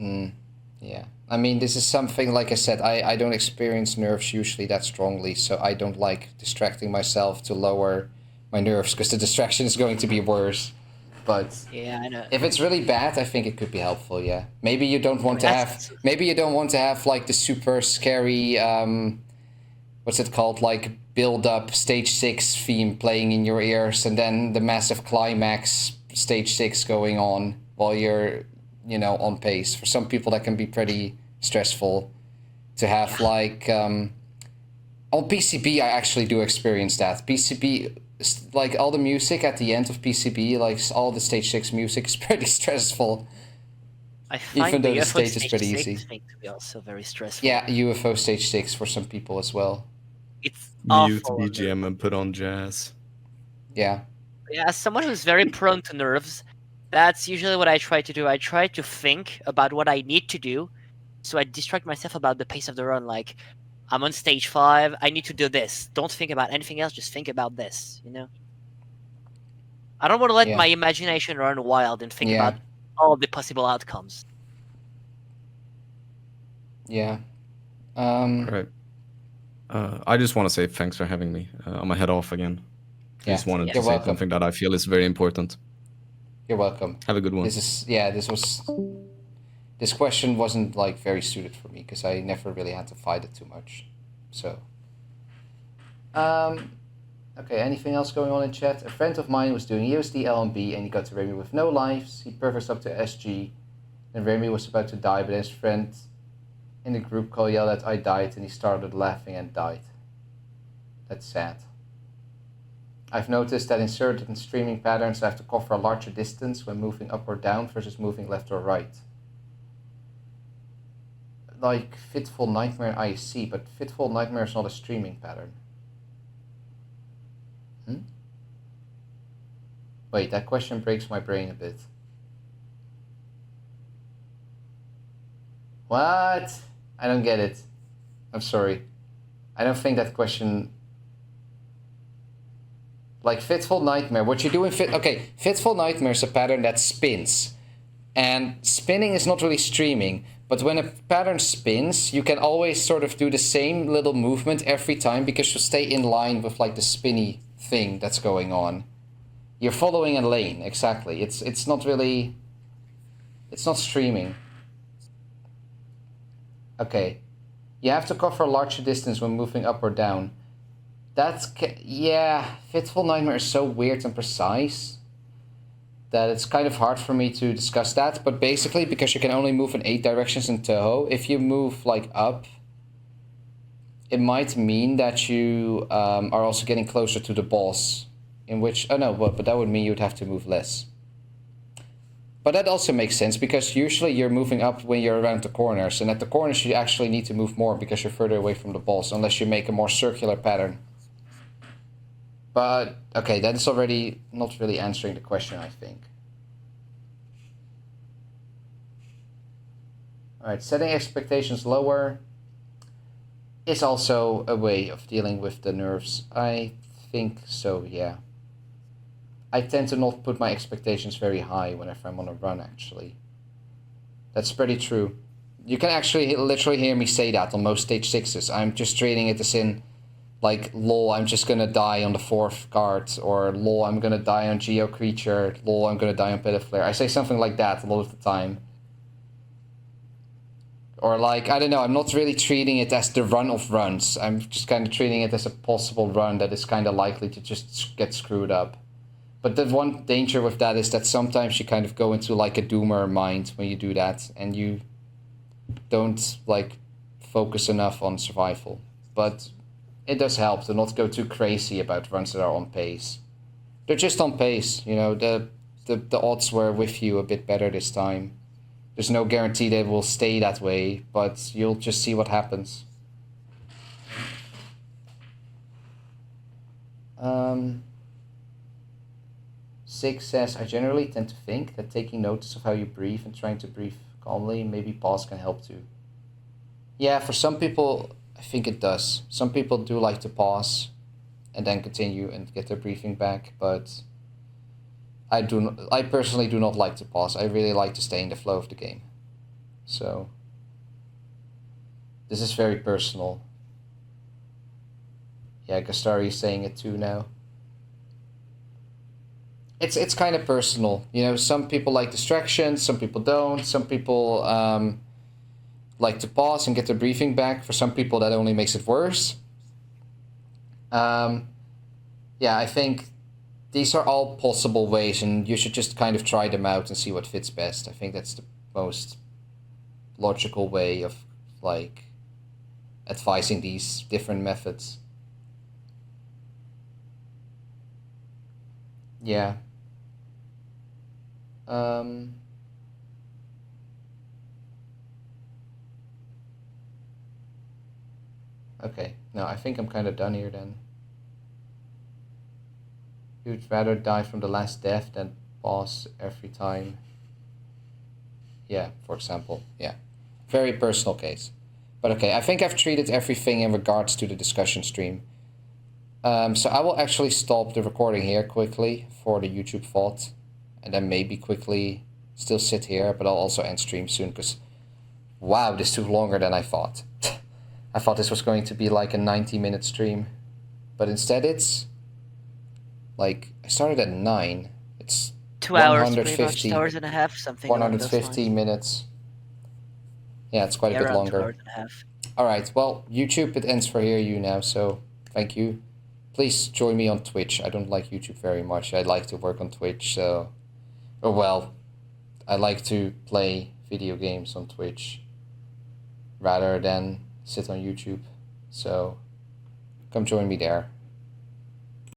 Yeah. I mean, this is something, like I said, I don't experience nerves usually that strongly, so I don't like distracting myself to lower my nerves, because the distraction is going to be worse. But Yeah, I know. if it's really bad, I think it could be helpful, yeah. Maybe you don't want to have like the super scary what's it called? Like build up stage 6 theme playing in your ears, and then the massive climax stage 6 going on while you're, on pace. For some people that can be pretty stressful to have, like on PCB I actually do experience that. PCB, like all the music at the end of PCB, like all the stage 6 music is pretty stressful. I find Even though the UFO stage is pretty easy. thing to be also very stressful. Yeah, UFO stage 6 for some people as well. It's mute awful. BGM and put on jazz. Yeah. Yeah, as someone who's very prone to nerves, that's usually what I try to do. I try to think about what I need to do, so I distract myself about the pace of the run. Like, I'm on stage 5, I need to do this. Don't think about anything else, just think about this, I don't want to let my imagination run wild and think about all the possible outcomes. Yeah. All right. I just want to say thanks for having me. I'm gonna head off again. I just wanted to say something that I feel is very important. You're welcome. Have a good one. This question wasn't like very suited for me, because I never really had to fight it too much. So okay, anything else going on in chat? A friend of mine was doing EOSD LMB and he got to Remy with no lives. He perfects up to SG, and Remy was about to die, but his friend in the group call yelled out, "I died," and he started laughing and died. That's sad. I've noticed that in certain streaming patterns, I have to cover a larger distance when moving up or down versus moving left or right. Like Fitful Nightmare, I see, but Fitful Nightmare is not a streaming pattern. Wait, that question breaks my brain a bit. What? I don't get it. I'm sorry. I don't think that question... Like Fitful Nightmare, what you do in Fitful Nightmare is a pattern that spins. And spinning is not really streaming, but when a pattern spins, you can always sort of do the same little movement every time because you stay in line with like the spinny thing that's going on. You're following a lane, exactly. It's not really... It's not streaming. Okay. You have to cover a larger distance when moving up or down. Yeah, Fitful Nightmare is so weird and precise that it's kind of hard for me to discuss that. But basically, because you can only move in 8 directions in Touhou, if you move like up, it might mean that you are also getting closer to the boss. In which, oh no, but that would mean you'd have to move less. But that also makes sense because usually you're moving up when you're around the corners, and at the corners you actually need to move more because you're further away from the boss, unless you make a more circular pattern. But, okay, that is already not really answering the question, I think. Alright, setting expectations lower is also a way of dealing with the nerves. I think so, yeah. I tend to not put my expectations very high whenever I'm on a run, actually. That's pretty true. You can actually literally hear me say that on most stage 6s. I'm just treating it as in... Like, lol, I'm just gonna die on the 4th card, or lol, I'm gonna die on Geo Creature, lol, I'm gonna die on Pit Flare. I say something like that a lot of the time. Or like, I don't know, I'm not really treating it as the run of runs. I'm just kind of treating it as a possible run that is kind of likely to just get screwed up. But the one danger with that is that sometimes you kind of go into like a doomer mind when you do that, and you don't like focus enough on survival. But it does help to not go too crazy about runs that are on pace. They're just on pace, you know, the odds were with you a bit better this time. There's no guarantee they will stay that way, but you'll just see what happens. Sig says, I generally tend to think that taking notice of how you breathe and trying to breathe calmly, maybe pause can help too. Yeah, for some people... I think it does. Some people do like to pause and then continue and get their breathing back, but I personally do not like to pause. I really like to stay in the flow of the game. So this is very personal. Yeah, Gastari is saying it too now. It's kind of personal. You know, some people like distractions, some people don't. Some people like to pause and get their breathing back. For some people, that only makes it worse. Yeah, I think these are all possible ways, and you should just kind of try them out and see what fits best. I think that's the most logical way of, like, advising these different methods. Yeah. Okay, no, I think I'm kind of done here then. You'd rather die from the last death than pause every time. Yeah, for example, yeah. Very personal case. But okay, I think I've treated everything in regards to the discussion stream. So I will actually stop the recording here quickly for the YouTube VOD. And then maybe quickly still sit here, but I'll also end stream soon because, wow, this took longer than I thought. I thought this was going to be like a 90-minute stream, but instead it's like I started at 9. It's 2 hours, pretty much, 2 hours and a half, something. 150 minutes. Yeah, it's quite a bit longer. 2 hours and a half. All right, well, YouTube, it ends for here you now, so thank you. Please join me on Twitch. I don't like YouTube very much. I like to work on Twitch, so... Or well, I like to play video games on Twitch rather than sit on YouTube. So come join me there.